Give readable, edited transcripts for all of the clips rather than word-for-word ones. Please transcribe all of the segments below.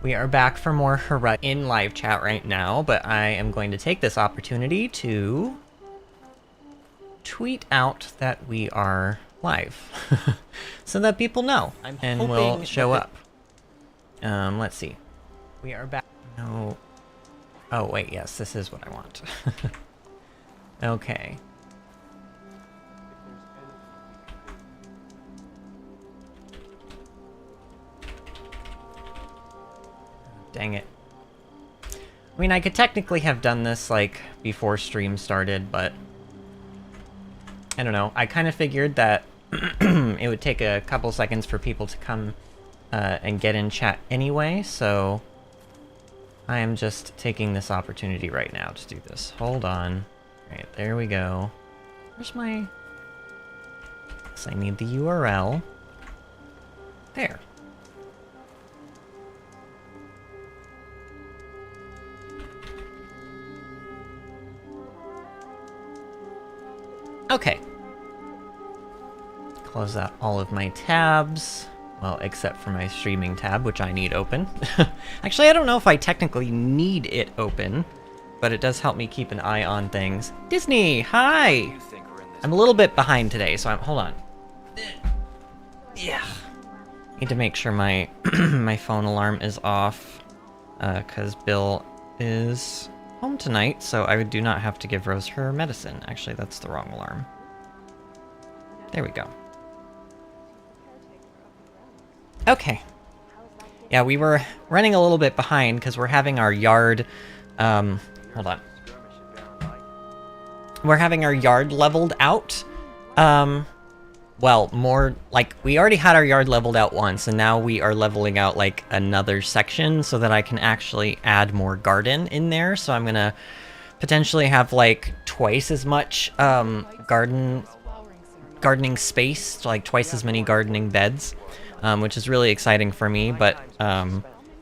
We are back for more Horizon in live chat right now, but I am going to take this opportunity to tweet out that we are live so that people know and will show up. Let's see. We are back. No. Oh, wait, yes, this is what I want. Okay. Dang it. I mean, I could technically have done this, like, before stream started, but I don't know. I kind of figured that it would take a couple seconds for people to come and get in chat anyway, so I am just taking this opportunity right now to do this. Hold on. Alright, there we go. Where's my... Guess I need the URL. There. Okay. Close out all of my tabs. Well, except for my streaming tab, which I need open. Actually, I don't know if I technically need it open, but it does help me keep an eye on things. Disney, hi! I'm a little bit behind today, so hold on. Yeah. Need to make sure my my phone alarm is off, because Bill is home tonight, so I do not have to give Rose her medicine. Actually, that's the wrong alarm. There we go. Okay. Yeah, we were running a little bit behind because we're having our yard, hold on. We're having our yard leveled out. Well, more like we already had our yard leveled out once, and now we are leveling out like another section so that I can actually add more garden in there. So I'm gonna potentially have like twice as much gardening space, like twice as many gardening beds, which is really exciting for me. But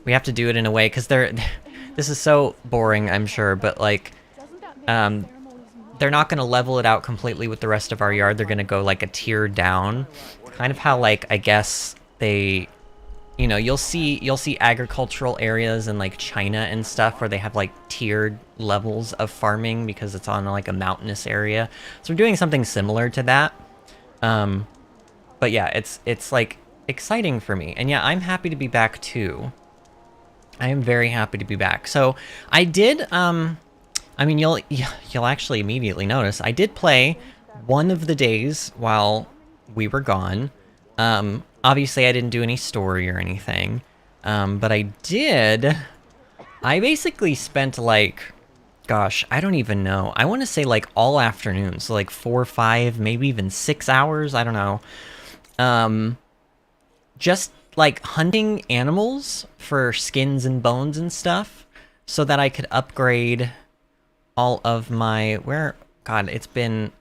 we have to do it in a way because this is so boring, I'm sure, but like they're not going to level it out completely with the rest of our yard. They're going to go like a tier down, kind of how like I guess they, you know, you'll see agricultural areas in like China and stuff where they have like tiered levels of farming because it's on like a mountainous area. So we're doing something similar to that. But yeah, it's like exciting for me, and yeah, I'm happy to be back too. I am very happy to be back. So I did I mean, you'll actually immediately notice I did play one of the days while we were gone. Obviously I didn't do any story or anything, but I basically spent like, gosh, I don't even know. I want to say like all afternoon, so like 4 or 5, maybe even 6 hours, I don't know. Just like hunting animals for skins and bones and stuff so that I could upgrade all of my, God, it's been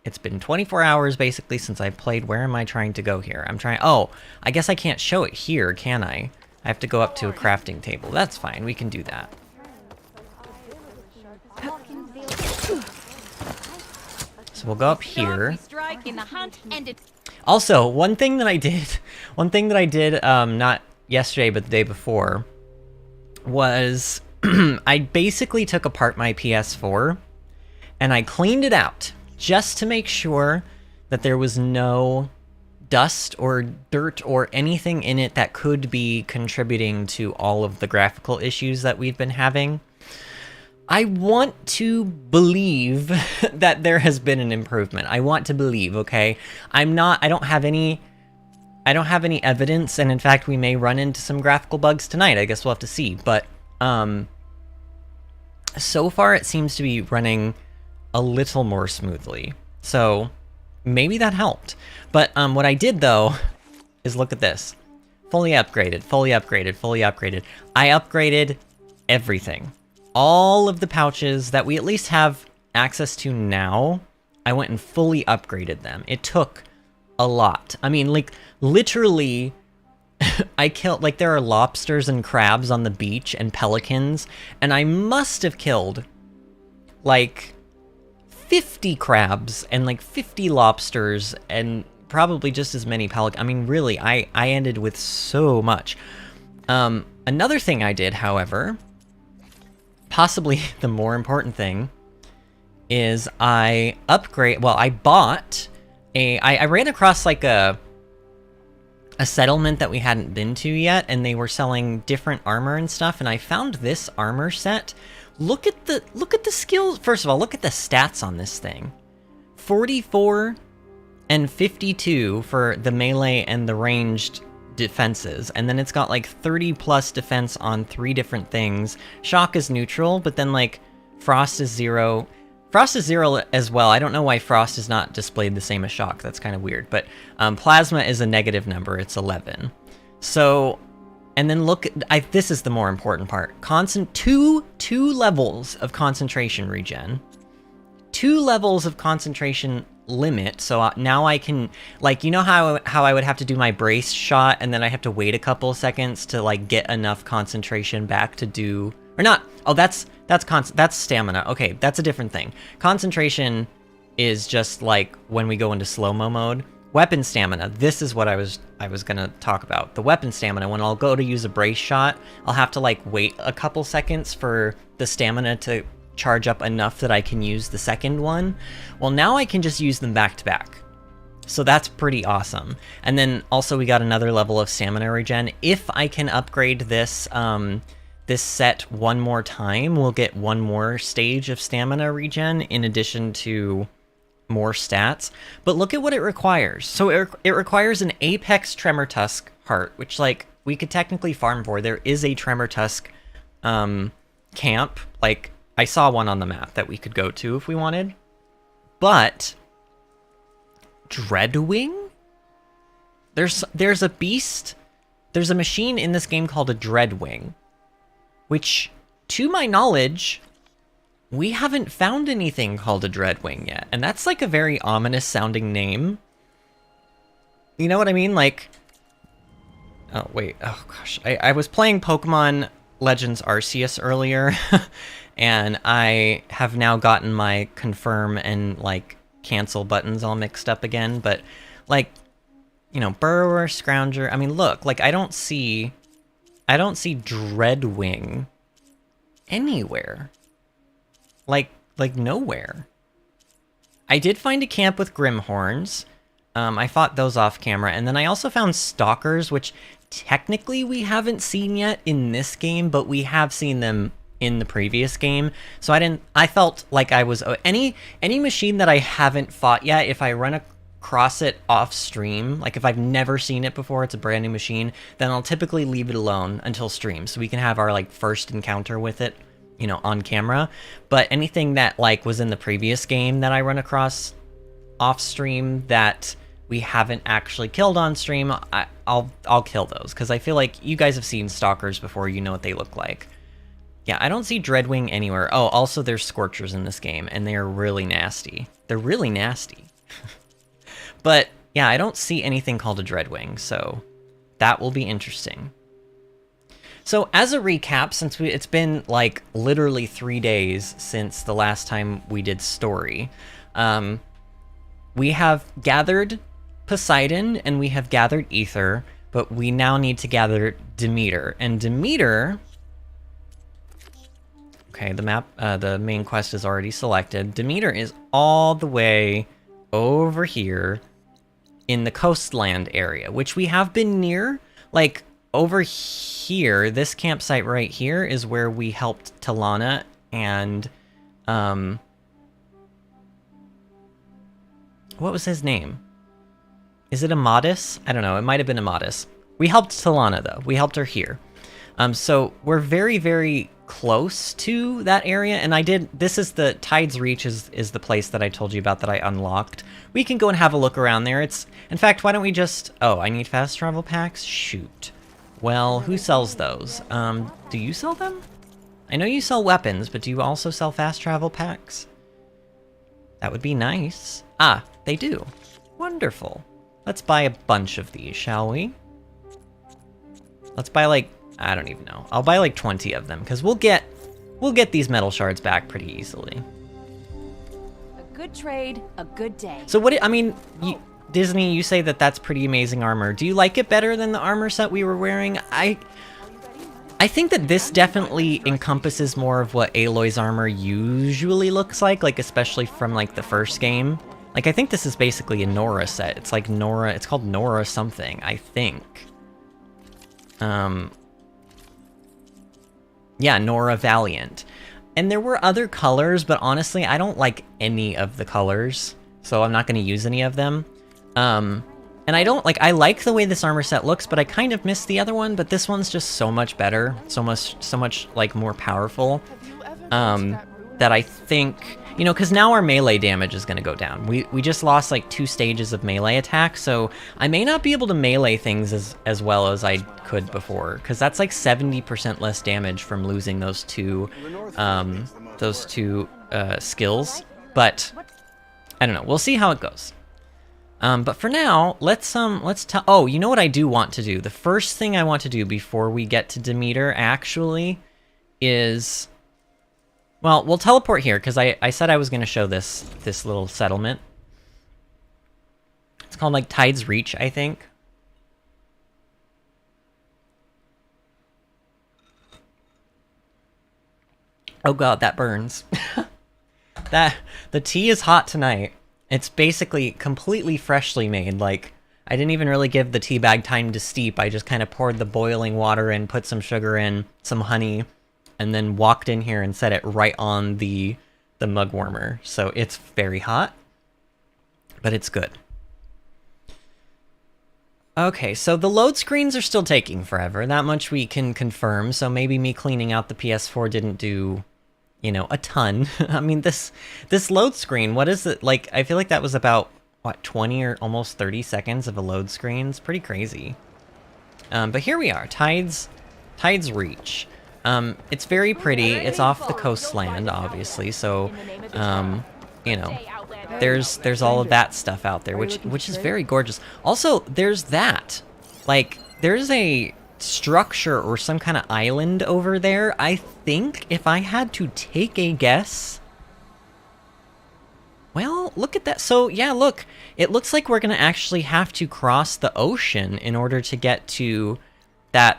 24 hours basically since I played. Where am I trying to go here? Oh, I guess I can't show it here, can I? I have to go up to a crafting table. That's fine, we can do that. So we'll go up here. Also, one thing that I did, not yesterday but the day before, was I basically took apart my PS4 and I cleaned it out just to make sure that there was no dust or dirt or anything in it that could be contributing to all of the graphical issues that we've been having. I want to believe that there has been an improvement. I want to believe, okay? I don't have any evidence, and in fact we may run into some graphical bugs tonight. I guess we'll have to see, but so far it seems to be running a little more smoothly, so maybe that helped. But what I did though is look at this. Fully upgraded, fully upgraded, fully upgraded. I upgraded everything. All of the pouches that we at least have access to now, I went and fully upgraded them. It took a lot. I mean, like, literally, I killed, like, there are lobsters and crabs on the beach and pelicans, and I must have killed, like, 50 crabs and, like, 50 lobsters and probably just as many pelicans. I mean, really, I ended with so much. Another thing I did, however, possibly the more important thing, is I bought I ran across like a settlement that we hadn't been to yet, and they were selling different armor and stuff, and I found this armor set. Look at the skills. First of all, look at the stats on this thing. 44 and 52 for the melee and the ranged defenses, and then it's got like 30 plus defense on 3 different things. Shock is neutral, but then like frost is 0. Frost is 0 as well. I don't know why frost is not displayed the same as shock. That's kind of weird. But plasma is a negative number. It's 11. So, and then look, this is the more important part. Two levels of concentration regen. 2 levels of concentration limit. So now I can, like, you know how I would have to do my brace shot and then I have to wait a couple seconds to like get enough concentration back to do, or not. Oh, that's stamina. Okay, that's a different thing. Concentration is just like when we go into slow-mo mode. Weapon stamina, this is what I was gonna talk about. The weapon stamina, when I'll go to use a brace shot, I'll have to like wait a couple seconds for the stamina to charge up enough that I can use the second one. Well, now I can just use them back to back. So that's pretty awesome. And then also we got another level of stamina regen. If I can upgrade this this set one more time, we'll get one more stage of stamina regen in addition to more stats. But look at what it requires. So it requires an Apex Tremor Tusk heart, which like we could technically farm for. There is a Tremor Tusk camp. Like I saw one on the map that we could go to if we wanted. But Dreadwing? There's a beast. There's a machine in this game called a Dreadwing, which, to my knowledge, we haven't found anything called a Dreadwing yet. And that's like a very ominous sounding name. You know what I mean? Like, oh wait, oh gosh. I was playing Pokemon Legends Arceus earlier, and I have now gotten my confirm and like cancel buttons all mixed up again. But like, you know, Burrower, Scrounger, I mean, look, like I don't see Dreadwing anywhere. Like nowhere. I did find a camp with Grimhorns. I fought those off camera, and then I also found Stalkers, which technically we haven't seen yet in this game, but we have seen them in the previous game. So I felt like I was any machine that I haven't fought yet, if I run across it off stream, like if I've never seen it before, it's a brand new machine, then I'll typically leave it alone until stream, so we can have our like first encounter with it, you know, on camera. But anything that like was in the previous game that I run across off stream that we haven't actually killed on stream, I'll kill those, because I feel like you guys have seen Stalkers before, you know what they look like. Yeah, I don't see Dreadwing anywhere. Oh, also there's Scorchers in this game, and they are really nasty. They're really nasty. But yeah, I don't see anything called a Dreadwing, so that will be interesting. So as a recap, since it's been like literally 3 days since the last time we did story, we have gathered Poseidon and we have gathered Ether, but we now need to gather Demeter. And Demeter, okay, the map, the main quest is already selected. Demeter is all the way over here in the coastland area, which we have been near. Like over here, this campsite right here is where we helped Talana and what was his name? Is it Amadis? I don't know. It might have been Amadis. We helped Talana though. We helped her here. So we're very, very close to that area, and this is the Tide's Reach is the place that I told you about that I unlocked. We can go and have a look around there. In fact, why don't we just, oh, I need fast travel packs? Shoot. Well, who sells those? Do you sell them? I know you sell weapons, but do you also sell fast travel packs? That would be nice. Ah, they do. Wonderful. Let's buy a bunch of these, shall we? Let's buy like, I don't even know. I'll buy like 20 of them, because we'll get these metal shards back pretty easily. A good trade, a good day. So Disney, you say that that's pretty amazing armor. Do you like it better than the armor set we were wearing? I think that this definitely encompasses more of what Aloy's armor usually looks like especially from like the first game. Like I think this is basically a Nora set. It's like Nora, it's called Nora something, I think. Yeah, Nora Valiant. And there were other colors, but honestly, I don't like any of the colors, so I'm not going to use any of them. And I don't like, I like the way this armor set looks, but I kind of miss the other one, but this one's just so much better, so much like more powerful, that I think, you know, because now our melee damage is going to go down. We just lost like 2 stages of melee attack, so I may not be able to melee things as well as I could before, because that's like 70% less damage from losing those two skills. But I don't know. We'll see how it goes. But for now, let's oh, you know what I do want to do? The first thing I want to do before we get to Demeter actually is, well, we'll teleport here because I said I was going to show this little settlement. It's called like Tide's Reach, I think. Oh god, that burns. The tea is hot tonight. It's basically completely freshly made. Like, I didn't even really give the tea bag time to steep. I just kind of poured the boiling water in, put some sugar in, some honey, and then walked in here and set it right on the mug warmer. So it's very hot, but it's good. Okay, so the load screens are still taking forever. That much we can confirm. So maybe me cleaning out the PS4 didn't do, you know, a ton. I mean, this load screen, what is it? Like, I feel like that was about, what, 20 or almost 30 seconds of a load screen? It's pretty crazy. But here we are, Tide's Reach. It's very pretty. It's off the coastland, obviously, so, you know, there's all of that stuff out there, which is very gorgeous. Also, there's that. Like, there's a structure or some kind of island over there. I think if I had to take a guess, well, look at that. So yeah, look, it looks like we're gonna actually have to cross the ocean in order to get to that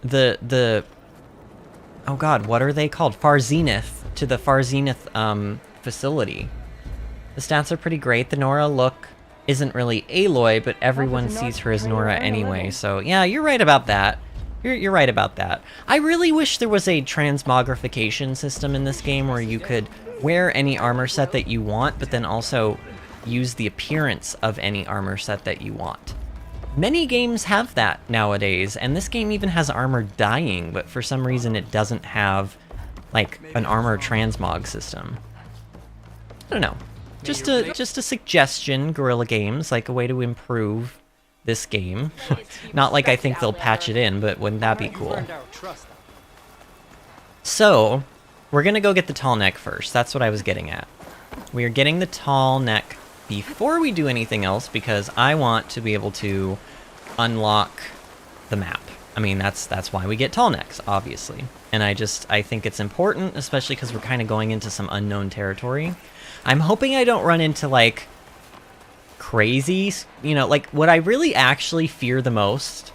the oh god, what are they called? Far Zenith, to the Far Zenith facility. The stats are pretty great. The Nora look isn't really Aloy, but everyone sees her as Nora anyway, so yeah, you're right about that. You're right about that. I really wish there was a transmogrification system in this game where you could wear any armor set that you want, but then also use the appearance of any armor set that you want. Many games have that nowadays, and this game even has armor dyeing, but for some reason it doesn't have, like, an armor transmog system. I don't know. Just a suggestion, Guerrilla Games, like a way to improve this game. Not like I think they'll patch it in, but wouldn't that be cool? So, we're gonna go get the tall neck first. That's what I was getting at. We are getting the tall neck before we do anything else because I want to be able to unlock the map. I mean, that's why we get tall necks, obviously. And I think it's important, especially because we're kind of going into some unknown territory. I'm hoping I don't run into, like, crazy, you know, like, what I really actually fear the most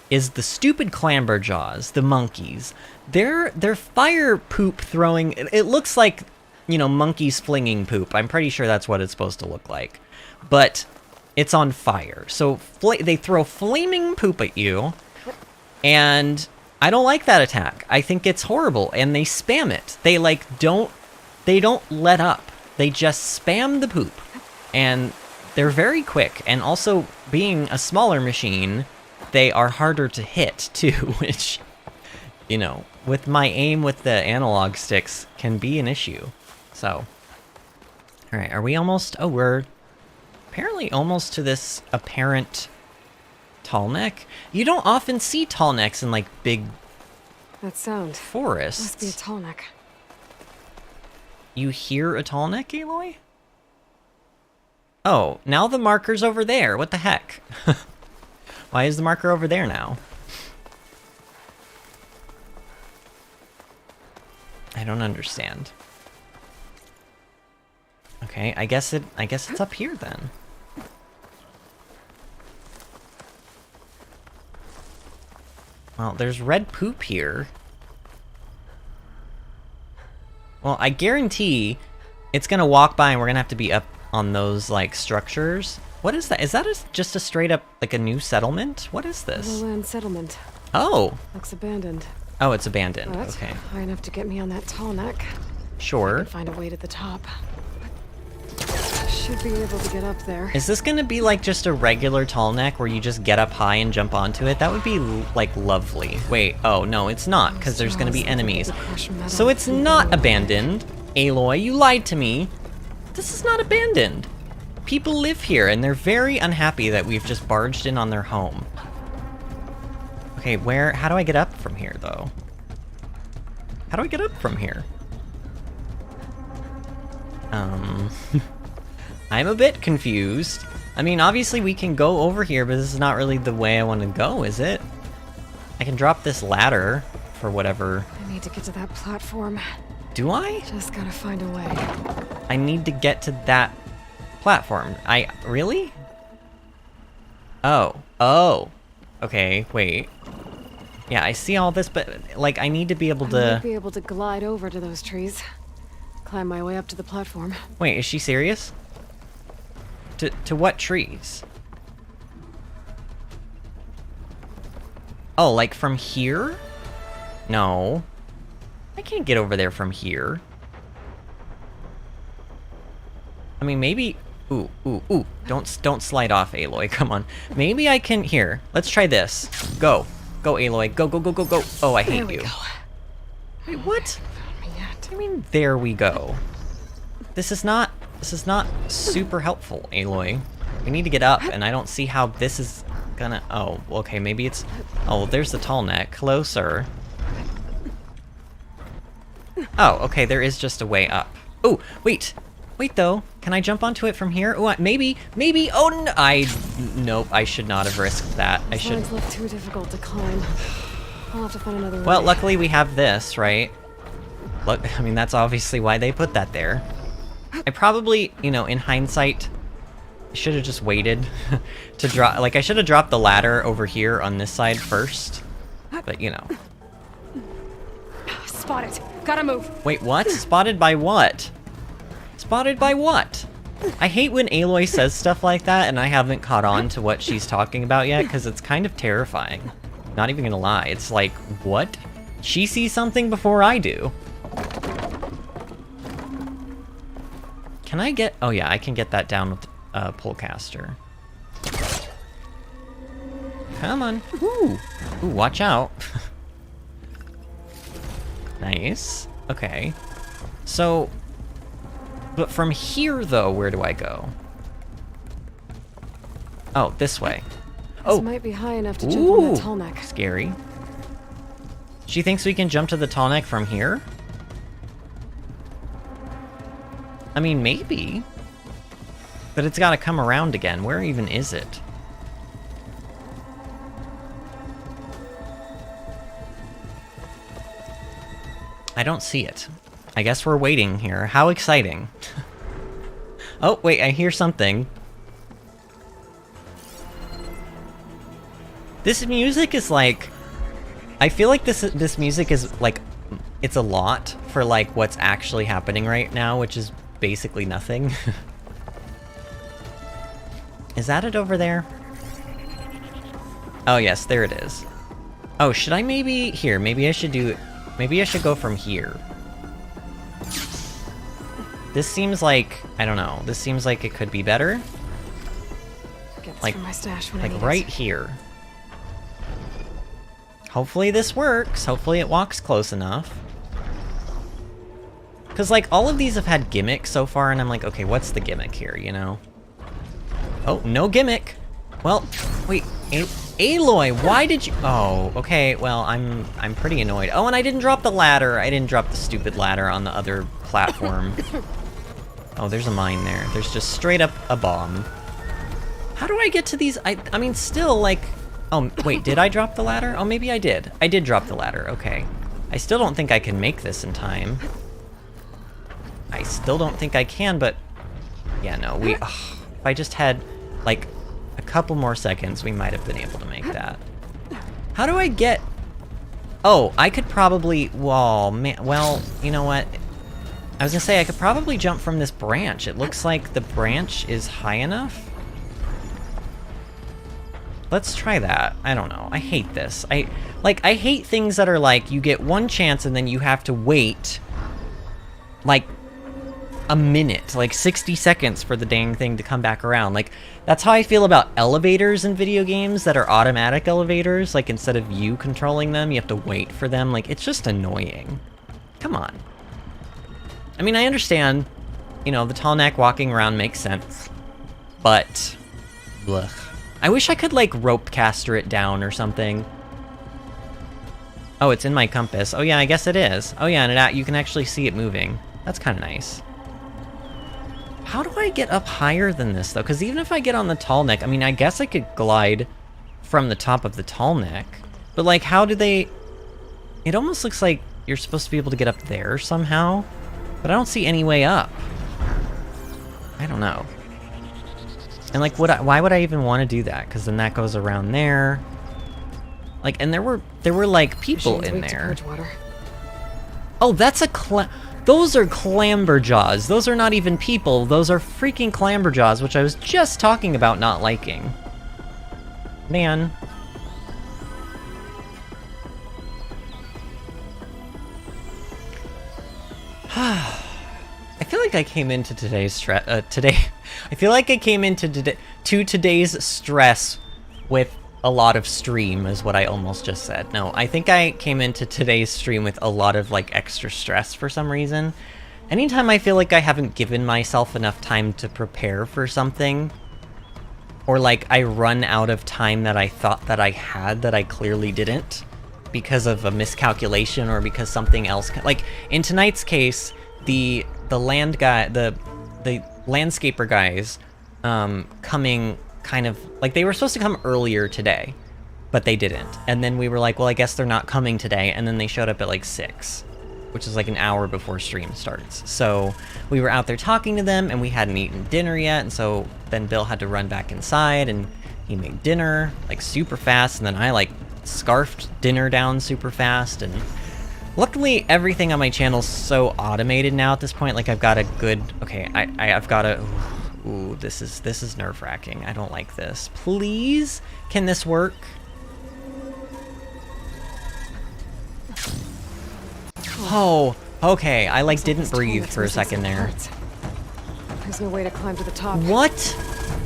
is the stupid clamberjaws, the monkeys. They're fire poop throwing, it looks like, you know, monkeys flinging poop. I'm pretty sure that's what it's supposed to look like. But it's on fire. So they throw flaming poop at you, and I don't like that attack. I think it's horrible, and they spam it. They, like, they don't let up. They just spam the poop, and they're very quick, and also, being a smaller machine, they are harder to hit, too, which, you know, with my aim with the analog sticks can be an issue. So, alright, are we almost? Oh, we're apparently almost to this apparent tall neck. You don't often see tall necks in, like, big that sound forests. must be a tall neck. You hear a tall neck, Aloy? Oh, now the marker's over there. What the heck? Why is the marker over there now? I don't understand. Okay, I guess it's up here then. Well, there's red poop here. Well, I guarantee it's gonna walk by and we're gonna have to be up on those, like, structures. What is that? Is that just a straight up, like, a new settlement? What is this? Lowland settlement. Oh! Looks abandoned. Oh, it's abandoned. That's Okay. high enough to get me on that tall neck. Sure. Find a way to the top. Should be able to get up there. Is this gonna be, like, just a regular tall neck where you just get up high and jump onto it? That would be, like, lovely. Wait, oh, no, it's not, because there's gonna be enemies. So it's not abandoned. Aloy, you lied to me. This is not abandoned. People live here, and they're very unhappy that we've just barged in on their home. Okay, how do I get up from here, though? How do I get up from here? I'm a bit confused. I mean, obviously we can go over here, but this is not really the way I want to go, is it? I can drop this ladder for whatever. I need to get to that platform. Do I? Just gotta find a way. I need to get to that platform. Really? Oh. Okay, wait. Yeah, I see all this, but, like, I need to be able I might to... be able to glide over to those trees. Climb my way up to the platform. Wait, is she serious? To what trees? Oh, like from here? No. I can't get over there from here. I mean, maybe... Ooh. Don't slide off, Aloy. Come on. Maybe I can... Here, let's try this. Go. Go, Aloy. Go. Oh, I hate There we you. go. Wait, what? Found me yet. I mean, there we go. This is not super helpful, Aloy. We need to get up, and I don't see how this is gonna... Oh, okay, maybe it's... Oh, there's the tall neck. Closer. Oh, okay, there is just a way up. Oh, wait, though. Can I jump onto it from here? Oh, maybe. Oh, no, nope, I should not have risked that. I should... These look too difficult to climb. I'll have to find another way. Well, luckily we have this, right? Look, I mean, that's obviously why they put that there. I probably, you know, in hindsight, should have just waited to drop... Like, I should have dropped the ladder over here on this side first. But, you know. Spot it. Gotta move. Wait, what? Spotted by what? Spotted by what? I hate when Aloy says stuff like that and I haven't caught on to what she's talking about yet, because it's kind of terrifying. Not even gonna lie. It's like, what? She sees something before I do. Can I get... Oh yeah, I can get that down with the polecaster. Come on. Ooh, watch out. Nice. Okay. So... But from here, though, where do I go? Oh, this way. This might be high enough to jump on that tall neck. Scary. She thinks we can jump to the tall neck from here? I mean, maybe. But it's gotta come around again. Where even is it? I don't see it. I guess we're waiting here. How exciting. Oh, wait, I hear something. This music is like... I feel like this music is like... It's a lot for like what's actually happening right now, which is basically nothing. Is that it over there? Oh yes, there it is. Oh, should I maybe... Here, maybe I should do... Maybe I should go from here. This seems like... I don't know. This seems like it could be better. Get this Like, from my stash when I need right it. here. Hopefully this works. Hopefully it walks close enough. Because, like, all of these have had gimmicks so far, and I'm like, okay, what's the gimmick here, you know? Oh, no gimmick! Well, wait, Aloy, why did you... Oh, okay, well, I'm pretty annoyed. Oh, and I didn't drop the ladder. I didn't drop the stupid ladder on the other platform. Oh, there's a mine there. There's just straight up a bomb. How do I get to these? I mean, still, like... Oh, wait, did I drop the ladder? Oh, maybe I did. I did drop the ladder, okay. I still don't think I can make this in time. I still don't think I can, but... Yeah, no, we... Ugh, if I just had, like, a couple more seconds, we might have been able to make that. How do I get Oh, I could probably... Whoa, man. Well, you know what? I was gonna say, I could probably jump from this branch. It looks like the branch is high enough. Let's try that. I don't know. I hate this. I hate things that are like, you get one chance and then you have to wait, like, a minute, like 60 seconds for the dang thing to come back around. Like, that's how I feel about elevators in video games that are automatic elevators. Like, instead of you controlling them, you have to wait for them. Like, it's just annoying. Come on. I mean, I understand, you know, the tall neck walking around makes sense, but... Blech. I wish I could, like, rope caster it down or something. Oh, it's in my compass. Oh, yeah, I guess it is. Oh, yeah, and you can actually see it moving. That's kind of nice. How do I get up higher than this, though? Because even if I get on the tall neck, I mean, I guess I could glide from the top of the tall neck. But, like, how do they... It almost looks like you're supposed to be able to get up there somehow. But I don't see any way up. I don't know. And, like, why would I even want to do that? Because then that goes around there. Like, and there were like, people in there. Oh, that's a those are clamberjaws. Those are not even people. Those are freaking clamberjaws, which I was just talking about not liking. Man. I feel like I came into today's I feel like I came into today's stress with a lot of stream, is what I almost just said. No, I think I came into today's stream with a lot of, like, extra stress for some reason. Anytime I feel like I haven't given myself enough time to prepare for something, or, like, I run out of time that I thought that I had that I clearly didn't, because of a miscalculation or because something else... Like, in tonight's case, the landscaper guys coming kind of... Like, they were supposed to come earlier today, but they didn't. And then we were like, well, I guess they're not coming today, and then they showed up at, like, 6, which is, like, an hour before stream starts. So we were out there talking to them, and we hadn't eaten dinner yet, and so then Bill had to run back inside, and he made dinner, like, super fast, and then I, like, scarfed dinner down super fast, and luckily everything on my channel's so automated now at this point. Like, I've got a good... Okay, I've got a... Ooh, this is nerve-wracking. I don't like this. Please? Can this work? Oh, okay. I, like, didn't breathe for a second there. There's no way to climb to the top. What?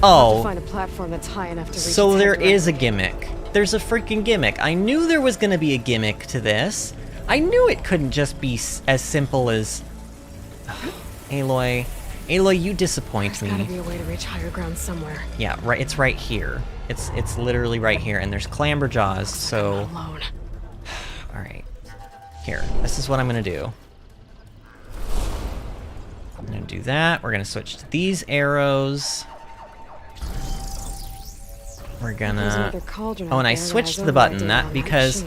Oh. Find a platform that's high enough to reach. So there is a gimmick. There's a freaking gimmick. I knew there was gonna be a gimmick to this. I knew it couldn't just be as simple as... Aloy. Aloy, you disappoint me. There's gotta be a way to reach higher ground somewhere. Yeah, right. It's right here. It's literally right here, and there's clamberjaws, so... Alone. Alright. Here, this is what I'm gonna do. I'm gonna do that. We're gonna switch to these arrows. We're gonna... Oh, and I switched the button, that because...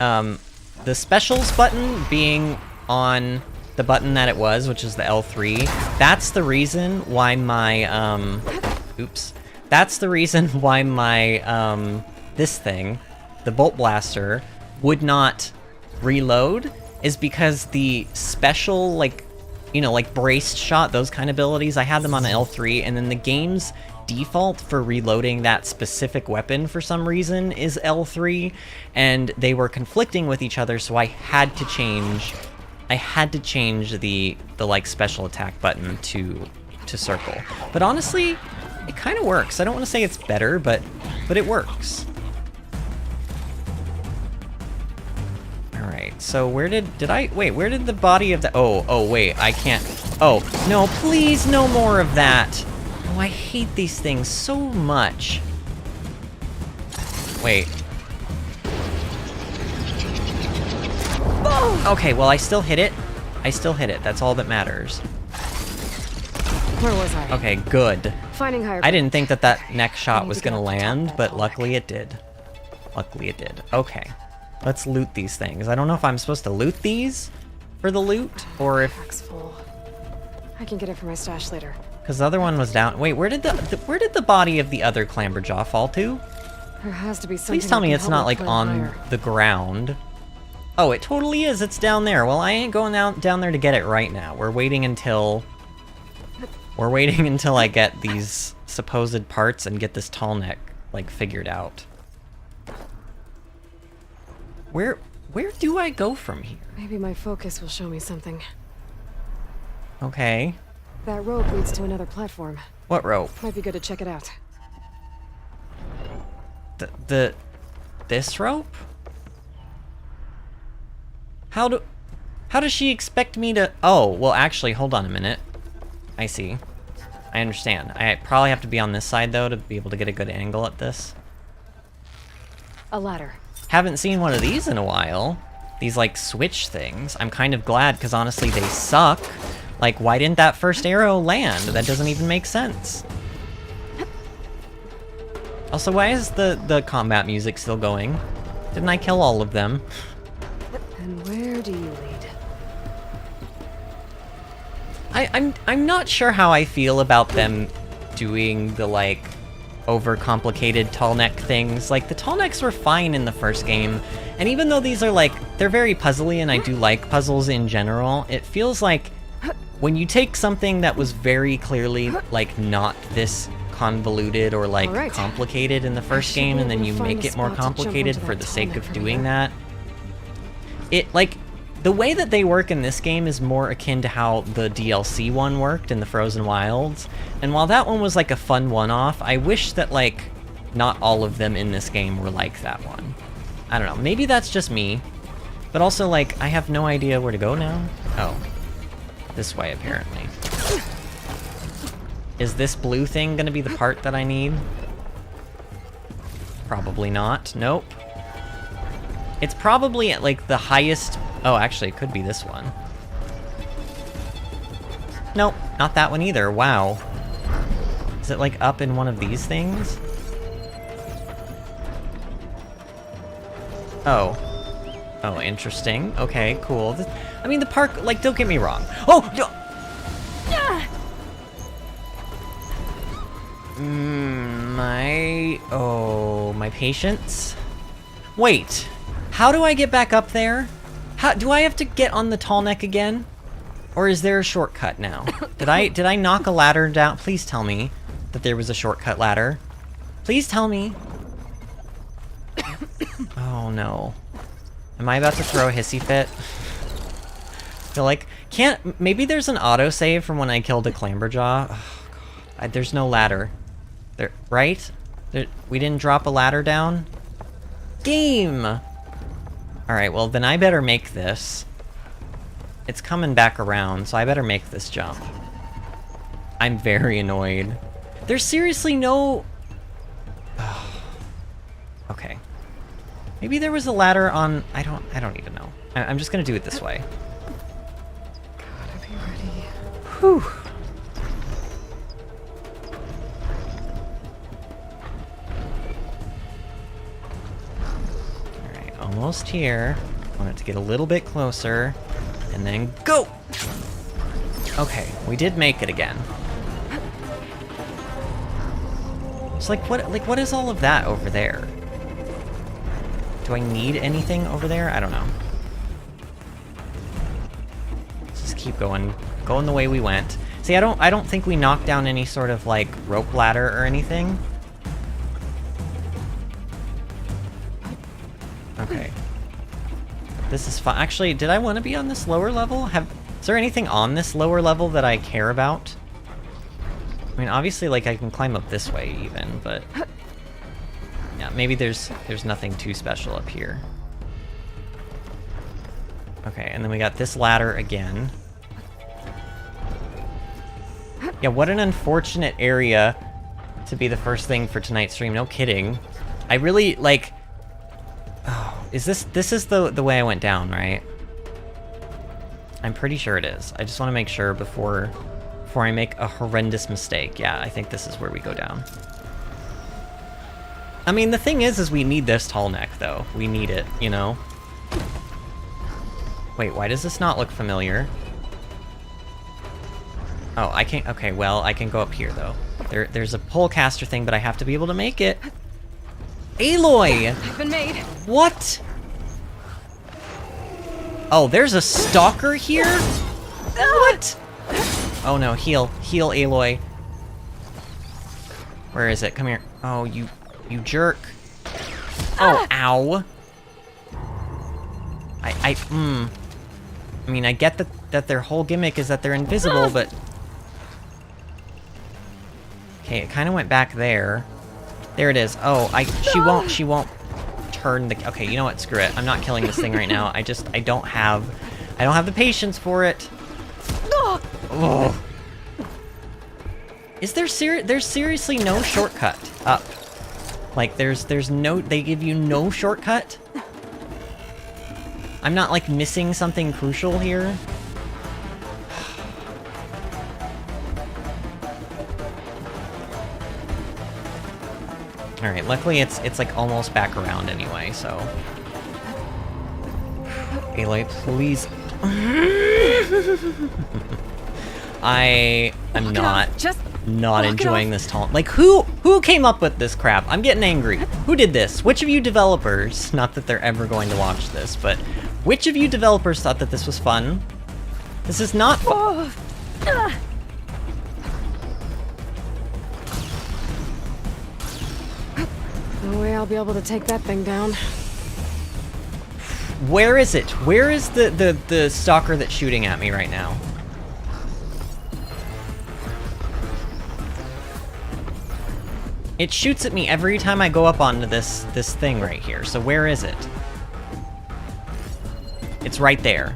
the specials button being on the button that it was, which is the L3, that's the reason why my, oops. That's the reason why my, this thing, the Bolt Blaster, would not reload, is because the special, like, you know, like braced shot, those kind of abilities, I had them on the L3, and then the game's default for reloading that specific weapon for some reason is L3, and they were conflicting with each other, so I had to change the like special attack button to circle. But honestly, it kind of works. I don't want to say it's better, but it works. All right. So where did the body of the... Oh wait, I can't... Oh, no, please, no more of that. Oh, I hate these things so much. Wait. Okay, well, I still hit it. That's all that matters. Where was I? Okay, good. Finding higher... I didn't think that next shot was gonna land, but luckily it did. Okay. Let's loot these things. I don't know if I'm supposed to loot these for the loot, or if... Full. I can get it for my stash later. Because the other one was down. Wait, where did the body of the other clamberjaw fall to? There has to be something. Please tell me it's not like on the ground. Oh, it totally is. It's down there. Well, I ain't going down there to get it right now. We're waiting until I get these supposed parts and get this tall neck, like, figured out. Where do I go from here? Maybe my focus will show me something. Okay. That rope leads to another platform. What rope? Might be good to check it out. This rope? How does she expect me to... Oh, well, actually, hold on a minute. I see. I understand. I probably have to be on this side, though, to be able to get a good angle at this. A ladder. Haven't seen one of these in a while. These, like, switch things. I'm kind of glad, because honestly, they suck. Like, why didn't that first arrow land? That doesn't even make sense. Also, why is the combat music still going? Didn't I kill all of them? And where do you lead? I'm not sure how I feel about them doing the, like, overcomplicated tall neck things. Like, the tall necks were fine in the first game, and even though these are, like, they're very puzzly, and I do like puzzles in general, it feels like when you take something that was very clearly, like, not this convoluted or, like, complicated in the first game, and then you make it more complicated for the sake of doing that, it, like, the way that they work in this game is more akin to how the DLC one worked in the Frozen Wilds, and while that one was like a fun one-off, I wish that, like, not all of them in this game were like that one. I don't know, maybe that's just me, but also, like, I have no idea where to go now. Oh, this way, apparently. Is this blue thing gonna be the part that I need? Probably not. Nope. It's probably at, like, the highest... Oh, actually, it could be this one. Nope, not that one either. Wow. Is it, like, up in one of these things? Oh. Oh, interesting. Okay, cool. I mean, the park, like, don't get me wrong. Oh! No! My patience? Wait. How do I get back up there? Do I have to get on the tall neck again? Or is there a shortcut now? Did I knock a ladder down? Please tell me that there was a shortcut ladder. Please tell me. Oh no. Am I about to throw a hissy fit? I feel like, maybe there's an autosave from when I killed a Clamberjaw. Oh, God. There's no ladder. There, right? We didn't drop a ladder down? Game! Alright, well then I better make this. It's coming back around, so I better make this jump. I'm very annoyed. There's seriously no... Okay. Maybe there was a ladder on... I don't even know. I'm just gonna do it this way. Gotta be ready. Whew. Alright, almost here. I want it to get a little bit closer. And then go! Okay, we did make it again. It's like, what is all of that over there? Do I need anything over there? I don't know. Let's just keep going the way we went. See, I don't think we knocked down any sort of, like, rope ladder or anything. Okay. This is fun. Actually, did I want to be on this lower level? Is there anything on this lower level that I care about? I mean, obviously, like, I can climb up this way even, but... Yeah, maybe there's nothing too special up here. Okay, and then we got this ladder again. Yeah, what an unfortunate area to be the first thing for tonight's stream. No kidding. I really, like... Oh, is this is the way I went down, right? I'm pretty sure it is. I just want to make sure before I make a horrendous mistake. Yeah, I think this is where we go down. I mean, the thing is we need this tall neck, though. We need it, you know? Wait, why does this not look familiar? Oh, I can't... Okay, well, I can go up here, though. There's a polecaster thing, but I have to be able to make it. Aloy! I've been made. What? Oh, there's a stalker here? What? Oh no, heal. Heal, Aloy. Where is it? Come here. Oh, you jerk. Oh, ow. I mean, I get that their whole gimmick is that they're invisible, but... Okay, it kind of went back there. There it is. Oh, she won't turn the... Okay, you know what? Screw it. I'm not killing this thing right now. I don't have the patience for it. Oh. Is there's seriously no shortcut up? Like, there's no... They give you no shortcut? I'm not, like, missing something crucial here? Alright, luckily it's like almost back around anyway, so... Aloy, please... I am not enjoying this taunt. Like, who came up with this crap? I'm getting angry. Who did this? Which of you developers, not that they're ever going to watch this, but which of you developers thought that this was fun? This is not fun. No way I'll be able to take that thing down. Where is it? Where is the stalker that's shooting at me right now? It shoots at me every time I go up onto this thing right here. So where is it? It's right there.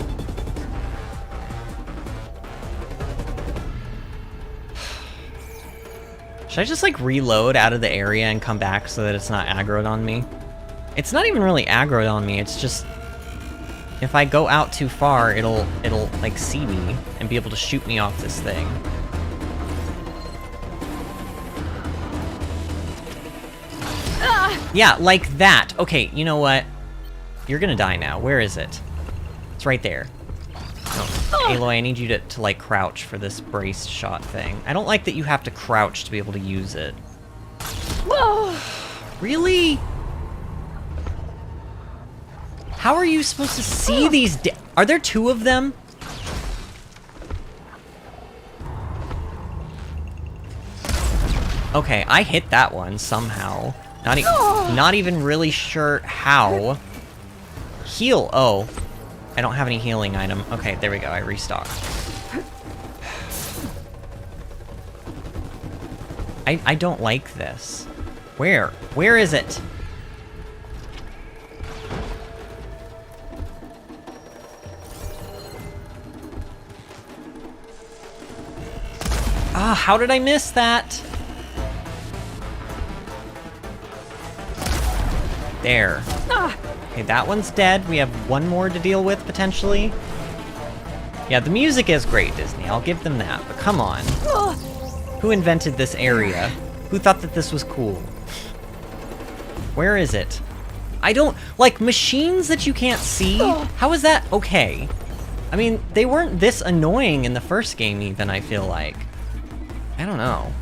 Should I just like reload out of the area and come back so that it's not aggroed on me? It's not even really aggroed on me, it's just... If I go out too far, it'll like see me and be able to shoot me off this thing. Yeah, like that. Okay, you know what? You're gonna die now. Where is it? It's right there. Oh, Aloy, I need you to like crouch for this brace shot thing. I don't like that you have to crouch to be able to use it. Really? How are you supposed to see these? Are there two of them? Okay, I hit that one somehow. Not even really sure how. Heal. Oh, I don't have any healing item. Okay, there we go. I restocked. I don't like this. Where? Where is it? Ah, how did I miss that? There. Okay, that one's dead. We have one more to deal with, potentially. Yeah, the music is great, Disney. I'll give them that. But come on. Who invented this area? Who thought that this was cool? Where is it? I don't... Like, machines that you can't see? How is that okay? I mean, they weren't this annoying in the first game, even, I feel like. I don't know.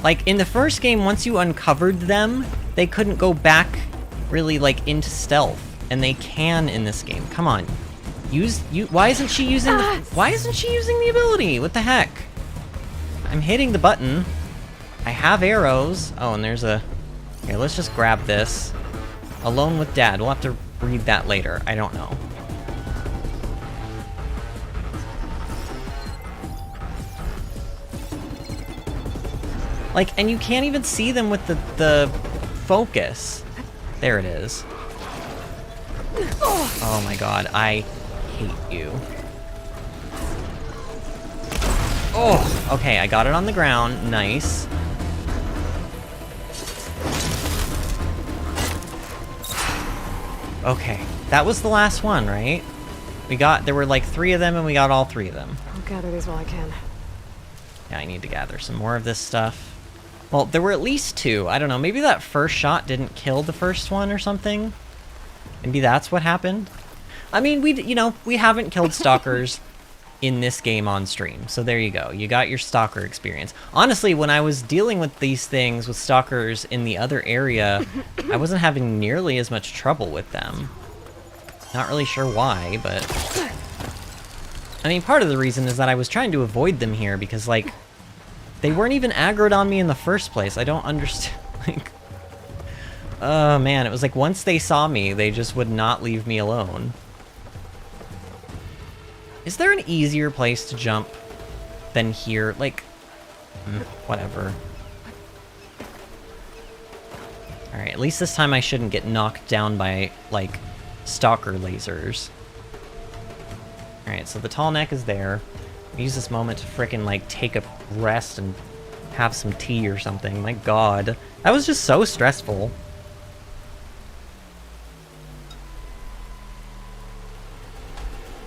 Like, in the first game, once you uncovered them, they couldn't go back really, like, into stealth. And they can in this game. Come on. Why isn't she using the ability? What the heck? I'm hitting the button. I have arrows. Oh, and there's a... Okay, let's just grab this. Alone with Dad. We'll have to read that later. I don't know. Like, and you can't even see them with the focus. There it is. Oh my god, I hate you. Oh, okay, I got it on the ground. Nice. Okay, that was the last one, right? There were like 3 of them and we got all 3 of them. I'll gather these while I can. Yeah, I need to gather some more of this stuff. Well, there were at least 2. I don't know, maybe that first shot didn't kill the first one or something? Maybe that's what happened? I mean, we haven't killed stalkers in this game on stream, so there you go. You got your stalker experience. Honestly, when I was dealing with these things with stalkers in the other area, I wasn't having nearly as much trouble with them. Not really sure why, but... I mean, part of the reason is that I was trying to avoid them here, because, like, they weren't even aggroed on me in the first place. I don't understand, like... Oh, man, it was like, once they saw me, they just would not leave me alone. Is there an easier place to jump than here? Like, whatever. Alright, at least this time I shouldn't get knocked down by, like, stalker lasers. Alright, so the tall neck is there. Use this moment to frickin', like, take a rest and have some tea or something. My god. That was just so stressful.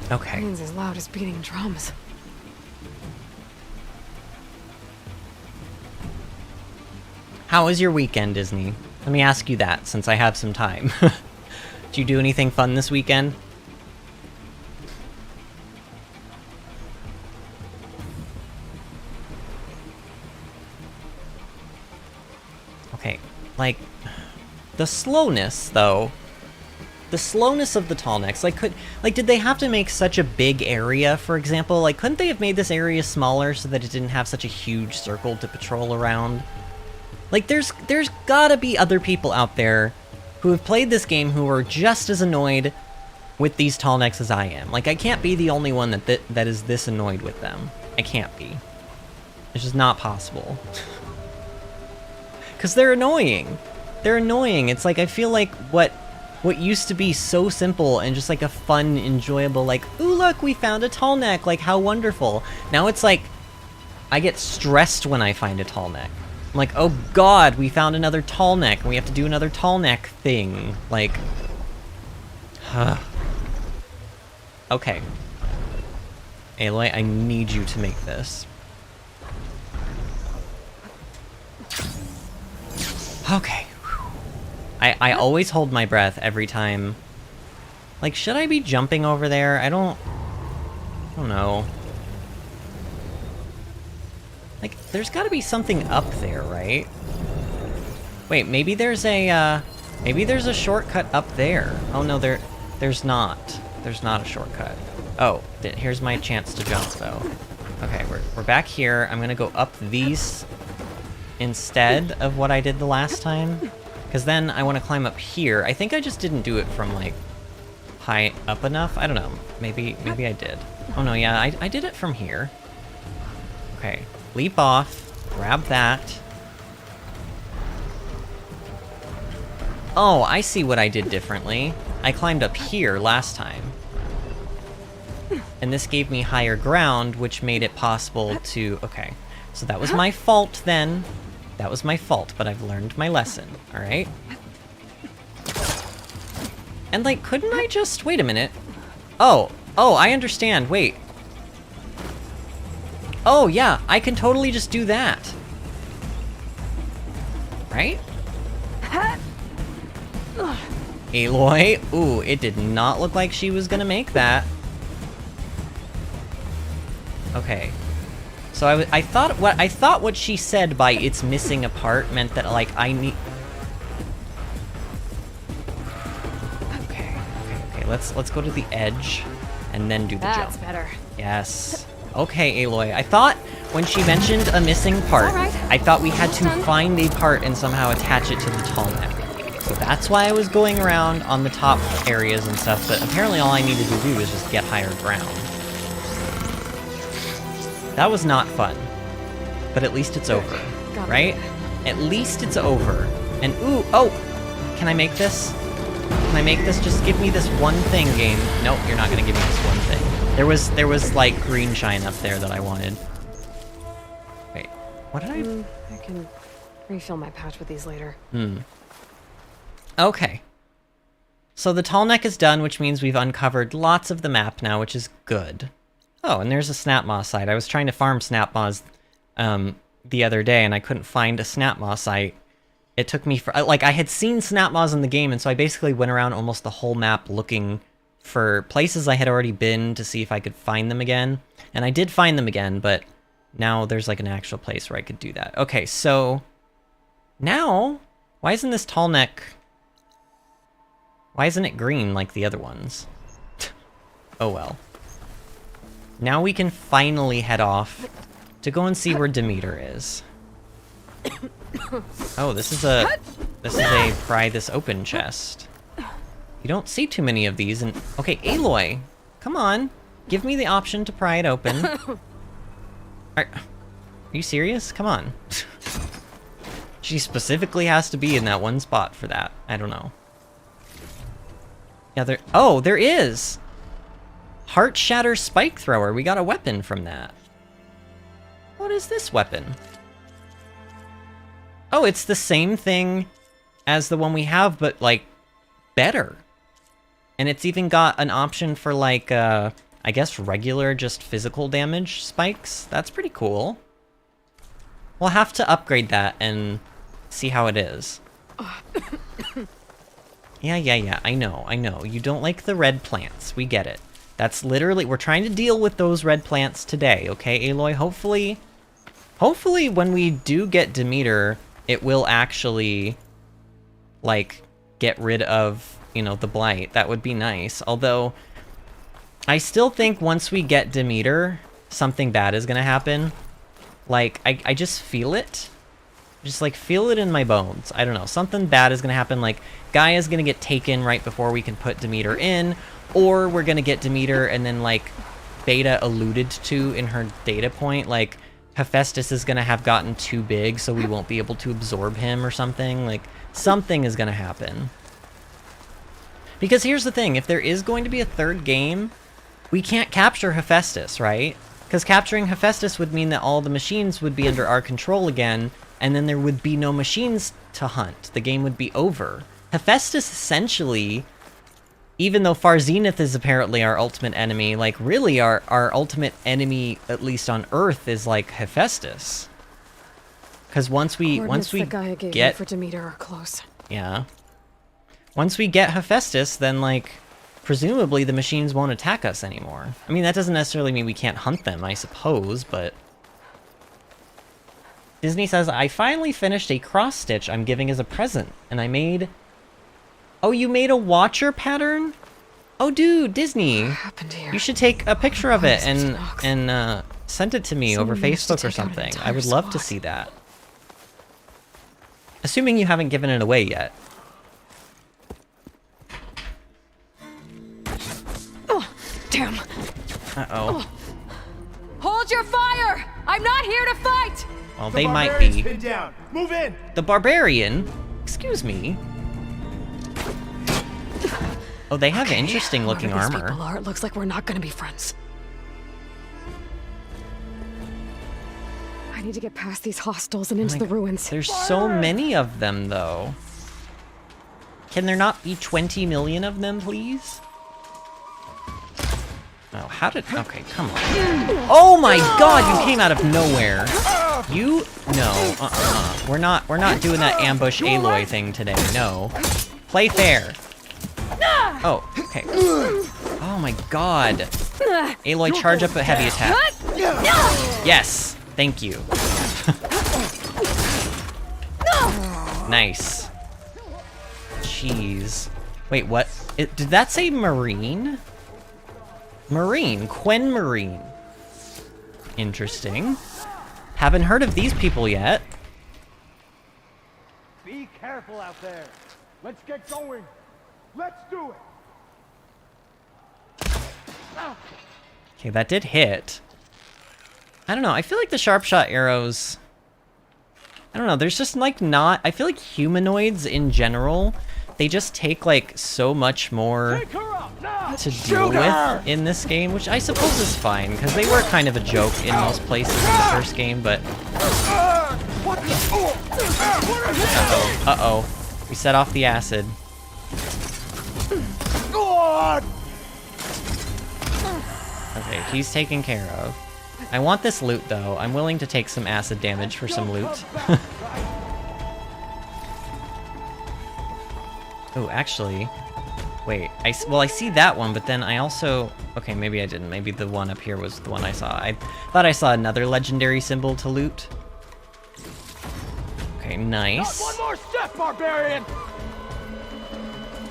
Okay. Means as loud as beating drums. How was your weekend, Disney? Let me ask you that, since I have some time. Did you do anything fun this weekend? Okay, like, the slowness, though. The slowness of the tall necks, like, did they have to make such a big area, for example? Like, couldn't they have made this area smaller so that it didn't have such a huge circle to patrol around? Like, there's gotta be other people out there who have played this game who are just as annoyed with these tall necks as I am. Like, I can't be the only one that is this annoyed with them. I can't be. It's just not possible. Because they're annoying. They're annoying. It's like, I feel like what used to be so simple and just like a fun, enjoyable, like, ooh, look, we found a tall neck, like, how wonderful. Now it's like, I get stressed when I find a tall neck. I'm like, oh god, we found another tall neck, and we have to do another tall neck thing. Like, okay. Aloy, I need you to make this. Okay. I always hold my breath every time. Like, should I be jumping over there? I don't know. Like, there's gotta be something up there, right? Wait, maybe there's a shortcut up there. Oh no, there's not. There's not a shortcut. Oh, here's my chance to jump, though. Okay, we're back here. I'm gonna go up these instead of what I did the last time. Because then I want to climb up here. I think I just didn't do it from, like, high up enough. I don't know. Maybe I did. Oh no, yeah, I did it from here. Okay, leap off, grab that. Oh, I see what I did differently. I climbed up here last time. And this gave me higher ground, which made it possible to... Okay, so that was my fault then. That was my fault, but I've learned my lesson, alright? And, like, couldn't I just... Wait a minute. Oh, I understand, wait. Oh, yeah, I can totally just do that. Right? Aloy, ooh, it did not look like she was gonna make that. Okay. So I thought what she said by "it's missing a part" meant that, like, I need... Okay. Let's go to the edge and then do the jump. That's better. Yes. Okay, Aloy. I thought when she mentioned a missing part, All right. I thought we had to Done. find a part and somehow attach it to the tall neck. So that's why I was going around on the top areas and stuff, but apparently all I needed to do is just get higher ground. That was not fun. But at least it's over, Got it. right? At least it's over. And ooh, oh! Can I make this? Can I make this? Just give me this one thing, game. Nope, you're not gonna give me this one thing. There was like green shine up there that I wanted. Wait, what did I... I can refill my pouch with these later. Okay. So the tall neck is done, which means we've uncovered lots of the map now, which is good. Oh, and there's a snap maw site. I was trying to farm snap maws the other day, and I couldn't find a snap maw site. It took me for... Like, I had seen snap maws in the game, and so I basically went around almost the whole map looking for places I had already been to see if I could find them again. And I did find them again, but now there's, like, an actual place where I could do that. Okay, so... Now... Why isn't this tall neck... Why isn't it green like the other ones? Oh well. Now we can finally head off to go and see where Demeter is. Oh, this is a pry this open chest. You don't see too many of these, and okay, Aloy, come on, give me the option to pry it open. Are you serious? Come on. She specifically has to be in that one spot for that. I don't know. Yeah, there is! Heart Shatter Spike Thrower. We got a weapon from that. What is this weapon? Oh, it's the same thing as the one we have, but, like, better. And it's even got an option for, like, I guess regular, just physical damage spikes. That's pretty cool. We'll have to upgrade that and see how it is. Yeah, I know. You don't like the red plants. We get it. That's literally... We're trying to deal with those red plants today, okay, Aloy? Hopefully when we do get Demeter, it will actually, like, get rid of, you know, the blight. That would be nice. Although, I still think once we get Demeter, something bad is gonna happen. Like, I just feel it. Just, like, feel it in my bones. I don't know. Something bad is gonna happen. Like, Gaia's gonna get taken right before we can put Demeter in. Or we're gonna get Demeter and then, like, Beta alluded to in her data point, like, Hephaestus is gonna have gotten too big, so we won't be able to absorb him or something. Like, something is gonna happen. Because here's the thing, if there is going to be a third game, we can't capture Hephaestus, right? Because capturing Hephaestus would mean that all the machines would be under our control again, and then there would be no machines to hunt. The game would be over. Hephaestus essentially, even though Far Zenith is apparently our ultimate enemy, like, really our ultimate enemy, at least on Earth, is, like, Hephaestus. Because once we Gaia gave get... me for Demeter are close. Yeah. Once we get Hephaestus, then, like, presumably the machines won't attack us anymore. I mean, that doesn't necessarily mean we can't hunt them, I suppose, but... Disney says, I finally finished a cross-stitch I'm giving as a present, and I made... Oh, you made a watcher pattern? Oh, dude, Disney. What happened here? You should take a picture of it and send it to me over Facebook or something. I would love to see that. Assuming you haven't given it away yet. Oh, damn. Uh-oh. Hold your fire! I'm not here to fight! Well, they might be. Pinned down. Move in. The barbarian? Excuse me. Oh, they have interesting looking Whoever these armor. people are, it looks like we're not gonna be friends. I need to get past these hostels and into the ruins. There's so many of them, though. Can there not be 20 million of them, please? Oh, how did... Okay, come on. Oh my god, you came out of nowhere. You... No, We're not doing that ambush Aloy thing today, no. Play fair. Oh, okay. Oh my god. Aloy, charge up a heavy attack. Yes, thank you. Nice. Jeez. Wait, what? Did that say Marine? Marine. Quen Marine. Interesting. Haven't heard of these people yet. Be careful out there. Let's get going. Let's do it. Okay, that did hit. I don't know, I feel like the sharp shot arrows... I don't know, there's just like not... I feel like humanoids in general, they just take like so much more to deal with in this game, which I suppose is fine, because they were kind of a joke in most places in the first game, but... Uh-oh. We set off the acid. Okay, he's taken care of. I want this loot, though. I'm willing to take some acid damage for some loot. Oh, actually... Wait, I see that one, but then I also... Okay, maybe I didn't. Maybe the one up here was the one I saw. I thought I saw another legendary symbol to loot. Okay, nice. Not one more step, barbarian!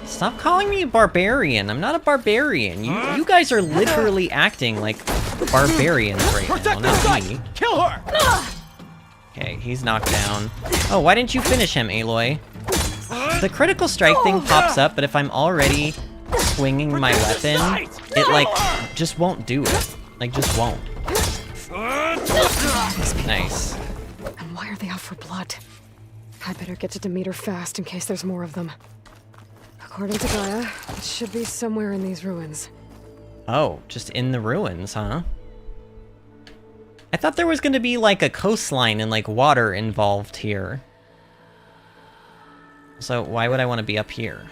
Stop calling me a barbarian. I'm not a barbarian. You guys are literally acting like barbarians right now, not me. Kill her! Okay, he's knocked down. Oh, why didn't you finish him, Aloy? The critical strike thing pops up, but if I'm already swinging my weapon, it, like, just won't do it. Like, just won't. Nice. And why are they out for blood? I'd better get to Demeter fast in case there's more of them. According to Gaia, it should be somewhere in these ruins. Oh, just in the ruins, huh? I thought there was gonna be, like, a coastline and, like, water involved here. So why would I want to be up here?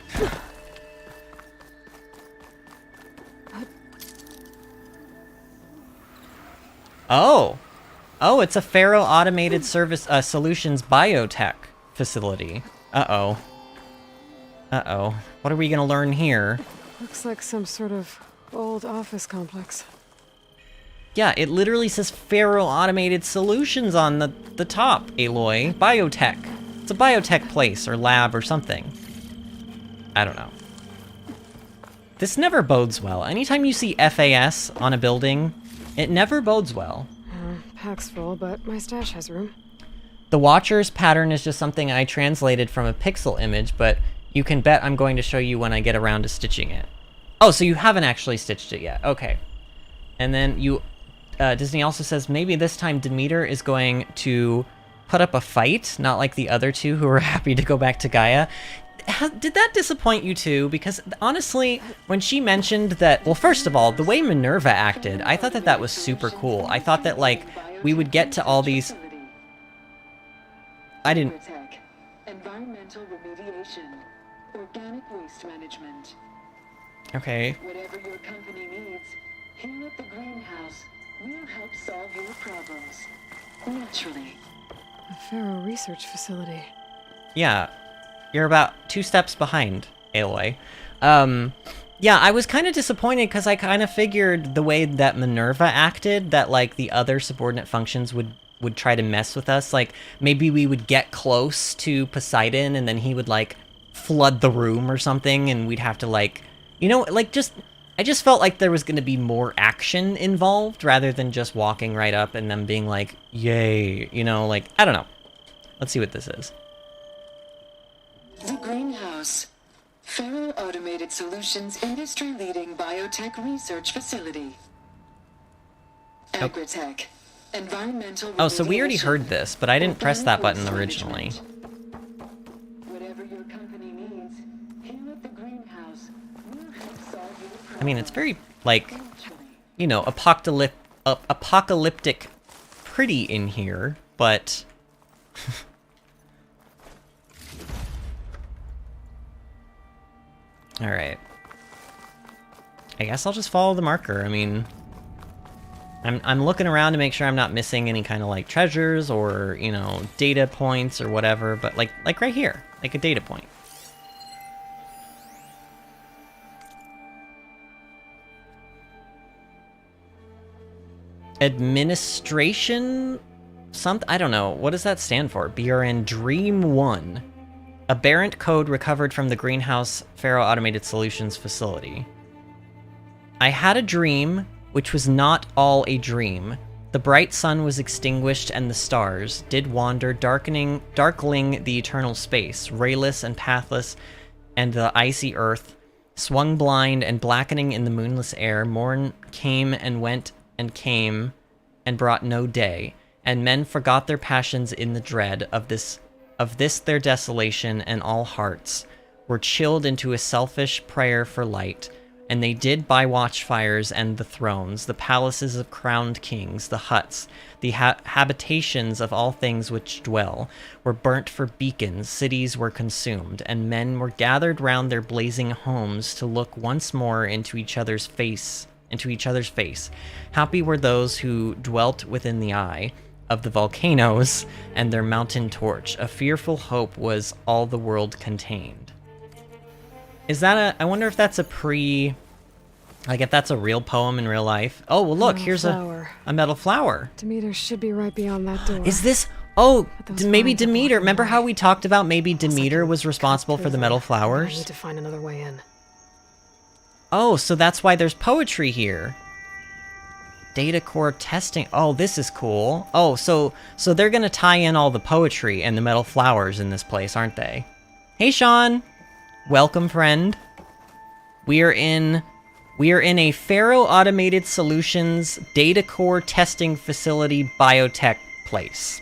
Oh! Oh, it's a Faro Automated Service Solutions biotech facility. Uh-oh. Uh-oh. What are we gonna learn here? Looks like some sort of old office complex. Yeah, it literally says Faro Automated Solutions on the top, Aloy. Biotech. It's a biotech place or lab or something. I don't know. This never bodes well. Anytime you see FAS on a building, it never bodes well. Pack's full, but my stash has room. The Watcher's pattern is just something I translated from a pixel image, but you can bet I'm going to show you when I get around to stitching it. Oh, so you haven't actually stitched it yet. Okay. And then you... Disney also says maybe this time Demeter is going to put up a fight, not like the other two who were happy to go back to Gaia. Did that disappoint you too? Because honestly, when she mentioned that, well, first of all, the way Minerva acted, I thought that that was super cool. I thought that, like, we would get to all these... I didn't... Environmental remediation, organic waste management. Okay. Whatever your company needs, here at the greenhouse, we'll help solve your problems. Naturally. A Faro research facility. Yeah. You're about 2 steps behind, Aloy. Yeah, I was kind of disappointed because I kind of figured the way that Minerva acted, that, like, the other subordinate functions would try to mess with us. Like, maybe we would get close to Poseidon and then he would, like, flood the room or something and we'd have to, like, you know, like, I just felt like there was going to be more action involved rather than just walking right up and them being like, yay, you know, like, I don't know. Let's see what this is. The greenhouse. Faro Automated Solutions industry-leading biotech research facility. Agritech. Environmental Oh, so we already remediation, heard this, but I didn't press that button organic originally. waste management. Whatever your company needs, here at the greenhouse, we'll help solve your problems. I mean, it's very, like, Naturally. you know, apocalyptic pretty in here, but... Alright. I guess I'll just follow the marker. I mean... I'm looking around to make sure I'm not missing any kind of, like, treasures or, you know, data points or whatever, but, like right here. Like a data point. Administration... something? I don't know. What does that stand for? BRN Dream 1. Aberrant code recovered from the Greenhouse Faro Automated Solutions facility. I had a dream, which was not all a dream. The bright sun was extinguished and the stars did wander, darkling the eternal space, rayless and pathless, and the icy earth, swung blind and blackening in the moonless air. Morn came and went and came, and brought no day, and men forgot their passions in the dread of this their desolation, and all hearts were chilled into a selfish prayer for light. And they did by watchfires and the thrones, the palaces of crowned kings, the huts, the habitations of all things which dwell, were burnt for beacons, cities were consumed, and men were gathered round their blazing homes to look once more into each other's face. Happy were those who dwelt within the eye of the volcanoes and their mountain torch. A fearful hope was all the world contained. Is that I wonder if that's a like if that's a real poem in real life. Oh, well look, here's a metal flower. Demeter should be right beyond that door. Is this, Oh, But those maybe vines are Demeter. blocking Remember the how way. we talked about maybe Looks like Demeter you was cut responsible through for the them. metal I flowers? need to find another way in. Oh, so that's why there's poetry here. Data core testing. Oh, this is cool. Oh, so they're gonna tie in all the poetry and the metal flowers in this place, aren't they? Hey, Sean. Welcome, friend. We are in a Faro Automated Solutions data core testing facility biotech place.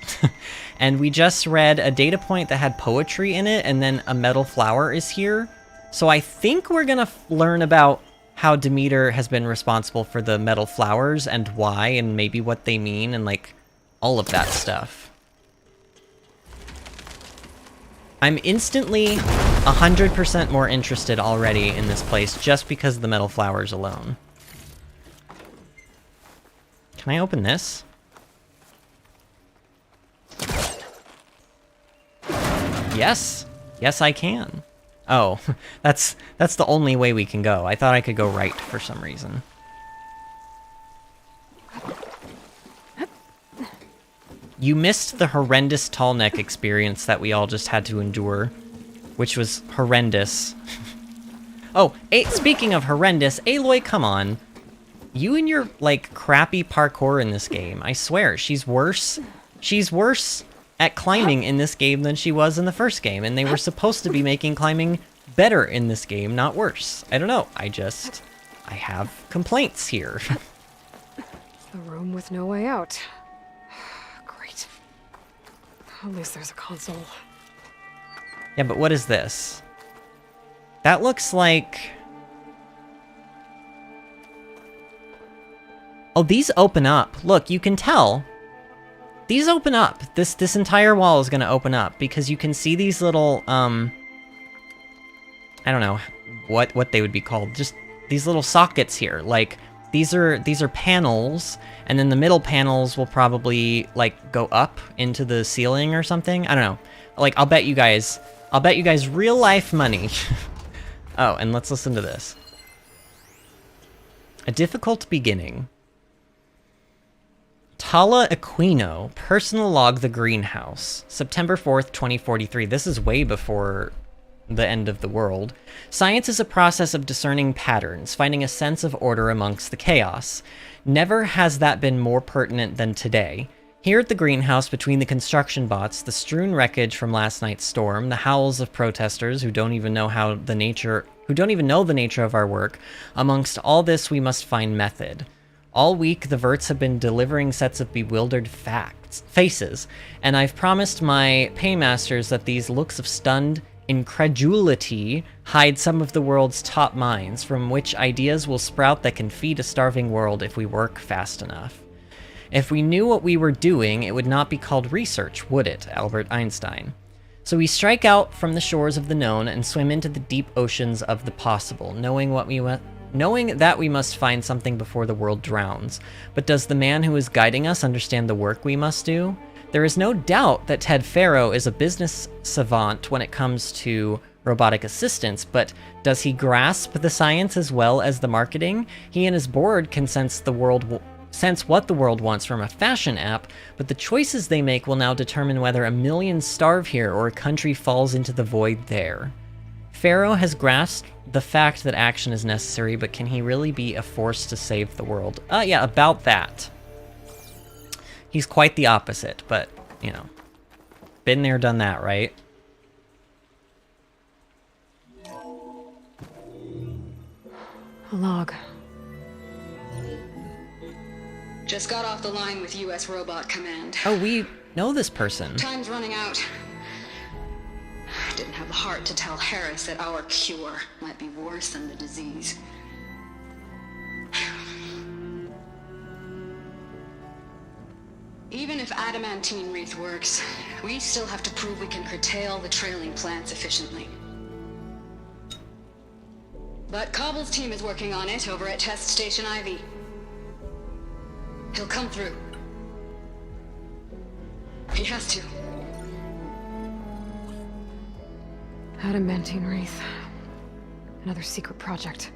And we just read a data point that had poetry in it, and then a metal flower is here. So I think we're gonna learn about how Demeter has been responsible for the metal flowers and why, and maybe what they mean, and like all of that stuff. I'm instantly 100% more interested already in this place just because of the metal flowers alone. Can I open this? Yes. Yes, I can. Oh, that's the only way we can go. I thought I could go right for some reason. You missed the horrendous tall neck experience that we all just had to endure, which was horrendous. Oh, speaking of horrendous, Aloy, come on. You and your, like, crappy parkour in this game. I swear, she's worse. She's worse at climbing in this game than she was in the first game, and they were supposed to be making climbing better in this game, not worse. I don't know. I have complaints here. A room with no way out. Great. At least there's a console. Yeah, but what is this? That looks like... Oh, these open up. Look, you can tell. These open up. This entire wall is going to open up because you can see these little, I don't know what they would be called. Just these little sockets here. Like, these are panels, and then the middle panels will probably, like, go up into the ceiling or something. I don't know. Like, I'll bet you guys real life money. Oh, and let's listen to this. A difficult beginning. Tala Aquino, personal log the greenhouse, September 4th, 2043. This is way before the end of the world. Science is a process of discerning patterns, finding a sense of order amongst the chaos. Never has that been more pertinent than today. Here at the greenhouse, between the construction bots, the strewn wreckage from last night's storm, the howls of protesters who don't even know the nature of our work, amongst all this we must find method. All week, the Verts have been delivering sets of bewildered faces, and I've promised my paymasters that these looks of stunned incredulity hide some of the world's top minds, from which ideas will sprout that can feed a starving world if we work fast enough. If we knew what we were doing, it would not be called research, would it, Albert Einstein? So we strike out from the shores of the known and swim into the deep oceans of the possible, knowing that we must find something before the world drowns. But does the man who is guiding us understand the work we must do? There is no doubt that Ted Faro is a business savant when it comes to robotic assistance, but does he grasp the science as well as the marketing? He and his board can sense what the world wants from a fashion app, but the choices they make will now determine whether a million starve here or a country falls into the void there. Faro has grasped the fact that action is necessary, but can he really be a force to save the world? Yeah, about that. He's quite the opposite, but, you know. Been there, done that, right? A log. Just got off the line with U.S. Robot Command. Oh, we know this person. Time's running out. Didn't have the heart to tell Harris that our cure might be worse than the disease. Even if adamantine wreath works, we still have to prove we can curtail the trailing plants efficiently. But Cobble's team is working on it over at Test Station Ivy. He'll come through. He has to. Adamantine wreath. Another secret project.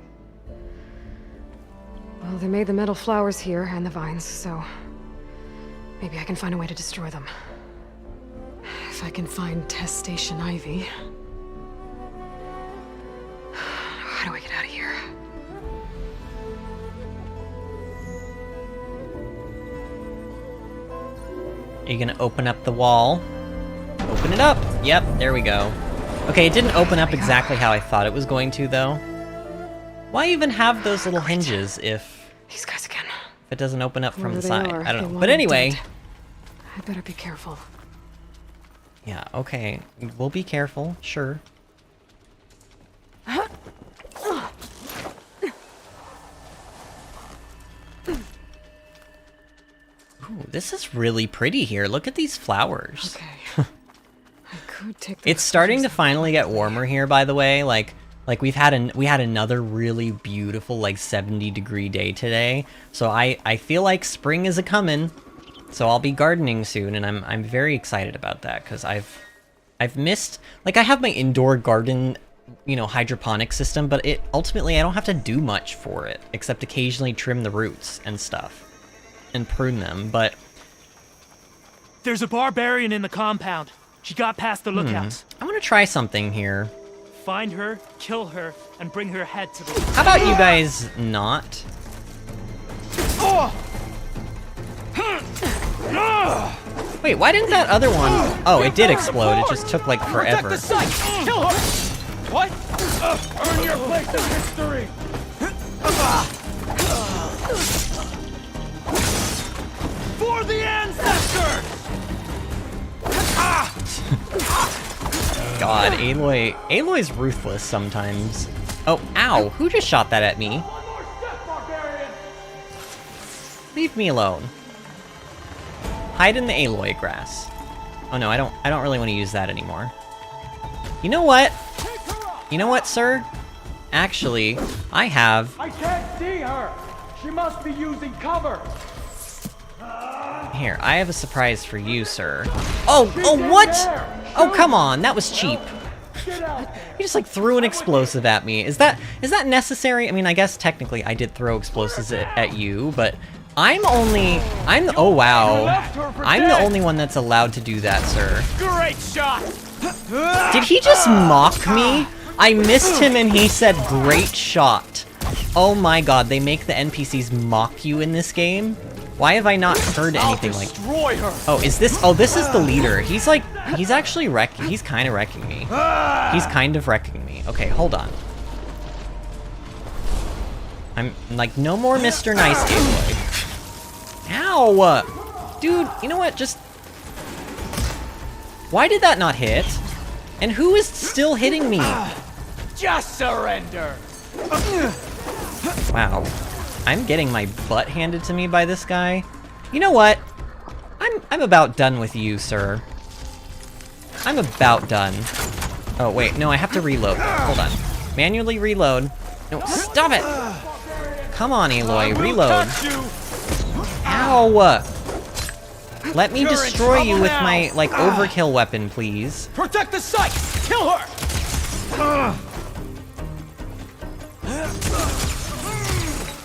Well, they made the metal flowers here and the vines, so maybe I can find a way to destroy them. If I can find test station Ivy. How do I get out of here? Are you gonna open up the wall? Open it up! Yep, there we go. Okay, it didn't open up exactly how I thought it was going to, though. Why even have those little hinges if These guys again. it doesn't open up from Whoever the they side? are, I don't they know. want But him anyway, dead. I better be careful. yeah, okay. We'll be careful, sure. Ooh, this is really pretty here. Look at these flowers. Okay. I could take the It's starting to finally get warmer here, by the way. Like we had another really beautiful, like 70-degree day today. So I feel like spring is a coming. So I'll be gardening soon, and I'm very excited about that because I've missed, like, I have my indoor garden, you know, hydroponic system, but it ultimately I don't have to do much for it except occasionally trim the roots and stuff and prune them. But There's a barbarian in the compound. She got past the lookouts. I want to try something here. Find her, kill her, and bring her head to the... How about you guys not? Wait, why didn't that other one... Oh, it did explode. It just took, like, forever. Kill her! What? Earn your place in history! For the ancestors! God, Aloy's ruthless sometimes. Oh, ow! Who just shot that at me? One more step, barbarian! Leave me alone. Hide in the Aloy grass. Oh no, I don't really want to use that anymore. You know what? You know what, sir? Actually, I have... I can't see her! She must be using cover! Here, I have a surprise for you, sir. Oh, what? Oh, come on, that was cheap. Get out! You just, like, threw an explosive at me. Is that necessary? I mean, I guess technically I did throw explosives at you, but oh wow. I'm the only one that's allowed to do that, sir. Great shot! Did he just mock me? I missed him and he said, great shot. Oh my god, they make the NPCs mock you in this game? Why have I not heard anything like... Destroy her! Oh, this is the leader. He's actually he's kind of wrecking me. He's kind of wrecking me. Okay, hold on. I'm, like, no more Mr. Nice Aloy. Ow! Dude, you know what, just... Why did that not hit? And who is still hitting me? Just surrender! Wow. I'm getting my butt handed to me by this guy. You know what? I'm about done with you, sir. I'm about done. Oh, wait, no, I have to reload. Hold on. Manually reload. No, stop it! Come on, Aloy, reload. Ow! Let me destroy you with my, like, overkill weapon, please. Protect the site! Kill her!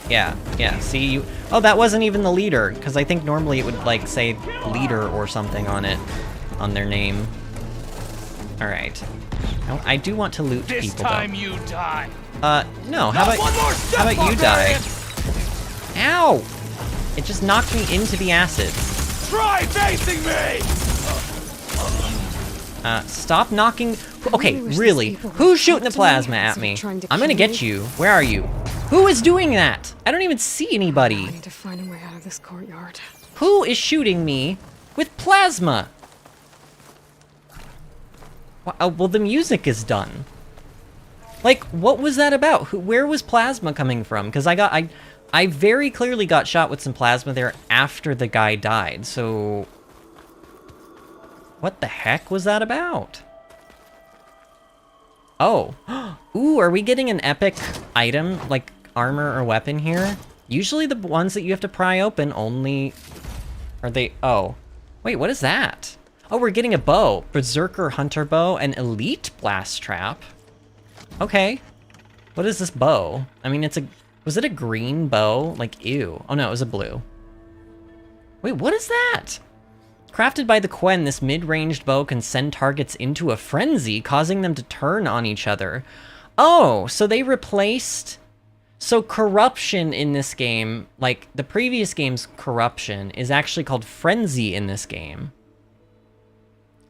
Yeah, see, you... Oh, that wasn't even the leader, because I think normally it would, like, say leader or something on it, on their name. Alright. I do want to loot This people, time though. you die. No, how about you die? Ow! It just knocked me into the acid. Try facing me! Stop knocking... Okay, wish these really? people would Who's shooting the talk to me plasma at instead of me? trying to I'm gonna kill get me. you. Where are you? Who is doing that? I don't even see anybody. I need to find a way out of this courtyard. Who is shooting me with plasma? Well, the music is done. Like, what was that about? Where was plasma coming from? Because I very clearly got shot with some plasma there after the guy died, so... What the heck was that about? Oh. Ooh, are we getting an epic item, like armor or weapon here? Usually the ones that you have to pry open only... Are they... Oh. Wait, what is that? Oh, we're getting a bow. Berserker Hunter Bow and Elite Blast Trap. Okay. What is this bow? I mean, it's a... Was it a green bow? Like, ew. Oh no, it was a blue. Wait, what is that? Crafted by the Quen, this mid-ranged bow can send targets into a frenzy, causing them to turn on each other. Oh, so they replaced... So corruption in this game, like the previous game's corruption, is actually called frenzy in this game.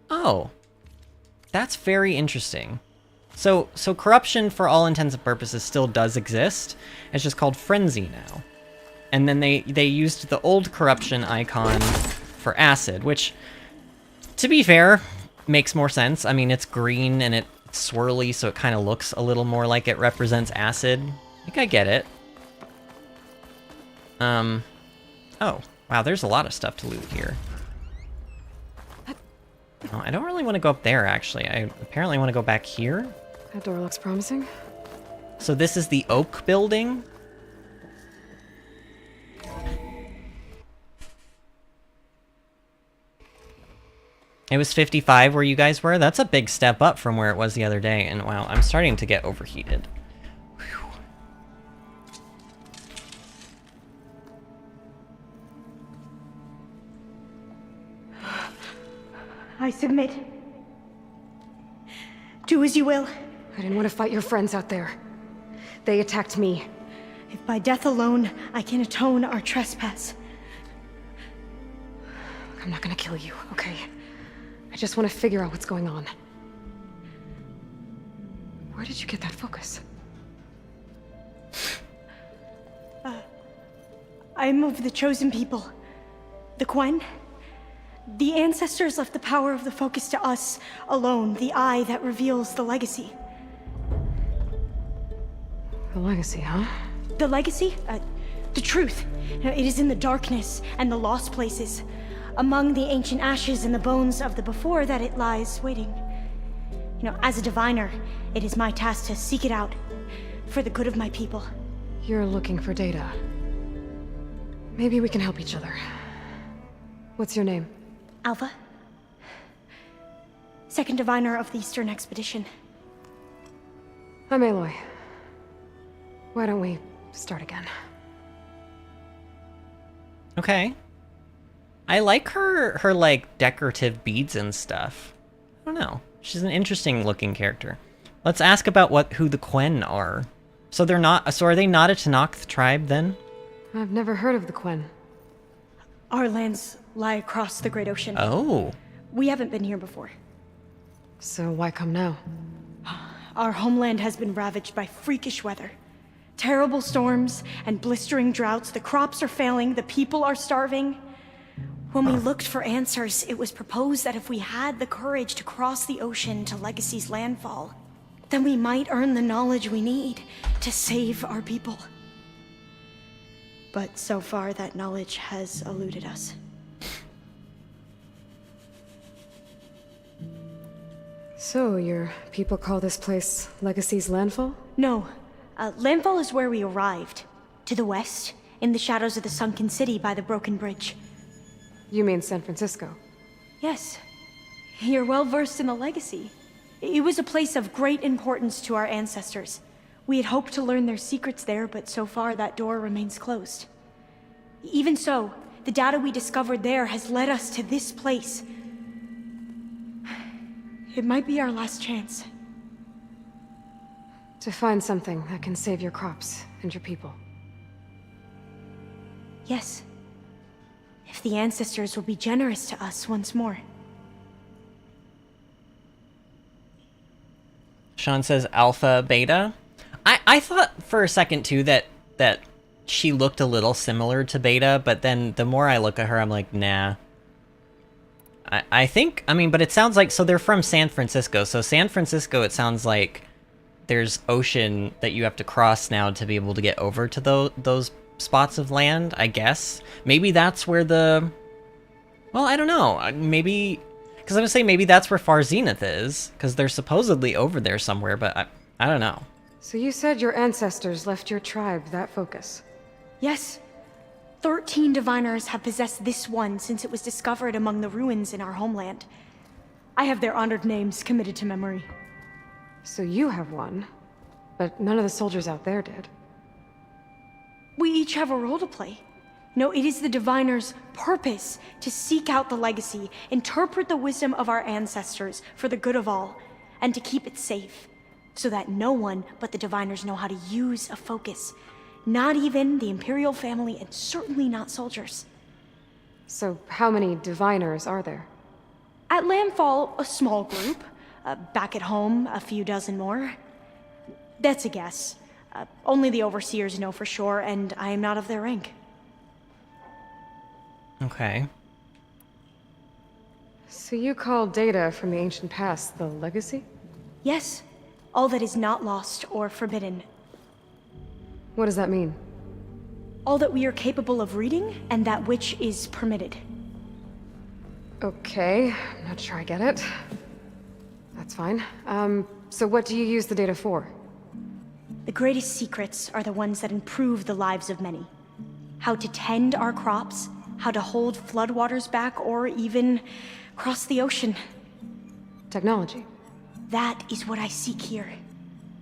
Oh. That's very interesting. So corruption, for all intents and purposes, still does exist. It's just called frenzy now. And then they used the old corruption icon for acid, which, to be fair, makes more sense. I mean, it's green and it's swirly, so it kind of looks a little more like it represents acid. I think I get it. Oh, wow, there's a lot of stuff to loot here. Oh, I don't really want to go up there, actually. I apparently want to go back here. That door looks promising. So this is the oak building? It was 55 where you guys were? That's a big step up from where it was the other day. And wow, I'm starting to get overheated. Whew. I submit. Do as you will. I didn't want to fight your friends out there. They attacked me. If by death alone I can atone our trespass. I'm not gonna kill you, okay? I just want to figure out what's going on. Where did you get that focus? I'm of the chosen people. The Quen. The ancestors left the power of the focus to us alone, the eye that reveals the legacy. The legacy, huh? The legacy? The truth. It is in the darkness and the lost places. Among the ancient ashes and the bones of the before that it lies waiting. As a diviner, it is my task to seek it out for the good of my people. You're looking for data. Maybe we can help each other. What's your name? Alpha. Second diviner of the Eastern Expedition. I'm Aloy. Why don't we start again? Okay. I like her like decorative beads and stuff. I don't know. She's an interesting looking character. Let's ask about who the Quen are. So are they not a Tenakth tribe then? I've never heard of the Quen. Our lands lie across the Great Ocean. Oh. We haven't been here before. So why come now? Our homeland has been ravaged by freakish weather. Terrible storms and blistering droughts. The crops are failing, the people are starving. When we looked for answers, it was proposed that if we had the courage to cross the ocean to Legacy's landfall, then we might earn the knowledge we need to save our people. But so far, that knowledge has eluded us. So, your people call this place Legacy's landfall? No. Landfall is where we arrived. To the west, in the shadows of the sunken city by the broken bridge. You mean San Francisco? Yes. You're well versed in the legacy. It was a place of great importance to our ancestors. We had hoped to learn their secrets there, but so far that door remains closed. Even so, the data we discovered there has led us to this place. It might be our last chance. To find something that can save your crops and your people. Yes. If the ancestors will be generous to us once more. Sean says alpha, beta. I thought for a second too that she looked a little similar to beta, but then the more I look at her, I'm like, nah. I think, but it sounds like, so they're from San Francisco. So San Francisco, it sounds like there's ocean that you have to cross now to be able to get over to those spots of land, I guess. Maybe that's where well, I don't know. Maybe, because I would say maybe that's where Far Zenith is, because they're supposedly over there somewhere, but I don't know. So you said your ancestors left your tribe that focus? Yes. 13 diviners have possessed this one since it was discovered among the ruins in our homeland. I have their honored names committed to memory. So you have one, but none of the soldiers out there did. We each have a role to play. No, it is the diviner's purpose to seek out the legacy, interpret the wisdom of our ancestors for the good of all, and to keep it safe, so that no one but the diviners know how to use a focus. Not even the Imperial family, and certainly not soldiers. So how many diviners are there? At Landfall, a small group. Back at home, a few dozen more. That's a guess. Only the overseers know for sure, and I am not of their rank. Okay. So you call data from the ancient past the legacy? Yes, all that is not lost or forbidden. What does that mean? All that we are capable of reading, and that which is permitted. Okay, I'm not sure I get it. That's fine. So what do you use the data for? The greatest secrets are the ones that improve the lives of many. How to tend our crops, how to hold floodwaters back, or even cross the ocean. Technology. That is what I seek here.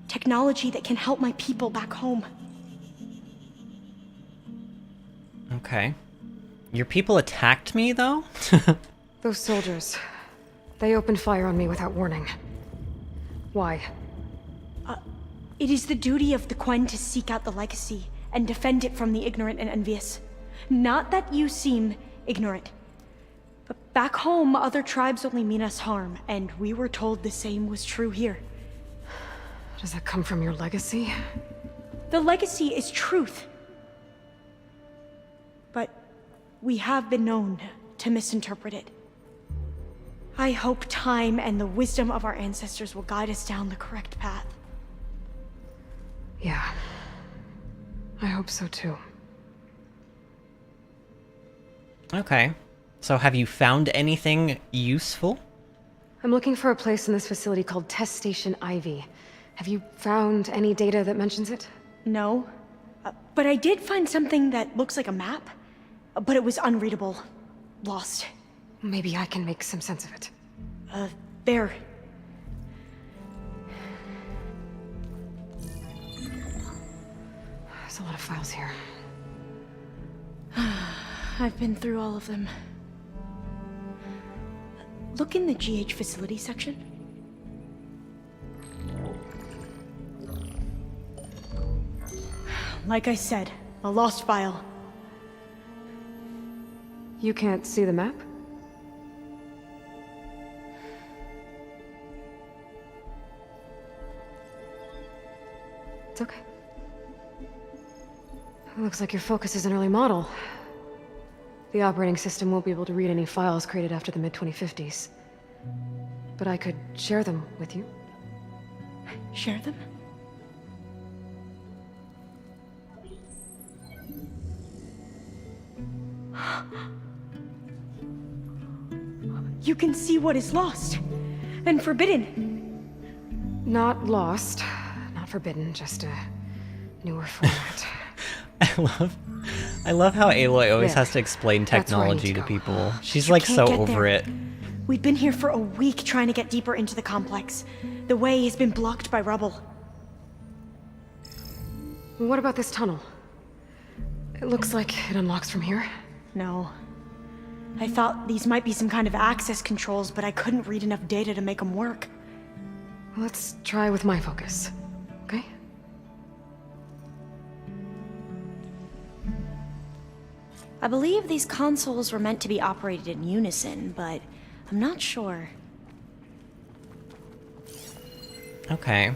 Technology that can help my people back home. Okay. Your people attacked me, though? Those soldiers. They opened fire on me without warning. Why? It is the duty of the Quen to seek out the legacy and defend it from the ignorant and envious. Not that you seem ignorant. But back home, other tribes only mean us harm, and we were told the same was true here. Does that come from your legacy? The legacy is truth. But we have been known to misinterpret it. I hope time and the wisdom of our ancestors will guide us down the correct path. Yeah. I hope so too. Okay. So have you found anything useful? I'm looking for a place in this facility called Test Station Ivy. Have you found any data that mentions it? No. But I did find something that looks like a map. But it was unreadable. Lost. Maybe I can make some sense of it. There. There's a lot of files here. I've been through all of them. Look in the GH facility section. Like I said, a lost file. You can't see the map? It's okay. It looks like your focus is an early model. The operating system won't be able to read any files created after the mid-2050s. But I could share them with you. Share them? You can see what is lost and forbidden. Not lost, not forbidden, just a newer format. I love how Aloy always There. has to explain That's where I need technology to to go. people. She's You like can't so get over there. it. We've been here for a week trying to get deeper into the complex. The way has been blocked by rubble. What about this tunnel? It looks like it unlocks from here. No. I thought these might be some kind of access controls, but I couldn't read enough data to make them work. Let's try with my focus, okay? I believe these consoles were meant to be operated in unison, but I'm not sure. Okay.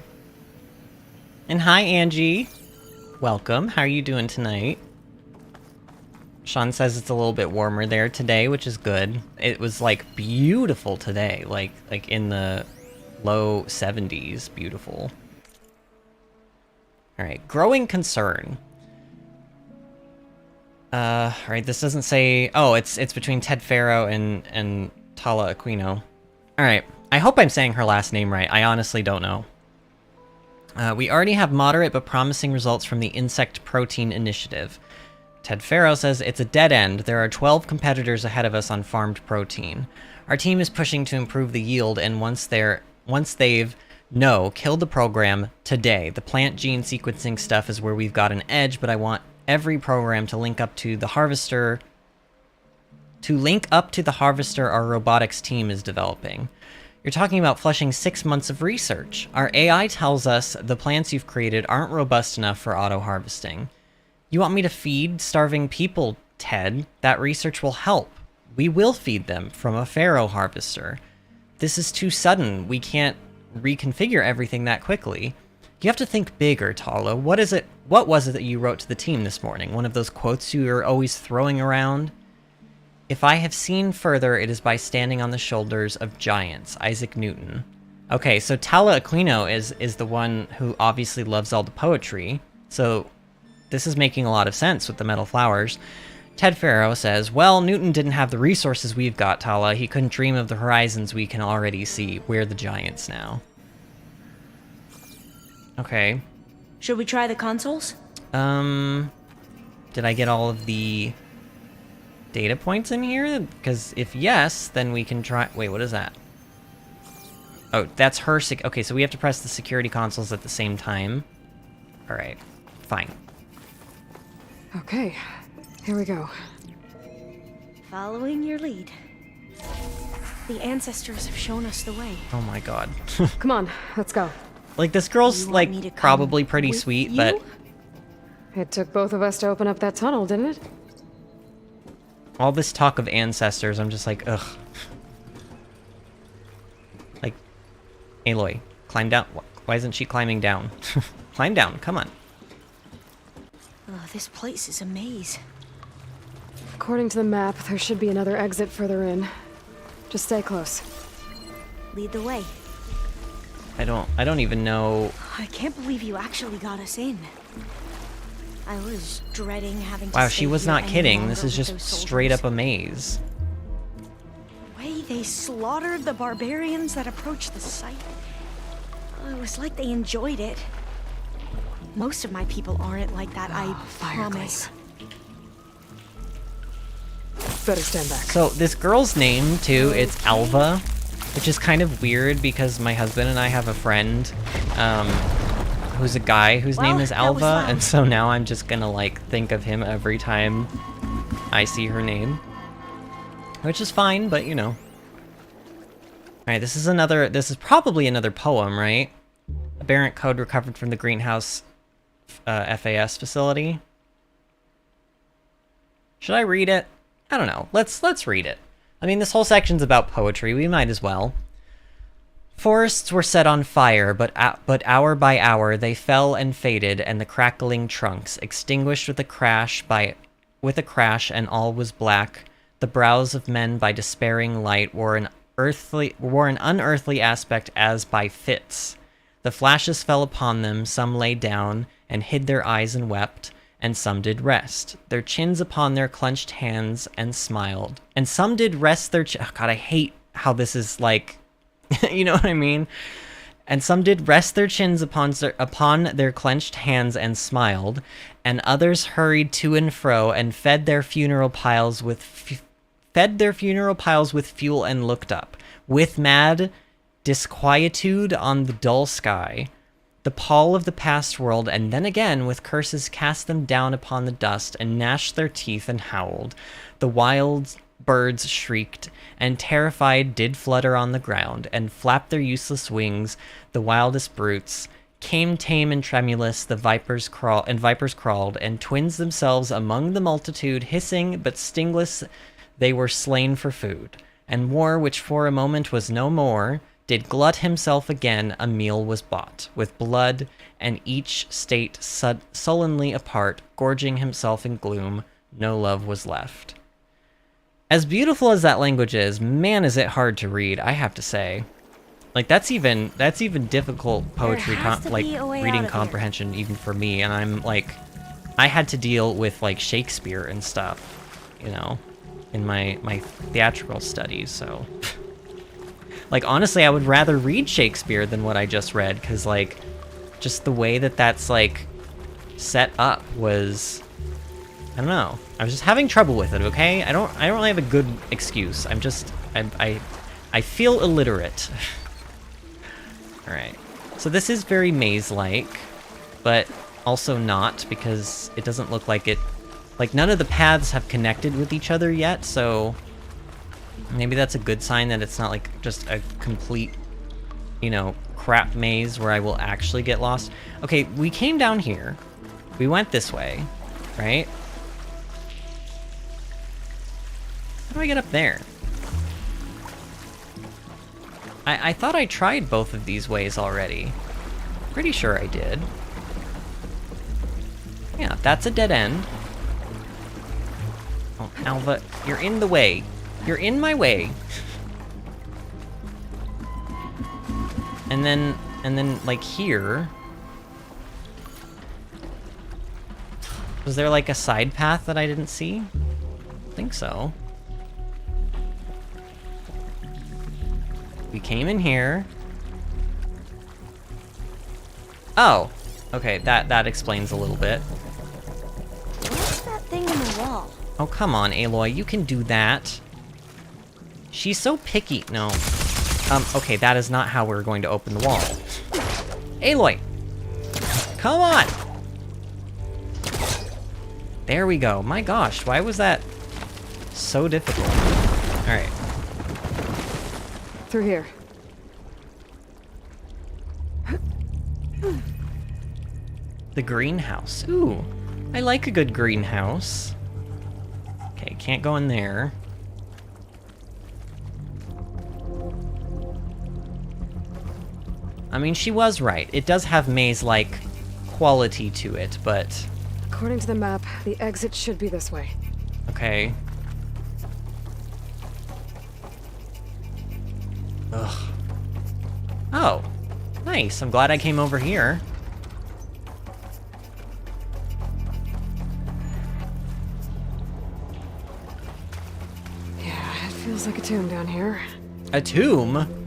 And hi, Angie. Welcome. How are you doing tonight? Sean says it's a little bit warmer there today, which is good. It was like beautiful today, like in the low 70s. Beautiful. All right, growing concern. All right, this doesn't say. Oh, it's between Ted Faro and Tala Aquino. All right, I hope I'm saying her last name right. I honestly don't know. We already have moderate but promising results from the Insect Protein Initiative. Ted Faro says it's a dead end. There are 12 competitors ahead of us on farmed protein. Our team is pushing to improve the yield, and once they've killed the program today. The plant gene sequencing stuff is where we've got an edge, but I want every program to link up to the harvester. To link up to the harvester our robotics team is developing. You're talking about flushing 6 months of research. Our AI tells us the plants you've created aren't robust enough for auto-harvesting. You want me to feed starving people, Ted? That research will help. We will feed them from a Pharaoh harvester. This is too sudden. We can't reconfigure everything that quickly. You have to think bigger, Tala. What was it that you wrote to the team this morning? One of those quotes you are always throwing around? If I have seen further, it is by standing on the shoulders of giants. Isaac Newton. Okay, so Tala Aquino is the one who obviously loves all the poetry. So this is making a lot of sense with the metal flowers. Ted Farrow says, well, Newton didn't have the resources we've got, Tala. He couldn't dream of the horizons we can already see. We're the giants now. Okay. Should we try the consoles? Did I get all of the data points in here? Because if yes, then we can try... Wait, what is that? Oh, that's her... Okay, so we have to press the security consoles at the same time. Alright, fine. Okay, here we go. Following your lead. The ancestors have shown us the way. Oh my god. Come on, let's go. Like, this girl's, You want me to like, come probably pretty with sweet, you? but... It took both of us to open up that tunnel, didn't it? all this talk of ancestors, I'm just like, ugh. Like, Aloy, climb down. Why isn't she climbing down? Climb down, come on. Oh, this place is a maze. According to the map, there should be another exit further in. Just stay close. Lead the way. I don't even know. I can't believe you actually got us in. I was dreading having to Wow, stay she was here not any kidding. longer This is with just those straight up soldiers. a maze. The way they slaughtered the barbarians that approached the site. It was like they enjoyed it. Most of my people aren't like that, I promise. Better stand back. So this girl's name too, it's Alva, which is kind of weird because my husband and I have a friend who's a guy whose name is Well, that was Alva, loud. and so now I'm just gonna like think of him every time I see her name. Which is fine, but you know. Alright, this is probably another poem, right? Aberrant code recovered from the greenhouse FAS facility. Should I read it? I don't know. Let's read it. I mean, this whole section's about poetry. We might as well. Forests were set on fire, but hour by hour they fell and faded, and the crackling trunks extinguished with a crash, and all was black. The brows of men by despairing light wore an unearthly aspect as by fits. The flashes fell upon them, some lay down, and hid their eyes and wept, and some did rest, their chins upon their clenched hands, and smiled. And some did rest their oh God, I hate how this is like, you know what I mean? And some did rest their chins upon their clenched hands and smiled, and others hurried to and fro and fed their funeral piles with fuel and looked up, with mad disquietude on the dull sky, the pall of the past world, and then again with curses cast them down upon the dust and gnashed their teeth and howled. The wild birds shrieked, and terrified did flutter on the ground, and flap their useless wings. The wildest brutes came tame and tremulous. The vipers crawled, and twins themselves among the multitude, hissing but stingless. They were slain for food, and war, which for a moment was no more, did glut himself again. A meal was bought with blood, and each state sullenly apart, gorging himself in gloom. No love was left. As beautiful as that language is, man, is it hard to read, I have to say. Like, that's even difficult poetry, There has to be a way out reading of here. comprehension even for me, and I'm like, I had to deal with like Shakespeare and stuff, you know, in my theatrical studies, so. Like, honestly, I would rather read Shakespeare than what I just read, because, like, just the way that that's, like, set up was, I don't know. I was just having trouble with it, okay? I don't really have a good excuse. I feel illiterate. Alright. So this is very maze-like, but also not, because it doesn't look like it... Like, none of the paths have connected with each other yet, so... Maybe that's a good sign that it's not, like, just a complete, you know, crap maze where I will actually get lost. Okay, we came down here. We went this way, right? How do I get up there? I thought I tried both of these ways already. Pretty sure I did. Yeah, that's a dead end. Oh, Alva, you're in the way. You're in my way. And then, like, here... Was there, like, a side path that I didn't see? I think so. We came in here. Oh! Okay, that explains a little bit. What's that thing in the wall? Oh, come on, Aloy, you can do that. She's so picky. No. Okay, that is not how we're going to open the wall. Aloy! Come on! There we go. My gosh, why was that so difficult? Alright. Through here. The greenhouse. Ooh, I like a good greenhouse. Okay, can't go in there. I mean, she was right. It does have maze-like quality to it, but... According to the map, the exit should be this way. Okay. Ugh. Oh, nice. I'm glad I came over here. Yeah, it feels like a tomb down here. A tomb?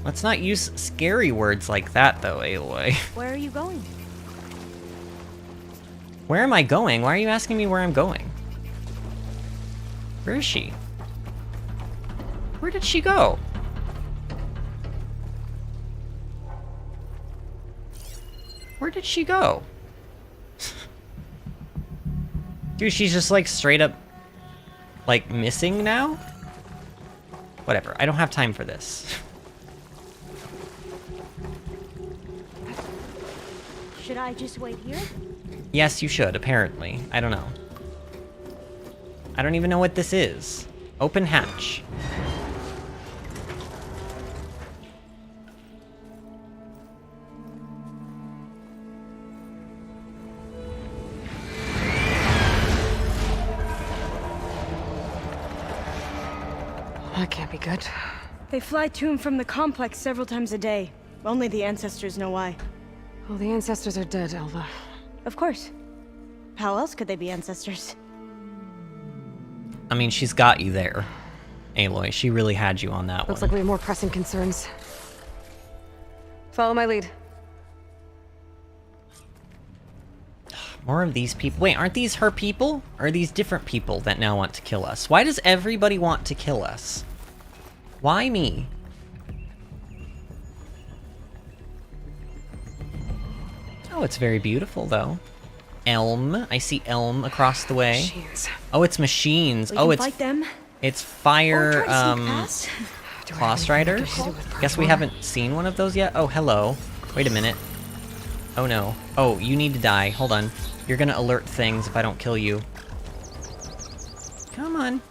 Let's not use scary words like that, though, Aloy. Where are you going? Where am I going? Why are you asking me where I'm going? Where is she? Where did she go? Where did she go? Dude, she's just like straight up, like, missing now? Whatever, I don't have time for this. Should I just wait here? Yes, you should, apparently. I don't know. I don't even know what this is. Open hatch. That can't be good. They fly to and from the complex several times a day. Only the ancestors know why. Well, the ancestors are dead, Alva. Of course. How else could they be ancestors? I mean, she's got you there, Aloy. She really had you on that Looks one. like we have more pressing concerns. Follow my lead. More of these people. Wait, aren't these her people? Or are these different people that now want to kill us? Why does everybody want to kill us? Why me? Oh, it's very beautiful, though. Elm. I see elm across the way. Machines. Oh, it's machines. We Oh, can it's fight them. it's fire. Or try to sneak past. Claw Riders. Guess we haven't seen one of those yet. Oh, hello. Wait a minute. Oh no. Oh, you need to die. Hold on. You're gonna alert things if I don't kill you. Come on.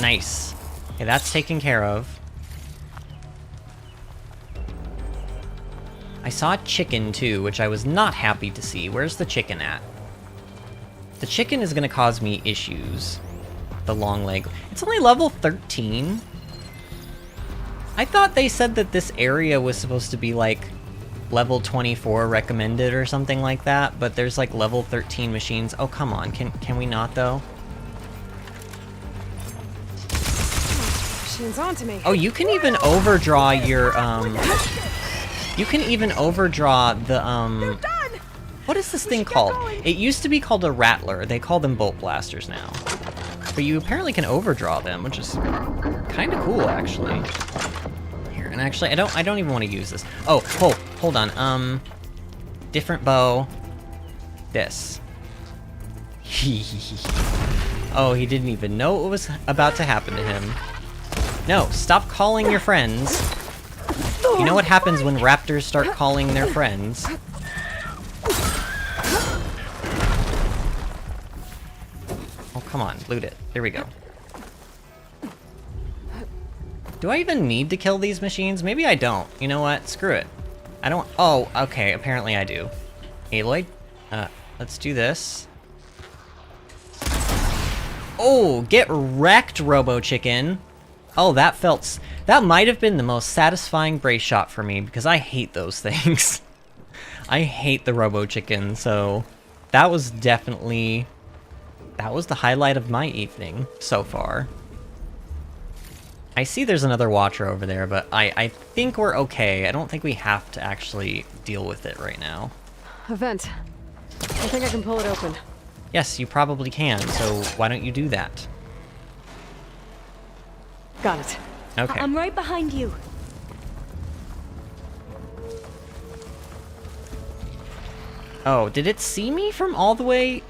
Nice. Okay, that's taken care of. I saw a chicken too, which I was not happy to see. Where's the chicken at? The chicken is gonna cause me issues. The long leg. It's only level 13. I thought they said that this area was supposed to be like level 24 recommended or something like that, but there's like level 13 machines. Oh, come on. Can we not though? Machines onto me. Oh, you can even overdraw your you can even overdraw the what is this thing called? It used to be called a rattler. They call them bolt blasters now. But you apparently can overdraw them, which is kind of cool, actually. Here, And actually, I don't even want to use this. Oh, hold on. Different bow. This. Oh, he didn't even know what was about to happen to him. No, stop calling your friends. You know what happens when raptors start calling their friends? Oh, come on, loot it. There we go. Do I even need to kill these machines? Maybe I don't. You know what? Screw it. I don't... Oh, okay, apparently I do. Aloy, let's do this. Oh, get wrecked, Robo Chicken. Oh, that felt... That might have been the most satisfying brace shot for me, because I hate those things. I hate the Robo Chicken, so... That was definitely... That was the highlight of my evening so far. I see there's another Watcher over there, but I think we're okay. I don't think we have to actually deal with it right now. A vent. I think I can pull it open. Yes, you probably can, so why don't you do that? Got it. Okay. I'm right behind you. Oh, did it see me from all the way?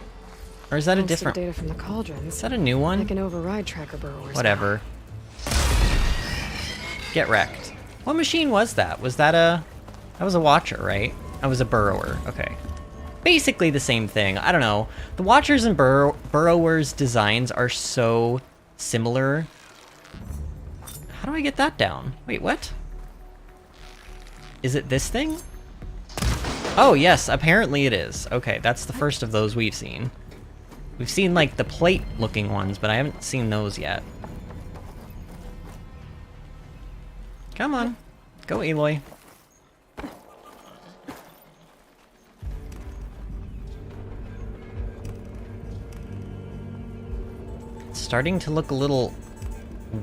Or is that a different... data from the cauldrons. Is that a new one? I can override tracker burrowers. Whatever. Get wrecked. What machine was that? Was that a... That was a Watcher, right? That was a Burrower. Okay. Basically the same thing. I don't know. The Watchers and Burrowers designs are so similar. How do I get that down? Wait, what? Is it this thing? Oh, yes, apparently it is. Okay, that's the first of those we've seen. We've seen, like, the plate-looking ones, but I haven't seen those yet. Come on. Go, Aloy. It's starting to look a little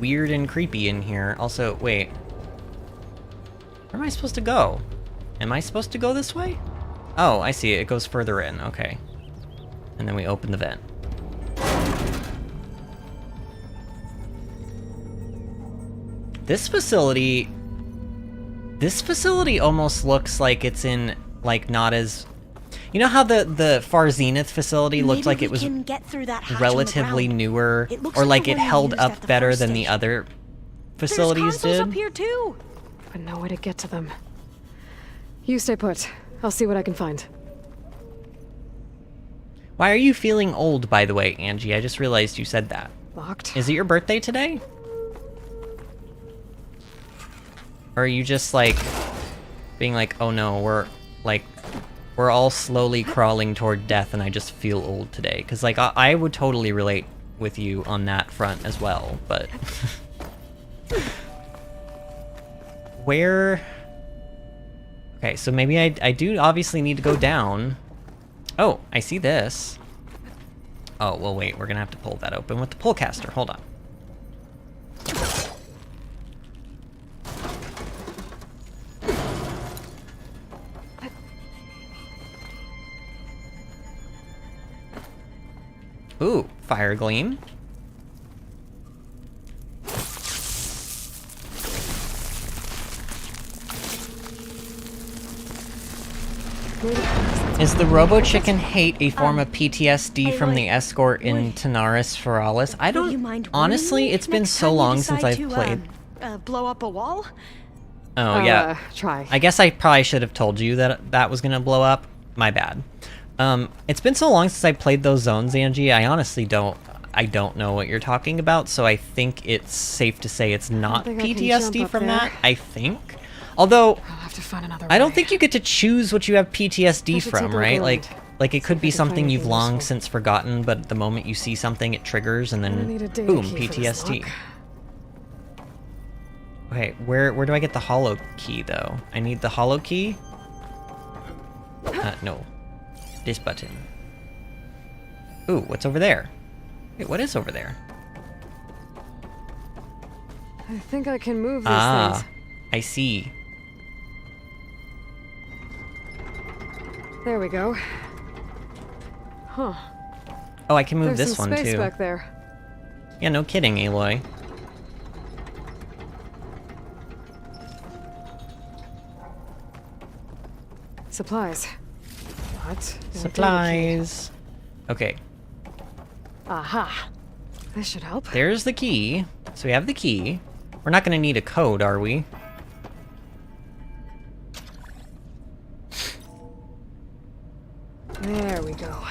weird and creepy in here. Also, wait. Where am I supposed to go? Am I supposed to go this way? Oh, I see it. It goes further in. Okay. And then we open the vent. This facility almost looks like it's in, like, not as... You know how the Far Zenith facility looked like it was relatively newer, or like it held up better than the other facilities did? Up here too. But no way to get to them. You stay put. I'll see what I can find. Why are you feeling old, by the way, Angie? I just realized you said that. Locked. Is it your birthday today? Or are you just, like, being like, oh no, we're all slowly crawling toward death and I just feel old today? Because, like, I would totally relate with you on that front as well, but... Where... Okay, so maybe I do obviously need to go down. Oh, I see this. Oh, well, wait, we're gonna have to pull that open with the pullcaster. Hold on. Ooh, fire gleam. Is the Robo Chicken hate a form of PTSD from the escort in Tanaris Feralis? I don't... Honestly, it's been so long since I've played. Blow up a wall? Oh, yeah. Try. I guess I probably should have told you that that was gonna blow up. My bad. It's been so long since I played those zones, Angie, I honestly don't know what you're talking about, so I think it's safe to say it's not PTSD from that, I think. Although, I'll have to find another I don't way. think you get to choose what you have PTSD from, right? Like it could be something you've long since forgotten, but the moment you see something, it triggers, and then boom, PTSD. Okay, where do I get the hollow key, though? I need the hollow key? No. This button. Ooh, what's over there? Wait, what is over there? I think I can move these things. I see. There we go. Huh. Oh, I can move There's this some one space too. back there. Yeah, no kidding, Aloy. Supplies. What? Supplies. Okay, Aha. This should help. there's the key. So we have the key. We're not gonna need a code, are we? There we go.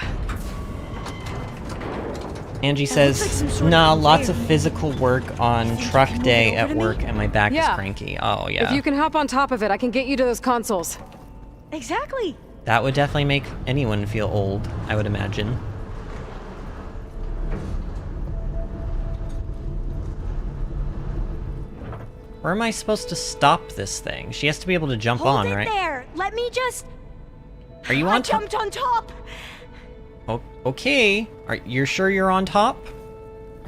Angie That looks says, like some sort of nah, lots of conveyor. physical work on truck can move day it over at to me? work and my back is Yeah. cranky. Oh, yeah. If you can hop on top of it, I can get you to those consoles. Exactly. That would definitely make anyone feel old, I would imagine. Where am I supposed to stop this thing? She has to be able to jump Hold on, it right? there. Let me just. Are you I on top? jumped on top. Okay. You're sure you're on top?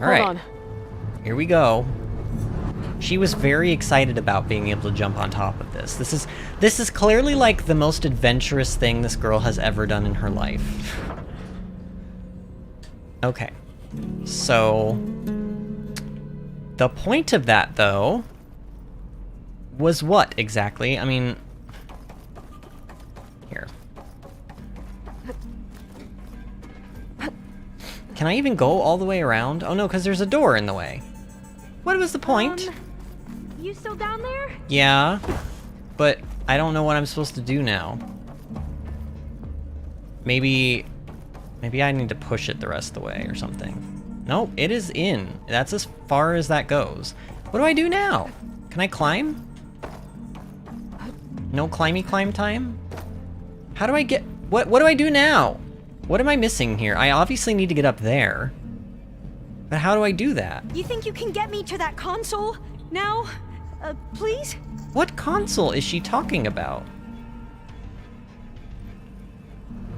All right. Hold on. Here we go. She was very excited about being able to jump on top of this. This is clearly like the most adventurous thing this girl has ever done in her life. Okay. So the point of that though was what exactly? I mean, here. Can I even go all the way around? Oh no, because there's a door in the way. What was the point? You still down there? Yeah, but I don't know what I'm supposed to do now. Maybe I need to push it the rest of the way or something. Nope, it is in. That's as far as that goes. What do I do now? Can I climb? No climb time? How do I get... What do I do now? What am I missing here? I obviously need to get up there. But how do I do that? You think you can get me to that console now? Please? What console is she talking about?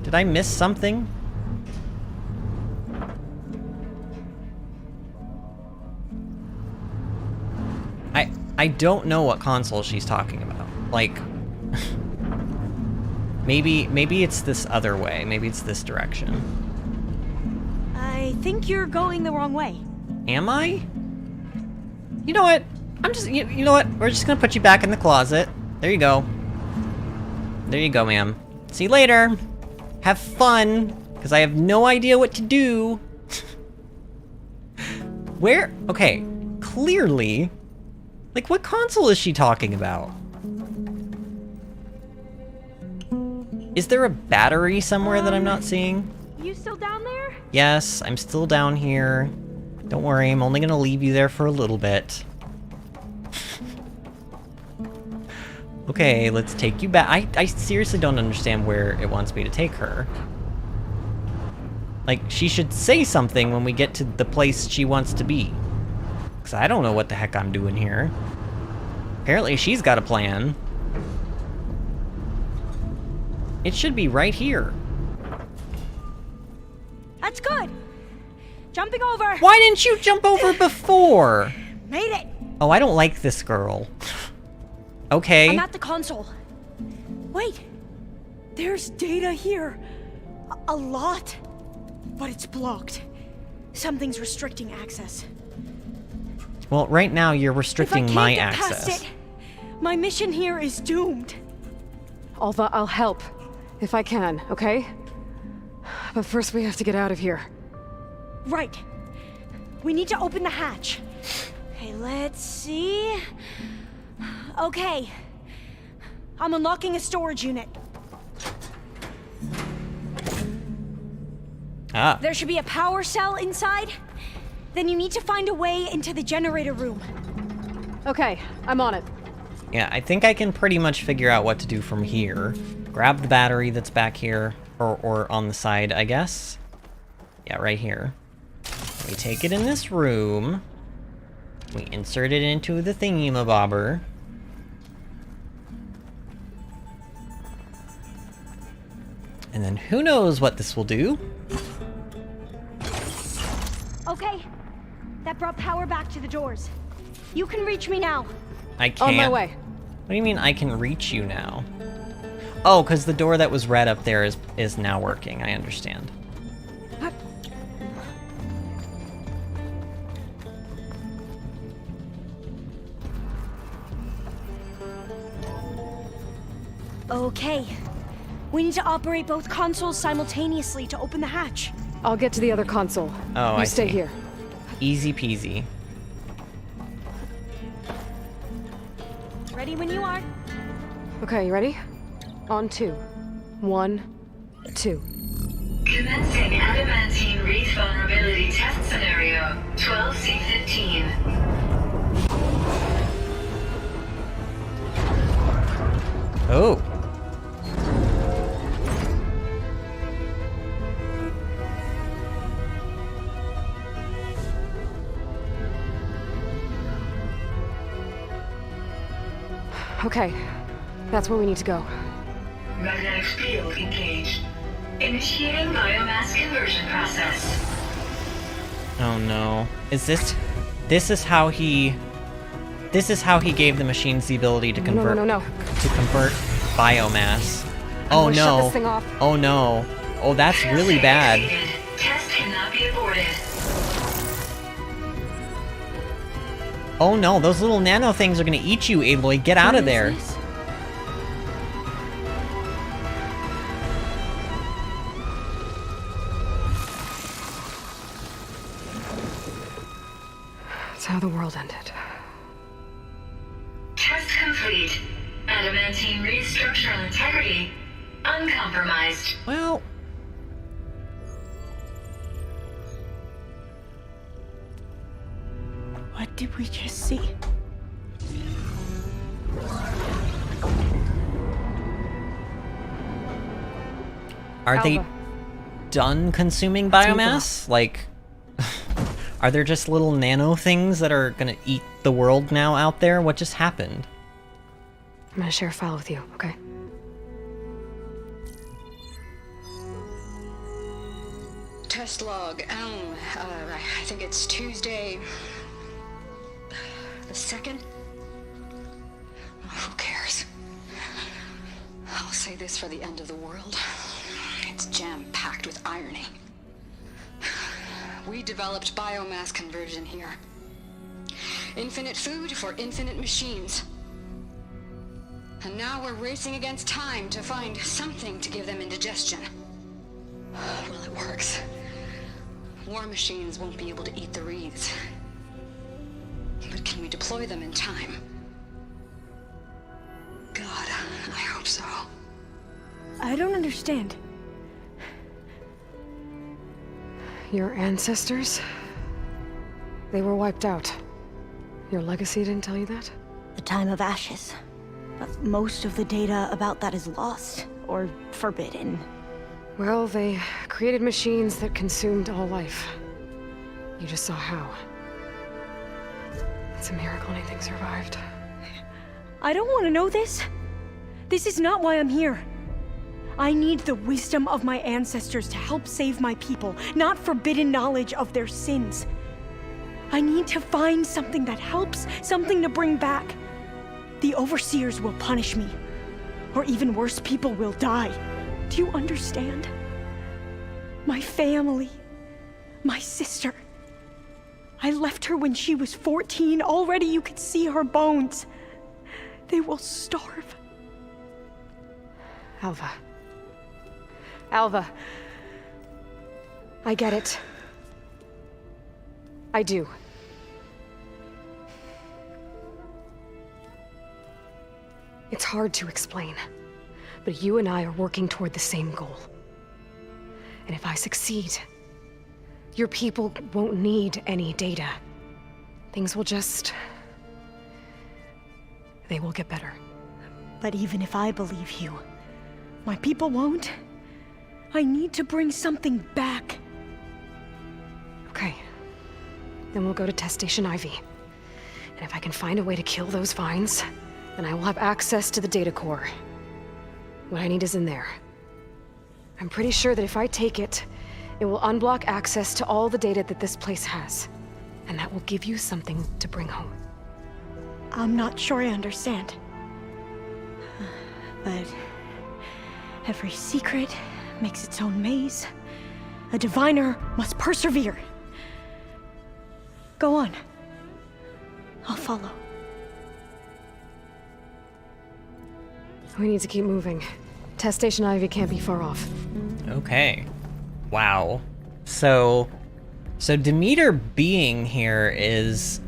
Did I miss something? I don't know what console she's talking about. Like, maybe it's this other way. Maybe it's this direction. I think you're going the wrong way. Am I? You know what? you know what? We're just gonna put you back in the closet. There you go. There you go, ma'am. See you later. Have fun, because I have no idea what to do. Where? Okay, clearly. Like, what console is she talking about? Is there a battery somewhere that I'm not seeing? You still down there? Yes, I'm still down here. Don't worry, I'm only gonna leave you there for a little bit. Okay, let's take you back. I seriously don't understand where it wants me to take her. Like, she should say something when we get to the place she wants to be. Because I don't know what the heck I'm doing here. Apparently she's got a plan. It should be right here. That's good. Jumping over. Why didn't you jump over before? Made it. Oh, I don't like this girl. Okay. I'm at the console. Wait. There's data here. A lot. But it's blocked. Something's restricting access. Well, right now you're restricting if I my can't get access. past it, my mission here is doomed. Alva, I'll help. If I can, okay? But first we have to get out of here. Right. We need to open the hatch. Okay, let's see. Okay. I'm unlocking a storage unit. Ah. There should be a power cell inside. Then you need to find a way into the generator room. Okay, I'm on it. Yeah, I think I can pretty much figure out what to do from here. Grab the battery that's back here, or on the side, I guess. Yeah, right here. We take it in this room. We insert it into the thingy-mabobber. And then who knows what this will do? Okay. That brought power back to the doors. You can reach me now. I can't. On my way. What do you mean I can reach you now? Oh, because the door that was red up there is now working. I understand. Okay. We need to operate both consoles simultaneously to open the hatch. I'll get to the other console. Oh, You I stay see. here. Easy peasy. Ready when you are. Okay, you ready? On 2. 1, 2. Commencing adamantine wreath vulnerability test scenario 12C15. Oh. Okay, that's where we need to go. Magnetic field engaged. Initiating biomass conversion process. Oh no. Is this how he gave the machines the ability to convert No. to convert biomass. Oh gonna shut no. this thing off. Oh no. Oh, that's really bad. Exceeded. Test cannot be aborted. Oh no, those little nano things are gonna eat you, Aloy. Get out of there. What is this? That's how the world ended. Test complete. Adamantine wreath structural integrity uncompromised. Well, What did we just see? are they Alpha. done consuming meet them biomass? Like, are there just little nano things that are gonna eat the world now out there? What just happened? I'm gonna share a file with you, okay? Test log. I think it's Tuesday the 2nd. Who cares? I'll say this for the end of the world. It's jam-packed with irony. We developed biomass conversion here. Infinite food for infinite machines. And now we're racing against time to find something to give them indigestion. Well, it works. War machines won't be able to eat the wreaths. But can we deploy them in time? God, I hope so. I don't understand. Your ancestors? They were wiped out. Your legacy didn't tell you that? The time of ashes. But most of the data about that is lost or forbidden. Well, they created machines that consumed all life. You just saw how. It's a miracle anything survived. I don't want to know this. This is not why I'm here. I need the wisdom of my ancestors to help save my people, not forbidden knowledge of their sins. I need to find something that helps, something to bring back. The overseers will punish me. Or even worse, people will die. Do you understand? My family. My sister. I left her when she was 14. Already you could see her bones. They will starve. Alva. Alva. I get it. I do. It's hard to explain, but you and I are working toward the same goal. And if I succeed, your people won't need any data. Things will just... they will get better. But even if I believe you, my people won't. I need to bring something back. Okay. Then we'll go to Test Station Ivy. And if I can find a way to kill those vines, then I will have access to the data core. What I need is in there. I'm pretty sure that if I take it, it will unblock access to all the data that this place has. And that will give you something to bring home. I'm not sure I understand. But every secret makes its own maze. A diviner must persevere. Go on. I'll follow. We need to keep moving. Test Station Ivy can't be far off. Okay. Wow. So Demeter being here is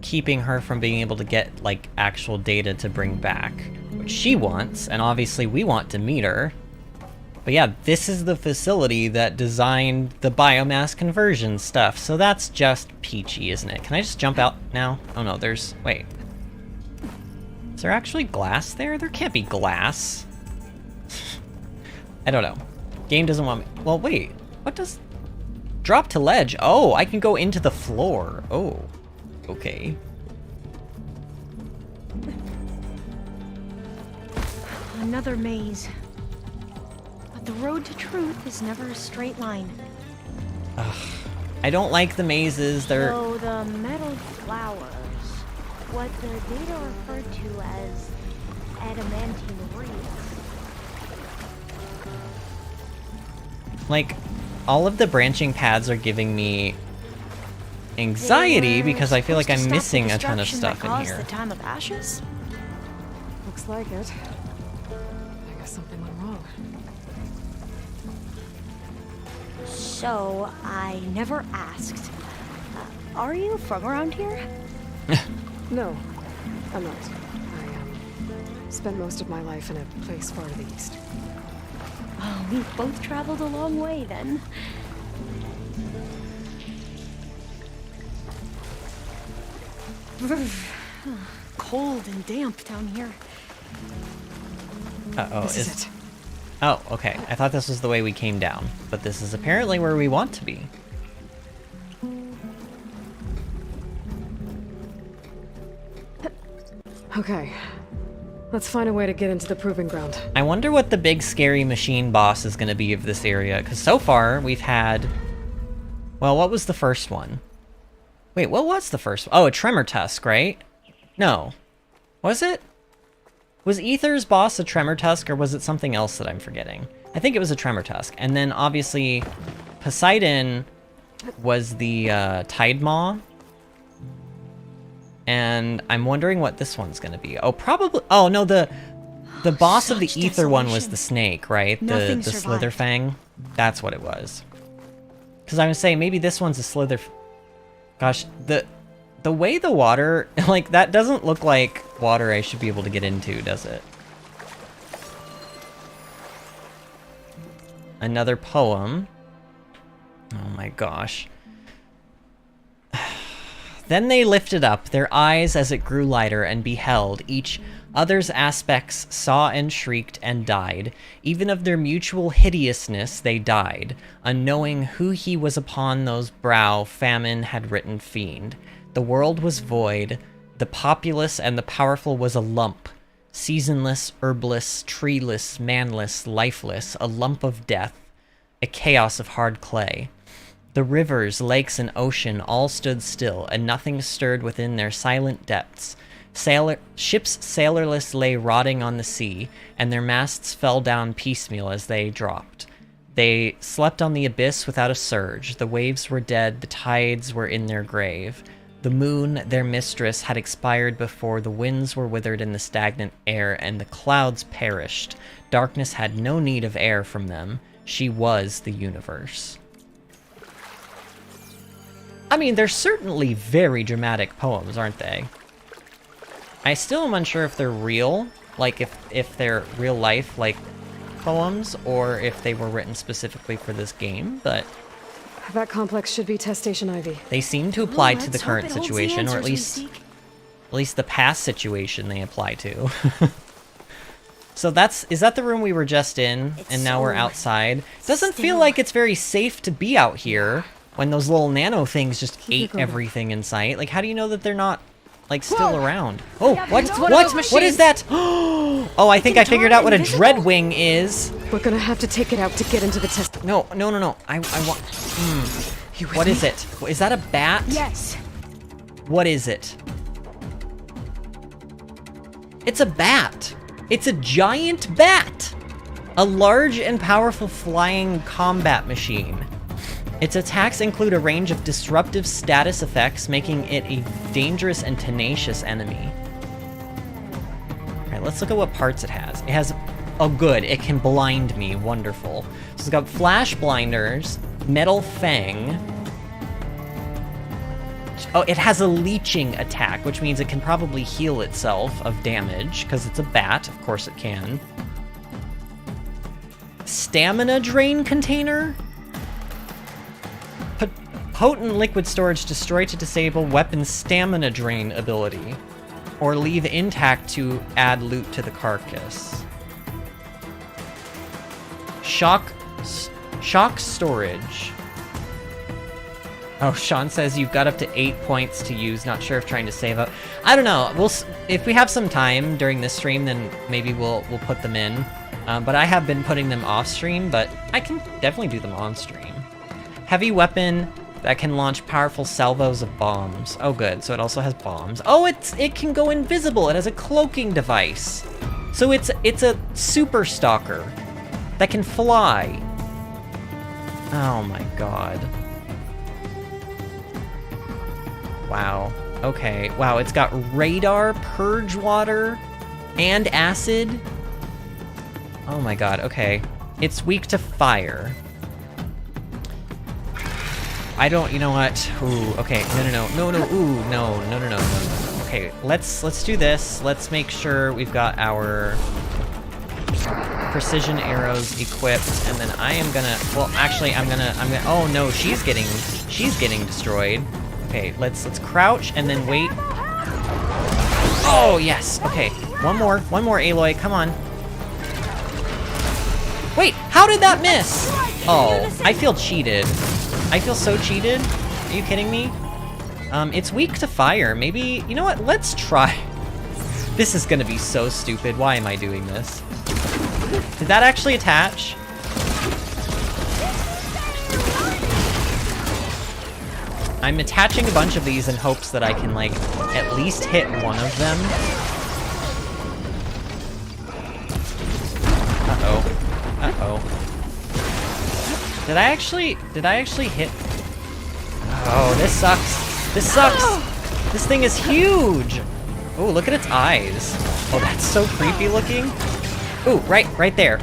keeping her from being able to get, like, actual data to bring back, which she wants, and obviously we want Demeter. But yeah, this is the facility that designed the biomass conversion stuff, so that's just peachy, isn't it? Can I just jump out now? Oh no, there's... wait. Is there actually glass there? There can't be glass. I don't know. Game doesn't want me... well, wait. What does... drop to ledge? Oh, I can go into the floor. Oh. Okay. Another maze. But the road to truth is never a straight line. I don't like the mazes. They're... So the metal flowers, what the data referred to as adamantine reeds. like, all of the branching paths are giving me anxiety because I feel like I'm missing a ton of stuff in here. The time of ashes? Looks like it. I guess something went wrong. So, I never asked. Are you from around here? No, I'm not. I spent most of my life in a place far to the east. Oh, we've both traveled a long way then. Cold and damp down here. Uh-oh, This is it. Oh, okay. I thought this was the way we came down, but this is apparently where we want to be. Okay. Let's find a way to get into the proving ground. I wonder what the big scary machine boss is going to be of this area, because so far we've had... Well, what was the first one? Wait, what was the first one? Oh, a Tremor Tusk, right? No. Was it? Was Aether's boss a Tremor Tusk, or was it something else that I'm forgetting? I think it was a Tremor Tusk. And then, obviously, Poseidon was the Tide Maw. And I'm wondering what this one's gonna be. Oh, probably... Oh, no, the boss of the Such Aether one was desolation. the snake, right? Nothing The survived. Slitherfang. That's what it was. Because I was saying, maybe this one's a Slither... Gosh, the way the water... Like, that doesn't look like water I should be able to get into, does it? Another poem. Oh my gosh. Then they lifted up their eyes as it grew lighter and beheld each other's aspects, saw and shrieked and died. Even of their mutual hideousness they died, unknowing who he was upon those brow famine had written fiend. The world was void, the populous and the powerful was a lump, seasonless, herbless, treeless, manless, lifeless, a lump of death, a chaos of hard clay. The rivers, lakes, and ocean all stood still, and nothing stirred within their silent depths. Ships sailorless lay rotting on the sea, and their masts fell down piecemeal as they dropped. They slept on the abyss without a surge. The waves were dead, the tides were in their grave. The moon, their mistress, had expired before the winds were withered in the stagnant air, and the clouds perished. Darkness had no need of air from them. She was the universe. I mean, they're certainly very dramatic poems, aren't they? I still am unsure if they're real, like if they're real life, like, poems, or if they were written specifically for this game, but That complex should be Test Station Ivy. they seem to apply to the Let's hope current it holds the situation, or answers we seek. at least the past situation they apply to. So is that the room we were just in, It's and now we're so outside? Doesn't feel still. like it's very safe to be out here when those little nano things just Keep it ate going. everything in sight. Like, how do you know that they're not, like, still around? Oh, what? It's one of those What is machines. that? Oh, I think I figured out what a Dreadwing is. We're gonna have to take it out to get into the test. No. I want... What is it? Is that a bat? Yes. What is it? It's a bat. It's a giant bat. A large and powerful flying combat machine. Its attacks include a range of disruptive status effects, making it a dangerous and tenacious enemy. Alright, let's look at what parts it has. It has Oh, good. It can blind me. Wonderful. So it's got flash blinders, metal fang. Oh, it has a leeching attack, which means it can probably heal itself of damage, because it's a bat. Of course it can. Stamina drain container? Potent liquid storage, destroy to disable weapon stamina drain ability. Or leave intact to add loot to the carcass. Shock storage. Oh, Sean says you've got up to 8 points to use. Not sure if trying to save up. I don't know. If we have some time during this stream, then maybe we'll put them in. But I have been putting them off stream, but I can definitely do them on stream. Heavy weapon that can launch powerful salvos of bombs. Oh, good. So it also has bombs. Oh, it can go invisible. It has a cloaking device. So it's a super stalker that can fly. Oh my god. Wow. Okay. Wow, it's got radar, purge water, and acid. Oh my god. Okay. It's weak to fire. I don't, you know what? Ooh, okay, no. Okay, let's do this. Let's make sure we've got our precision arrows equipped, and then I am gonna, well, actually, I'm gonna, oh no, she's getting destroyed. Okay, let's crouch and then wait. Oh, yes, okay. One more, Aloy, come on. Wait, how did that miss? Oh, I feel cheated. I feel so cheated. Are you kidding me? It's weak to fire. Maybe, you know what? Let's try. This is gonna be so stupid. Why am I doing this? Did that actually attach? I'm attaching a bunch of these in hopes that I can, like, at least hit one of them. Uh-oh. Did I actually hit? Oh, this sucks. This sucks. This thing is huge. Oh, look at its eyes. Oh, that's so creepy looking. Ooh, right there.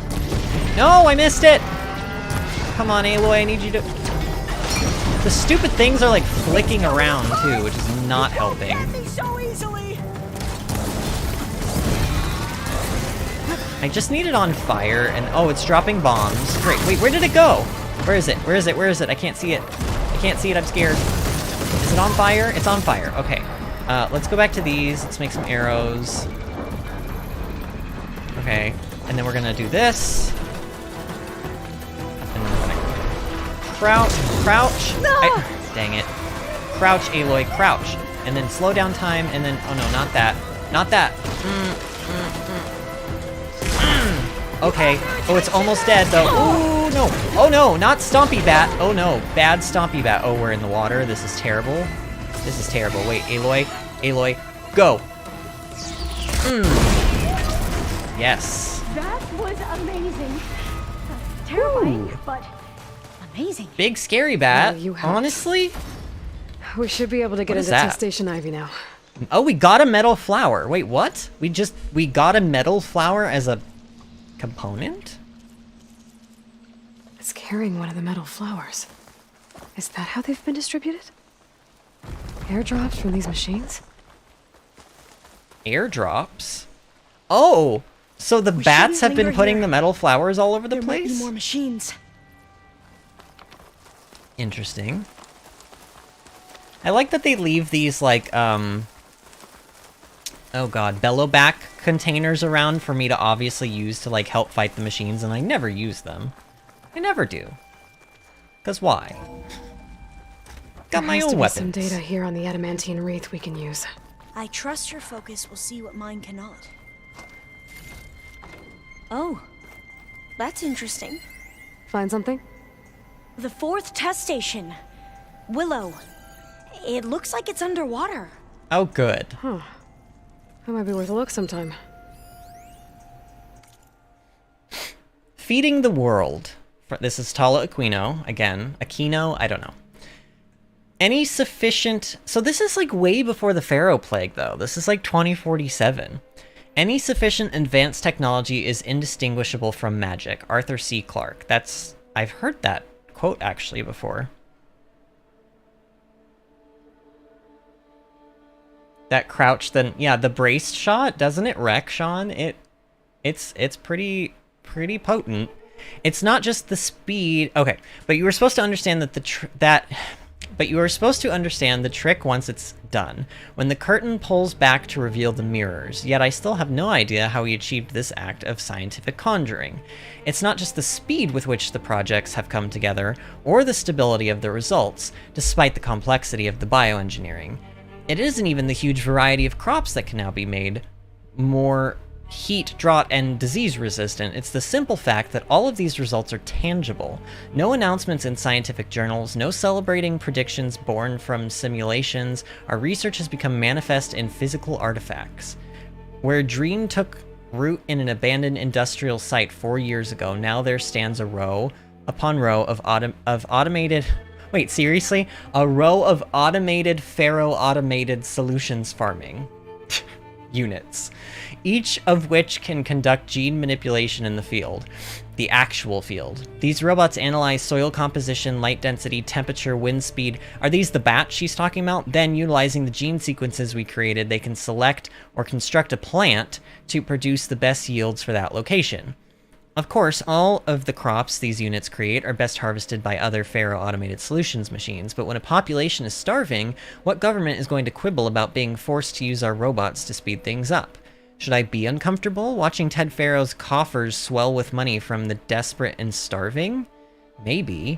No, I missed it. Come on, Aloy, I need you to... The stupid things are like flicking around too, which is not helping. I just need it on fire, and oh, it's dropping bombs. Great, wait, where did it go? Where is it? Where is it? Where is it? I can't see it. I can't see it, I'm scared. Is it on fire? It's on fire, okay. Let's go back to these, let's make some arrows. Okay, and then we're gonna do this. And then we're gonna crouch. No! Dang it. Crouch, Aloy, crouch. And then slow down time, and then, oh no, not that. Not that. Okay. Oh, it's almost dead, though. Ooh, no. Oh, no, not Stompy Bat. Oh, no, bad Stompy Bat. Oh, we're in the water. This is terrible. This is terrible. Wait, Aloy, go. Yes. That was amazing. Terrifying, but amazing. Big scary bat. Well, you helped. Honestly? We should be able to get into Test Station Ivy now. Oh, we got a metal flower. Wait, what? We got a metal flower as a component? It's carrying one of the metal flowers. Is that how they've been distributed? Airdrops from these machines? Airdrops? Oh! So the bats have been putting the metal flowers all over the place? There might be more machines. Interesting. I like that they leave these, like, oh god, bellowback containers around for me to obviously use to, like, help fight the machines, and I never use them. I never do. 'Cause why? Got my own weapons. There has to be some data here on the adamantine wreath we can use. I trust your focus will see what mine cannot. Oh, that's interesting. Find something? The 4th test station. Willow. It looks like it's underwater. Oh, good. Huh. That might be worth a look sometime. Feeding the world. This is Tala Aquino. Again, Aquino, I don't know. Any sufficient... So this is like way before the Pharaoh Plague, though. This is like 2047. Any sufficient advanced technology is indistinguishable from magic. Arthur C. Clarke. I've heard that quote actually before. That crouch, then yeah, the braced shot, doesn't it wreck, Sean? It's pretty potent. It's not just the speed. Okay, but you were supposed to understand that but you are supposed to understand the trick once it's done, when the curtain pulls back to reveal the mirrors, yet I still have no idea how he achieved this act of scientific conjuring. It's not just the speed with which the projects have come together, or the stability of the results, despite the complexity of the bioengineering. It isn't even the huge variety of crops that can now be made more heat, drought, and disease resistant. It's the simple fact that all of these results are tangible. No announcements in scientific journals, no celebrating predictions born from simulations. Our research has become manifest in physical artifacts. Where a dream took root in an abandoned industrial site 4 years ago, now there stands a row upon row of automated... Wait, seriously? A row of automated automated solutions farming units, each of which can conduct gene manipulation in the field, the actual field. These robots analyze soil composition, light density, temperature, wind speed. Are these the bats she's talking about? Then, utilizing the gene sequences we created, they can select or construct a plant to produce the best yields for that location. Of course, all of the crops these units create are best harvested by other automated solutions machines, but when a population is starving, what government is going to quibble about being forced to use our robots to speed things up? Should I be uncomfortable watching Ted Farrow's coffers swell with money from the desperate and starving? Maybe,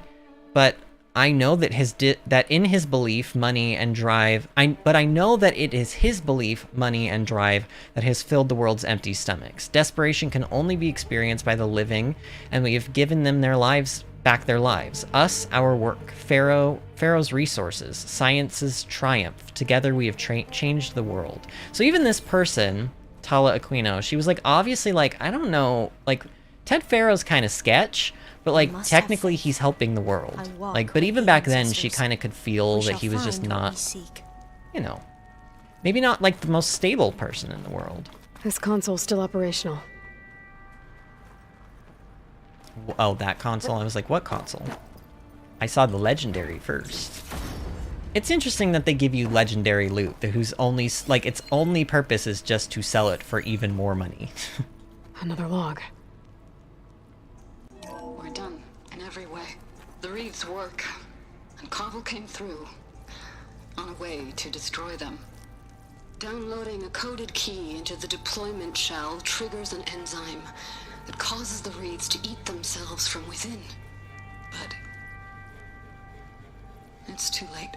but I know that that in his belief, money and drive. I know that it is his belief, money and drive that has filled the world's empty stomachs. Desperation can only be experienced by the living, and we have given them their lives back. Us, our work. Pharaoh's resources. Science's triumph. Together we have changed the world. So even this person, Tala Aquino, she was like obviously like, I don't know, like Ted Farrow's kind of sketch. But, like, technically he's helping the world. Like, but even back then, she kind of could feel that he was just not, you know, maybe not, like, the most stable person in the world. This console's still operational. Oh, that console? I was like, what console? I saw the legendary first. It's interesting that they give you legendary loot, whose only, like, its only purpose is just to sell it for even more money. Another log. Done in every way. The Reeves' work, and Cobble came through on a way to destroy them. Downloading a coded key into the deployment shell triggers an enzyme that causes the Reeves to eat themselves from within. But it's too late.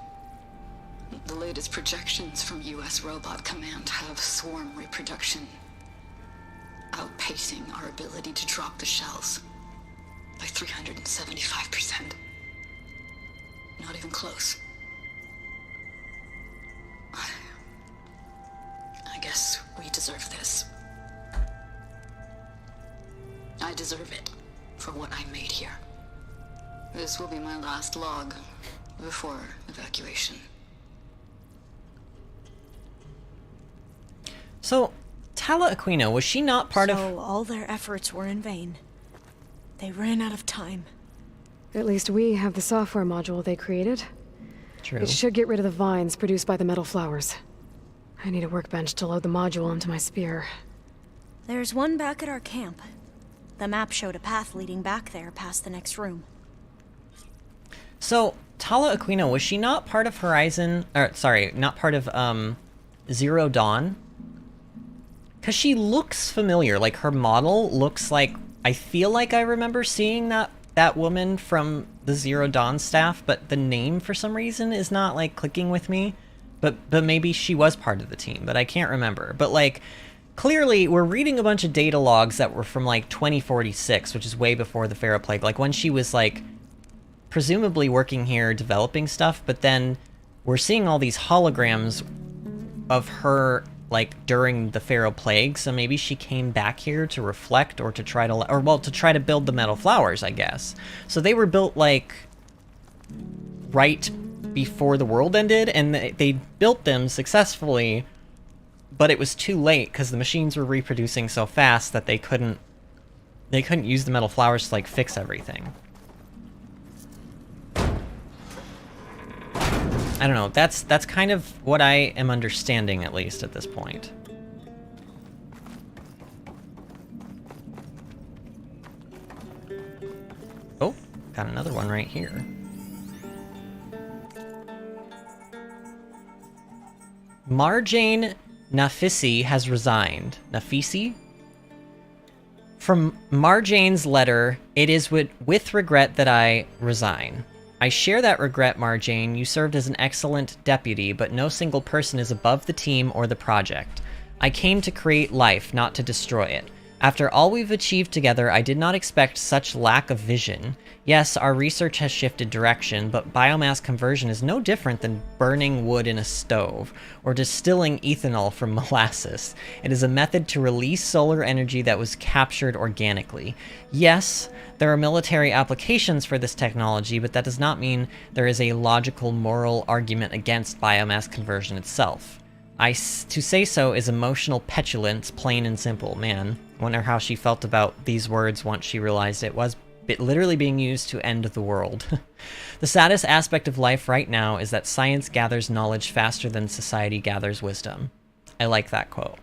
The latest projections from US Robot Command have swarm reproduction, outpacing our ability to drop the shells by 375%. Not even close. I guess we deserve this. I deserve it for what I made here. This will be my last log before evacuation. So, Tala Aquino, was she not part of... So all their efforts were in vain. They ran out of time. At least we have the software module they created. True. It should get rid of the vines produced by the metal flowers. I need a workbench to load the module into my spear. There's one back at our camp. The map showed a path leading back there past the next room. So, Tala Aquino, was she not part of Horizon... Or, sorry, not part of, Zero Dawn? Because she looks familiar. Like, her model looks like... I feel like I remember seeing that woman from the Zero Dawn staff, but the name for some reason is not like clicking with me. But maybe she was part of the team, but I can't remember. But like, clearly we're reading a bunch of data logs that were from like 2046, which is way before the Pharaoh Plague. Like when she was like presumably working here developing stuff, but then we're seeing all these holograms of her like during the Pharaoh Plague, so maybe she came back here to reflect or to try to, to try to build the metal flowers, I guess. So they were built like right before the world ended, and they built them successfully but it was too late because the machines were reproducing so fast that they couldn't use the metal flowers to like fix everything. I don't know. That's kind of what I am understanding, at least at this point. Oh, got another one right here. Marjane Nafisi has resigned. Nafisi? From Marjane's letter, it is with regret that I resign. I share that regret, Marjane. You served as an excellent deputy, but no single person is above the team or the project. I came to create life, not to destroy it. After all we've achieved together, I did not expect such lack of vision. Yes, our research has shifted direction, but biomass conversion is no different than burning wood in a stove, or distilling ethanol from molasses. It is a method to release solar energy that was captured organically. Yes, there are military applications for this technology, but that does not mean there is a logical moral argument against biomass conversion itself. To say so is emotional petulance, plain and simple. Man, wonder how she felt about these words once she realized it was literally being used to end the world. The saddest aspect of life right now is that science gathers knowledge faster than society gathers wisdom. I like that quote.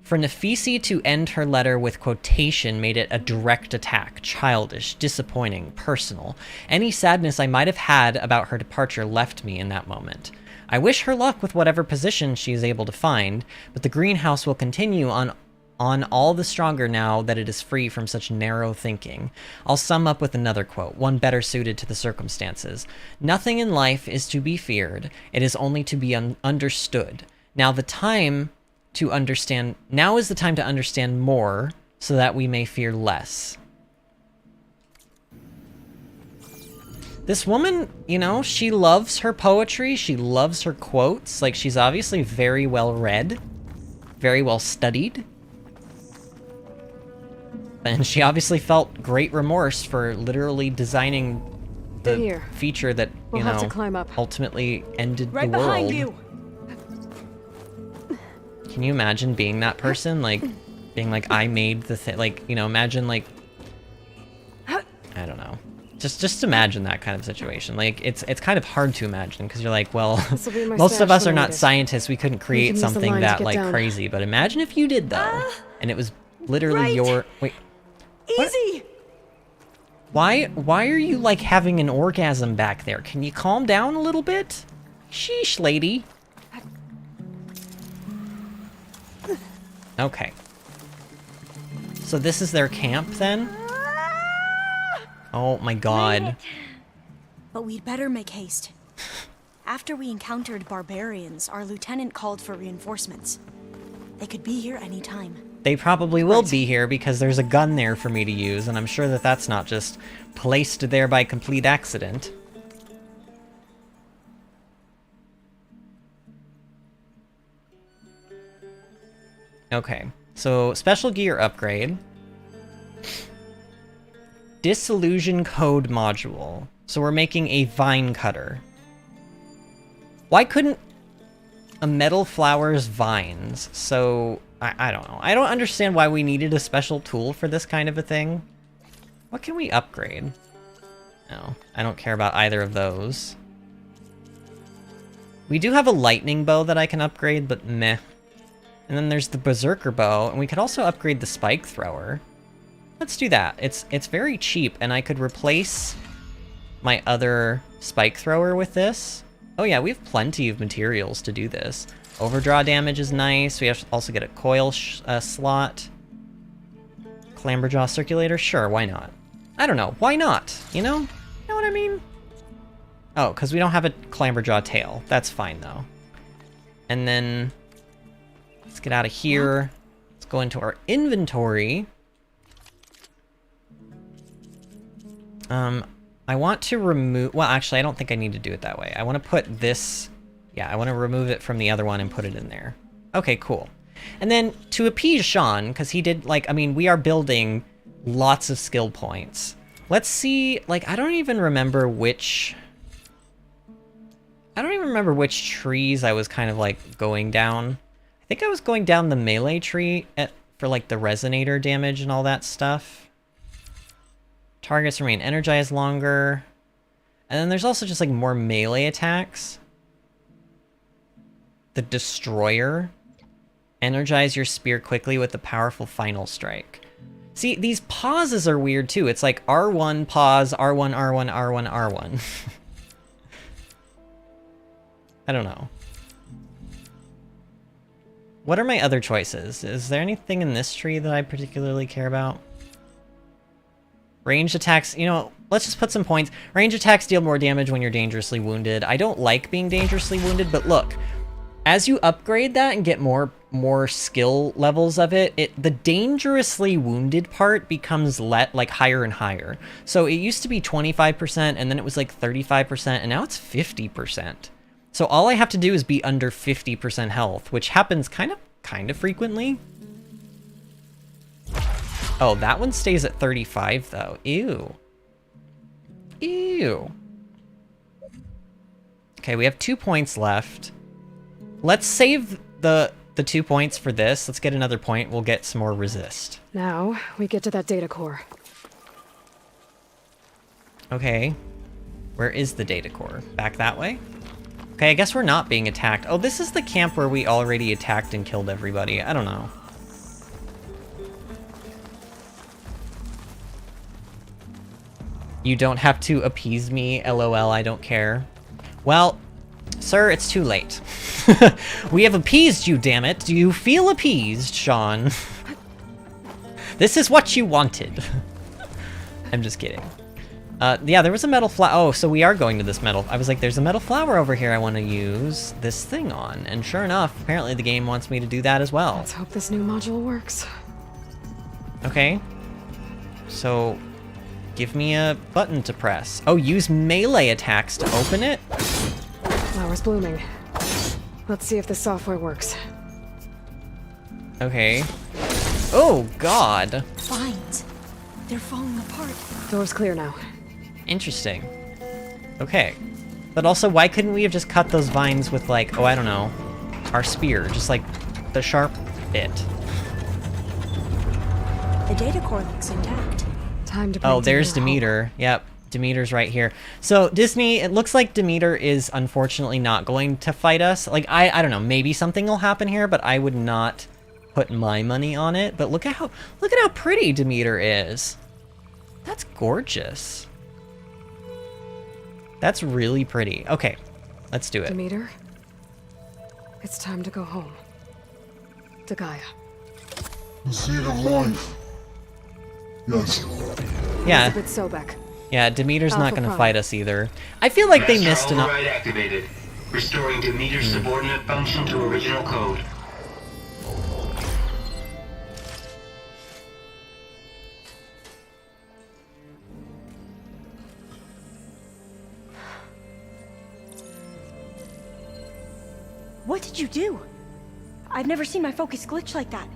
For Nafisi to end her letter with quotation made it a direct attack, childish, disappointing, personal. Any sadness I might have had about her departure left me in that moment. I wish her luck with whatever position she is able to find, but the greenhouse will continue on all the stronger now that it is free from such narrow thinking. I'll sum up with another quote, one better suited to the circumstances. Nothing in life is to be feared, it is only to be understood. Now is the time to understand more, so that we may fear less. This woman, you know, she loves her poetry, she loves her quotes, like she's obviously very well read, very well studied. And she obviously felt great remorse for literally designing the feature that, you know, have to climb up. Ultimately ended Right the world. behind you. Can you imagine being that person? Like, being like, I made the thing, like, you know, imagine like, I don't know. Just imagine that kind of situation. Like, it's kind of hard to imagine, because you're like, well, most of us are not scientists. We couldn't create something that, like, crazy. But imagine if you did, though. And it was literally your... Wait. Easy! What? Why are you, like, having an orgasm back there? Can you calm down a little bit? Sheesh, lady. Okay. So this is their camp, then? Oh my god. But we'd better make haste. After we encountered barbarians, our lieutenant called for reinforcements. They could be here any time. They probably will be here because there's a gun there for me to use, and I'm sure that that's not just placed there by complete accident. Okay, so special gear upgrade. Disillusion code module. So we're making a vine cutter. Why couldn't a metal flowers vines? So I don't know. I don't understand why we needed a special tool for this kind of a thing. What can we upgrade? No, I don't care about either of those. We do have a lightning bow that I can upgrade, but meh. And then there's the berserker bow, and we could also upgrade the spike thrower. Let's do that. It's very cheap, and I could replace my other spike thrower with this. Oh yeah, we have plenty of materials to do this. Overdraw damage is nice. We have to also get a coil slot. Clamberjaw circulator? Sure, why not? I don't know. Why not? You know? You know what I mean? Oh, because we don't have a clamberjaw tail. That's fine, though. And then... let's get out of here. Let's go into our inventory. I want to remove... well, actually, I don't think I need to do it that way. I want to put this... yeah, I want to remove it from the other one and put it in there. Okay, cool. And then, to appease Sean, because he did, like... I mean, we are building lots of skill points. Let's see... like, I don't even remember which... I don't even remember which trees I was kind of, like, going down. I think I was going down the melee tree for like the resonator damage and all that stuff. Targets remain energized longer. And then there's also just like more melee attacks. The Destroyer. Energize your spear quickly with the powerful final strike. See, these pauses are weird too. It's like R1, pause, R1, R1, R1, R1. I don't know. What are my other choices? Is there anything in this tree that I particularly care about? Ranged attacks, you know, let's just put some points. Ranged attacks deal more damage when you're dangerously wounded. I don't like being dangerously wounded, but look, as you upgrade that and get more skill levels of it, the dangerously wounded part becomes like higher and higher. So it used to be 25%, and then it was like 35%, and now it's 50%. So all I have to do is be under 50% health, which happens kind of frequently. Oh, that one stays at 35 though. Ew. Ew. Okay, we have 2 points left. Let's save the 2 points for this. Let's get another point. We'll get some more resist. Now, we get to that data core. Okay. Where is the data core? Back that way? Okay, I guess we're not being attacked. Oh, this is the camp where we already attacked and killed everybody. I don't know. You don't have to appease me, LOL, I don't care. Well, sir, it's too late. We have appeased you, damn it. Do you feel appeased, Sean? This is what you wanted. I'm just kidding. Yeah, there was a metal flower. Oh, so we are going to this metal. I was like, there's a metal flower over here I want to use this thing on. And sure enough, apparently the game wants me to do that as well. Let's hope this new module works. Okay. So, give me a button to press. Oh, use melee attacks to open it? Flower's blooming. Let's see if the software works. Okay. Oh, God. Vines. They're falling apart. Door's clear now. Interesting. Okay. But also, why couldn't we have just cut those vines with, like, oh, I don't know, our spear? Just, like, the sharp bit. The data core looks intact. Time to Oh, there's Demeter. Yep, Demeter's right here. So, Disney, it looks like Demeter is unfortunately not going to fight us. Like, I don't know, maybe something will happen here, but I would not put my money on it. But look at how pretty Demeter is. That's gorgeous. That's really pretty. Okay, let's do it. Demeter, it's time to go home. To Gaia. The seed of life. Yes. Yeah. Elizabeth Sobek. Yeah, Demeter's not Alpha gonna Prime. fight us either. I feel like they missed enough. Override activated. Restoring Demeter's subordinate function to original code. What did you do? I've never seen my focus glitch like that.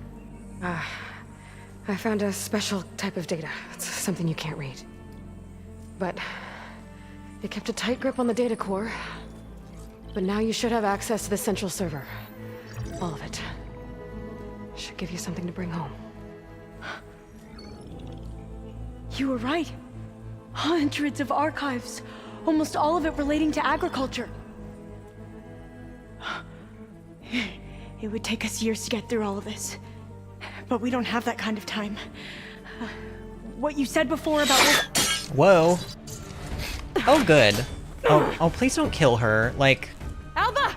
I found a special type of data. It's something you can't read. But it kept a tight grip on the data core. But now you should have access to the central server. All of it. Should give you something to bring home. You were right. Hundreds of archives. Almost all of it relating to agriculture. It would take us years to get through all of this. But we don't have that kind of time. What you said before about... Whoa. Oh, good. Oh, please don't kill her. Like... Alba!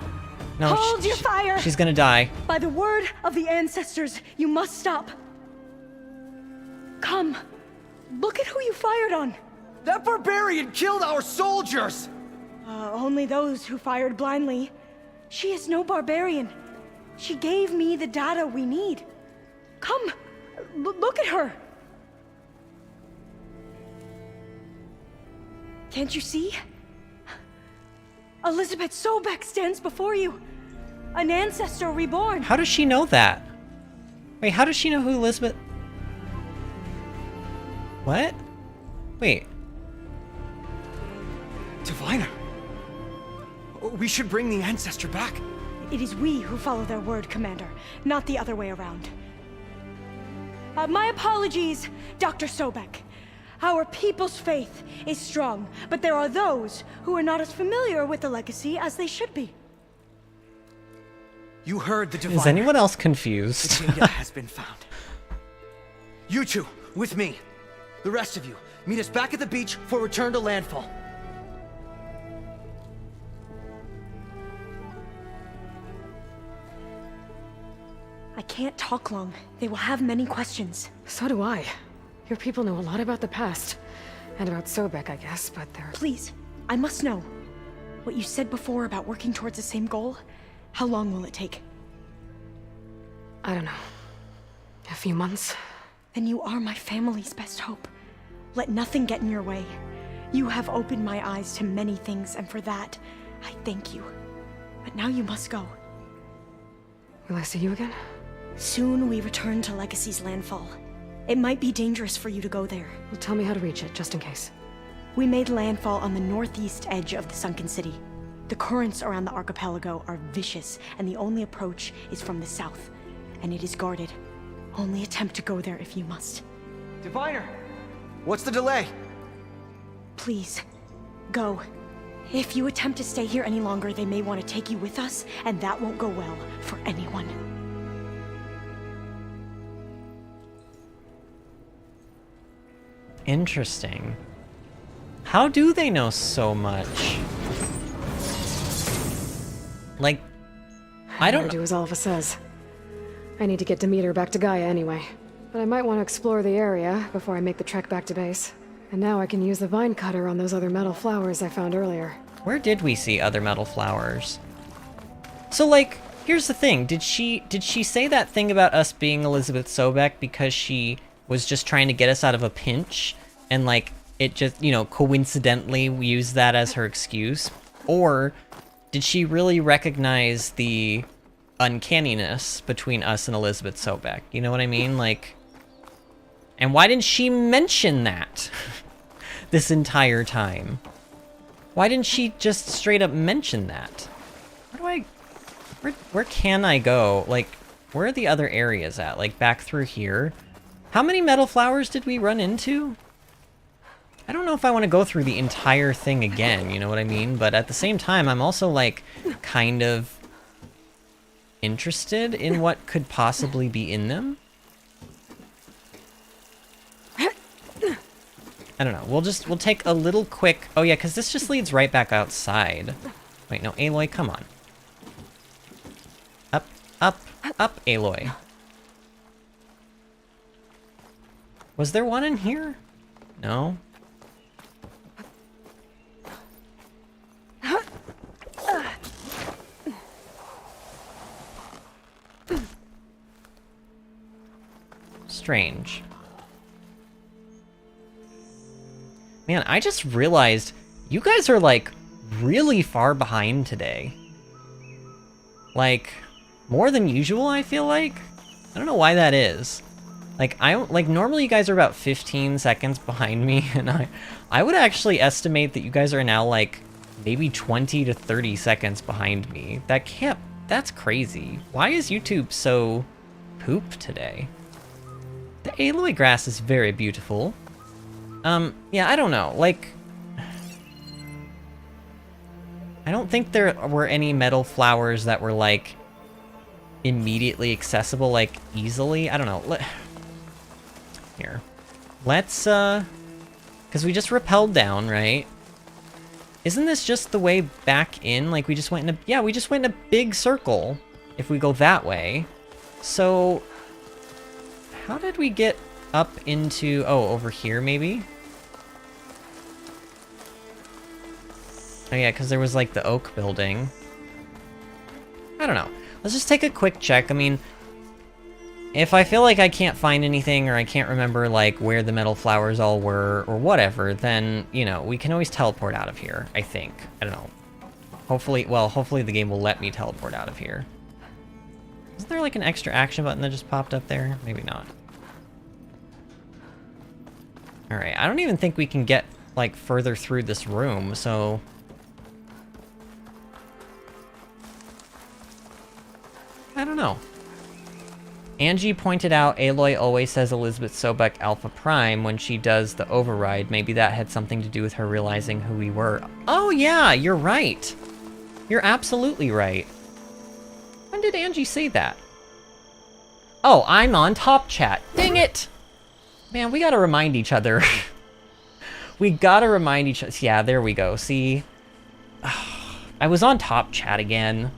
No, Hold your fire! She's gonna die. By the word of the ancestors, you must stop. Come. Look at who you fired on. That barbarian killed our soldiers! Only those who fired blindly. She is no barbarian. She gave me the data we need. Come, look at her. Can't you see? Elizabeth Sobek stands before you. An ancestor reborn. How does she know that? Wait, how does she know who Elizabeth... What? Wait. Divina. We should bring the ancestor back. It is we who follow their word, Commander, not the other way around. My apologies, Dr. Sobek. Our people's faith is strong, but there are those who are not as familiar with the legacy as they should be. You heard the diviner. Is anyone else confused? The data has been found. You two, with me. The rest of you, meet us back at the beach for return to landfall. I can't talk long. They will have many questions. So do I. Your people know a lot about the past. And about Sobek, I guess, but they're... Please, I must know. What you said before about working towards the same goal, how long will it take? I don't know. A few months? Then you are my family's best hope. Let nothing get in your way. You have opened my eyes to many things, and for that, I thank you. But now you must go. Will I see you again? Soon we return to Legacy's landfall. It might be dangerous for you to go there. Well, tell me how to reach it, just in case. We made landfall on the northeast edge of the sunken city. The currents around the archipelago are vicious, and the only approach is from the south. And it is guarded. Only attempt to go there if you must. Diviner! What's the delay? Please, go. If you attempt to stay here any longer, they may want to take you with us, and that won't go well for anyone. Interesting. How do they know so much? Like, I don't do as Alpha says. I need to get Demeter back to Gaia anyway. But I might want to explore the area before I make the trek back to base. And now I can use the vine cutter on those other metal flowers I found earlier. Where did we see other metal flowers? So, like, here's the thing. Did she say that thing about us being Elizabeth Sobek because she was just trying to get us out of a pinch? And, like, it just, you know, coincidentally we used that as her excuse? Or did she really recognize the uncanniness between us and Elizabeth Sobek? You know what I mean? Like, and why didn't she mention that this entire time? Why didn't she just straight up mention that? Where can I go? Like, where are the other areas at? Like, back through here? How many metal flowers did we run into? I don't know if I want to go through the entire thing again, you know what I mean? But at the same time, I'm also, like, kind of interested in what could possibly be in them. I don't know. We'll take a little quick... Oh, yeah, because this just leads right back outside. Wait, no, Aloy, come on. Up, up, up, Aloy. Was there one in here? No? Strange. Man, I just realized you guys are, like, really far behind today. Like, more than usual, I feel like. I don't know why that is. Like, normally you guys are about 15 seconds behind me, and I would actually estimate that you guys are now, like, maybe 20 to 30 seconds behind me. That's crazy. Why is YouTube so poop today? The Aloy grass is very beautiful. Yeah, I don't know, like... I don't think there were any metal flowers that were, like, immediately accessible, like, easily. I don't know. Here. Let's, because we just rappelled down, right? Isn't this just the way back in? Like, we just went in a... Yeah, we just went in a big circle, if we go that way. So... How did we get up into... Oh, over here, maybe? Oh, yeah, because there was, like, the oak building. I don't know. Let's just take a quick check. I mean, if I feel like I can't find anything or I can't remember, like, where the metal flowers all were or whatever, then, you know, we can always teleport out of here, I think. I don't know. Hopefully, well, hopefully the game will let me teleport out of here. Is there, like, an extra action button that just popped up there? Maybe not. Alright, I don't even think we can get, like, further through this room, so... I don't know. Angie pointed out Aloy always says Elizabeth Sobek Alpha Prime when she does the override. Maybe that had something to do with her realizing who we were. Oh yeah, you're right. You're absolutely right. When did Angie say that? Oh, I'm on top chat. Dang it! Man, we gotta remind each other. We gotta remind each other. Yeah, there we go. See? I was on top chat again.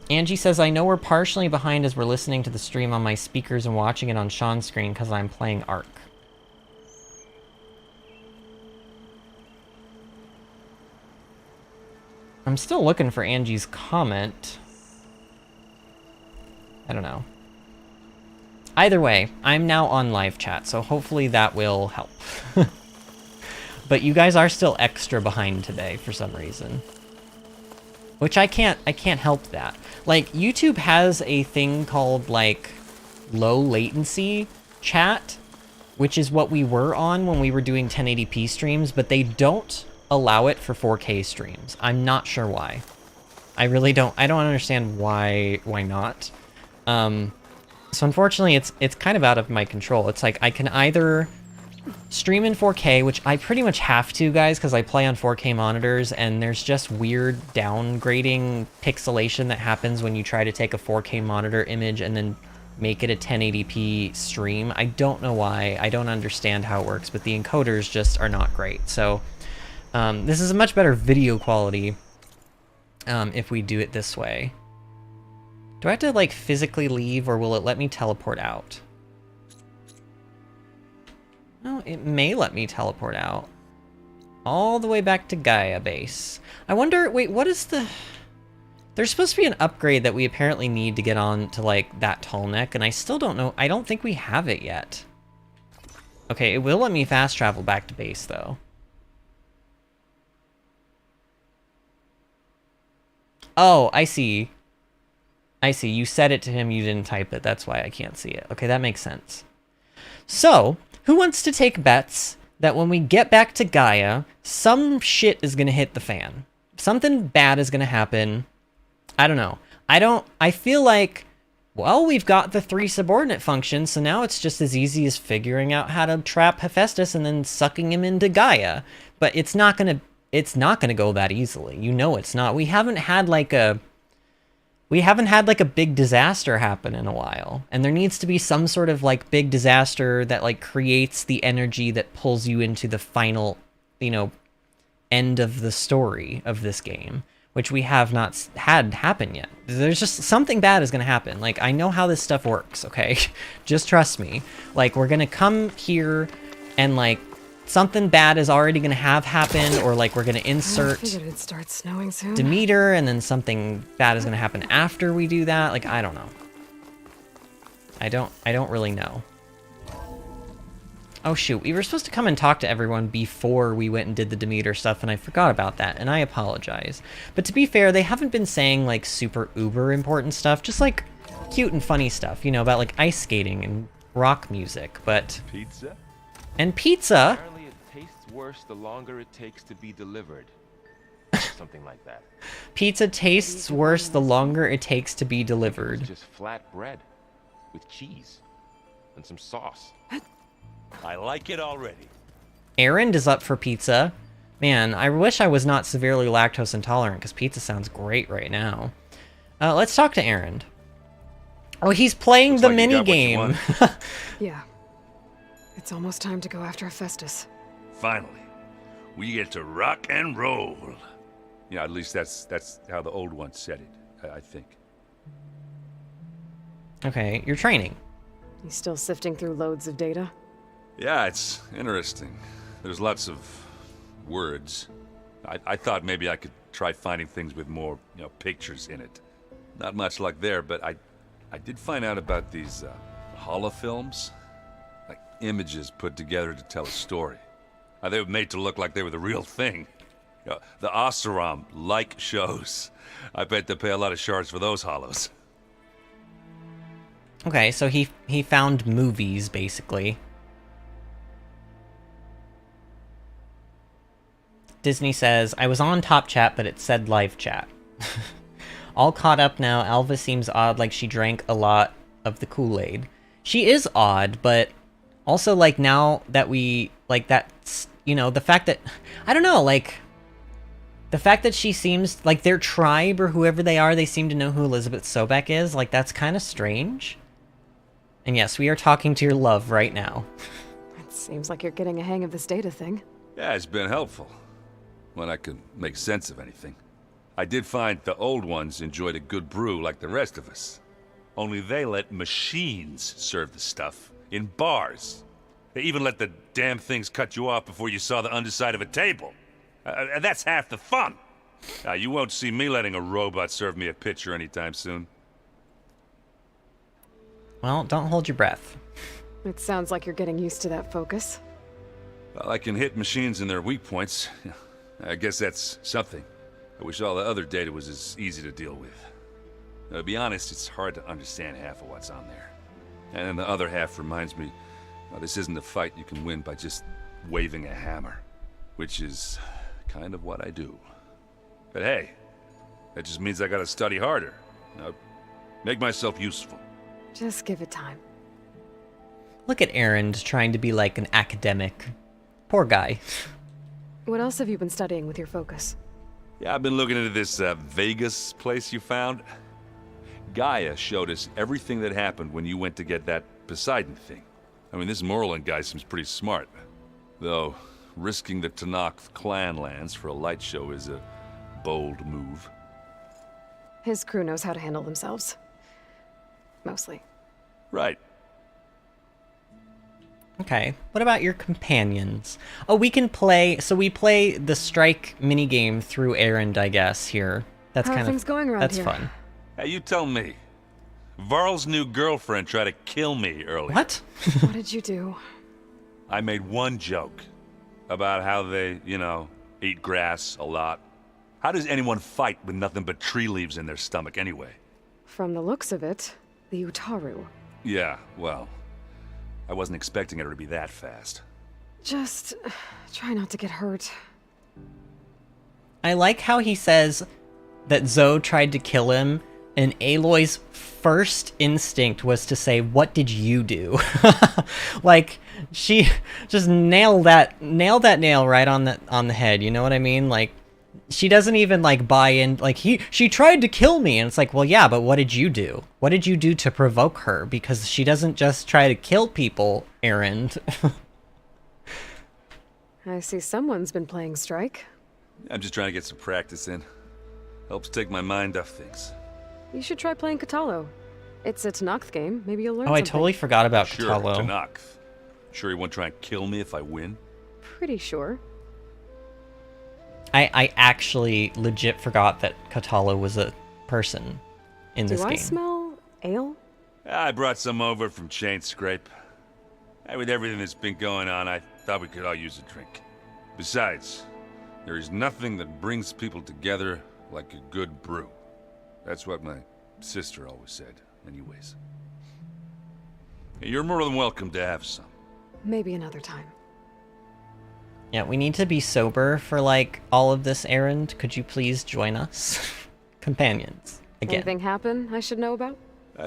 Angie says, I know we're partially behind as we're listening to the stream on my speakers and watching it on Sean's screen because I'm playing Ark. I'm still looking for Angie's comment. I don't know. Either way, I'm now on live chat, so hopefully that will help. But you guys are still extra behind today for some reason. Which I can't help that. Like, YouTube has a thing called, like, low latency chat, which is what we were on when we were doing 1080p streams, but they don't allow it for 4K streams. I'm not sure why. I really don't understand why not. So unfortunately, it's kind of out of my control. It's like, I can either stream in 4K, which I pretty much have to, guys, because I play on 4K monitors, and there's just weird downgrading pixelation that happens when you try to take a 4K monitor image and then make it a 1080p stream. I don't know why. I don't understand how it works, but the encoders just are not great. So this is a much better video quality if we do it this way. Do I have to, like, physically leave, or will it let me teleport out? No, it may let me teleport out. All the way back to Gaia base. I wonder, wait, what is the... There's supposed to be an upgrade that we apparently need to get on to, like, that tall neck, and I still don't know. I don't think we have it yet. Okay, it will let me fast travel back to base, though. Oh, I see. I see. You said it to him, you didn't type it. That's why I can't see it. Okay, that makes sense. So, who wants to take bets that when we get back to Gaia, some shit is gonna hit the fan? Something bad is gonna happen. I don't know. I feel like, well, we've got the 3 subordinate functions, so now it's just as easy as figuring out how to trap Hephaestus and then sucking him into Gaia. But it's not gonna go that easily. You know it's not. We haven't had like a big disaster happen in a while. And there needs to be some sort of like big disaster that like creates the energy that pulls you into the final, you know, end of the story of this game, which we have not had happen yet. There's just something bad is going to happen. Like, I know how this stuff works, okay? Just trust me. Like, we're going to come here and like something bad is already going to have happened, or like we're going to insert I figured it'd start snowing soon. Demeter, and then something bad is going to happen after we do that. Like, I don't know. I don't really know. Oh shoot, we were supposed to come and talk to everyone before we went and did the Demeter stuff, and I forgot about that, and I apologize. But to be fair, they haven't been saying like super uber important stuff, just like cute and funny stuff, you know, about like ice skating and rock music, but... Pizza? And pizza! Apparently it tastes worse the longer it takes to be delivered. Something like that. Pizza tastes worse the longer it takes to be delivered. It's just flat bread with cheese and some sauce. I like it already. Aaron is up for pizza. Man, I wish I was not severely lactose intolerant, because pizza sounds great right now. Let's talk to Aaron. Oh, he's playing the mini game. Yeah. It's almost time to go after Hephaestus. Finally, we get to rock and roll. Yeah, at least that's how the old one said it, I think. Okay, you're training. You still sifting through loads of data? Yeah, it's interesting. There's lots of words. I thought maybe I could try finding things with more, you know, pictures in it. Not much luck there, but I did find out about these holofilms. Like images put together to tell a story. They were made to look like they were the real thing. You know, the Oseram-like shows. I bet they pay a lot of shards for those holos. Okay, so he found movies, basically. Disney says, I was on top chat, but it said live chat. All caught up now. Alva seems odd, like she drank a lot of the Kool-Aid. She is odd, but also, like, now that we, like, that's, you know, the fact that, I don't know, like, the fact that she seems, like, their tribe or whoever they are, they seem to know who Elizabeth Sobek is, like, that's kind of strange. And yes, we are talking to your love right now. It seems like you're getting a hang of this data thing. Yeah, it's been helpful. When I could make sense of anything. I did find the old ones enjoyed a good brew like the rest of us. Only they let machines serve the stuff in bars. They even let the damn things cut you off before you saw the underside of a table. That's half the fun. You won't see me letting a robot serve me a pitcher anytime soon. Well, don't hold your breath. It sounds like you're getting used to that focus. Well, I can hit machines in their weak points. I guess that's something. I wish all the other data was as easy to deal with. To be honest, it's hard to understand half of what's on there. And then the other half reminds me, well, this isn't a fight you can win by just waving a hammer. Which is kind of what I do. But hey, that just means I gotta study harder. Make myself useful. Just give it time. Look at Erend trying to be like an academic. Poor guy. What else have you been studying with your focus? Yeah, I've been looking into this Vegas place you found. Gaia showed us everything that happened when you went to get that Poseidon thing. I mean, this Morlun guy seems pretty smart. Though, risking the Tanakh clan lands for a light show is a bold move. His crew knows how to handle themselves. Mostly. Right. Okay, what about your companions? Oh, we can play, so we play the strike minigame through Erend, I guess, here. That's How kind are things of, going around that's here? fun. Hey, you tell me. Varl's new girlfriend tried to kill me earlier. What? What did you do? I made one joke about how they, you know, eat grass a lot. How does anyone fight with nothing but tree leaves in their stomach anyway? From the looks of it, the Utaru. Yeah, well, I wasn't expecting her to be that fast. Just try not to get hurt. I like how he says that Zoe tried to kill him, and Aloy's first instinct was to say, "What did you do?" Like, she just nailed that nail right on the head, you know what I mean? Like, she doesn't even, like, buy in, like, she tried to kill me, and it's like, well, yeah, but what did you do? What did you do to provoke her? Because she doesn't just try to kill people, Erend. I see someone's been playing Strike. I'm just trying to get some practice in. Helps take my mind off things. You should try playing Katalo. It's a Tanakh game. Maybe you'll learn Oh, I something. totally forgot about Sure, Katalo. Tanakh. Sure he won't try and kill me if I win? Pretty sure. I actually legit forgot that Katalo was a person in this Do I game. smell ale? I brought some over from Chain Scrape. With everything that's been going on, I thought we could all use a drink. Besides, there is nothing that brings people together like a good brew. That's what my sister always said, anyways. You're more than welcome to have some. Maybe another time. Yeah, we need to be sober for, like, all of this errand. Could you please join us? Companions. Again. Anything happen I should know about?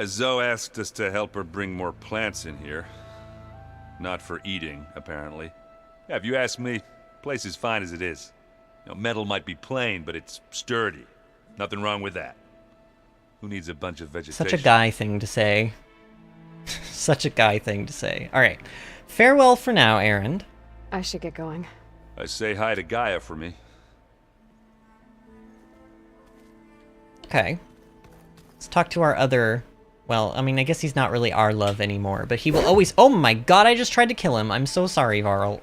Zoe asked us to help her bring more plants in here. Not for eating, apparently. Yeah, if you ask me, the place is fine as it is. You know, metal might be plain, but it's sturdy. Nothing wrong with that. Who needs a bunch of vegetation? Such a guy thing to say. Such a guy thing to say. Alright. Farewell for now, Erend. I should get going. Say hi to Gaia for me. Okay. Let's talk to our other... Well, I mean, I guess he's not really our love anymore, but he will always... Oh my god, I just tried to kill him. I'm so sorry, Varl.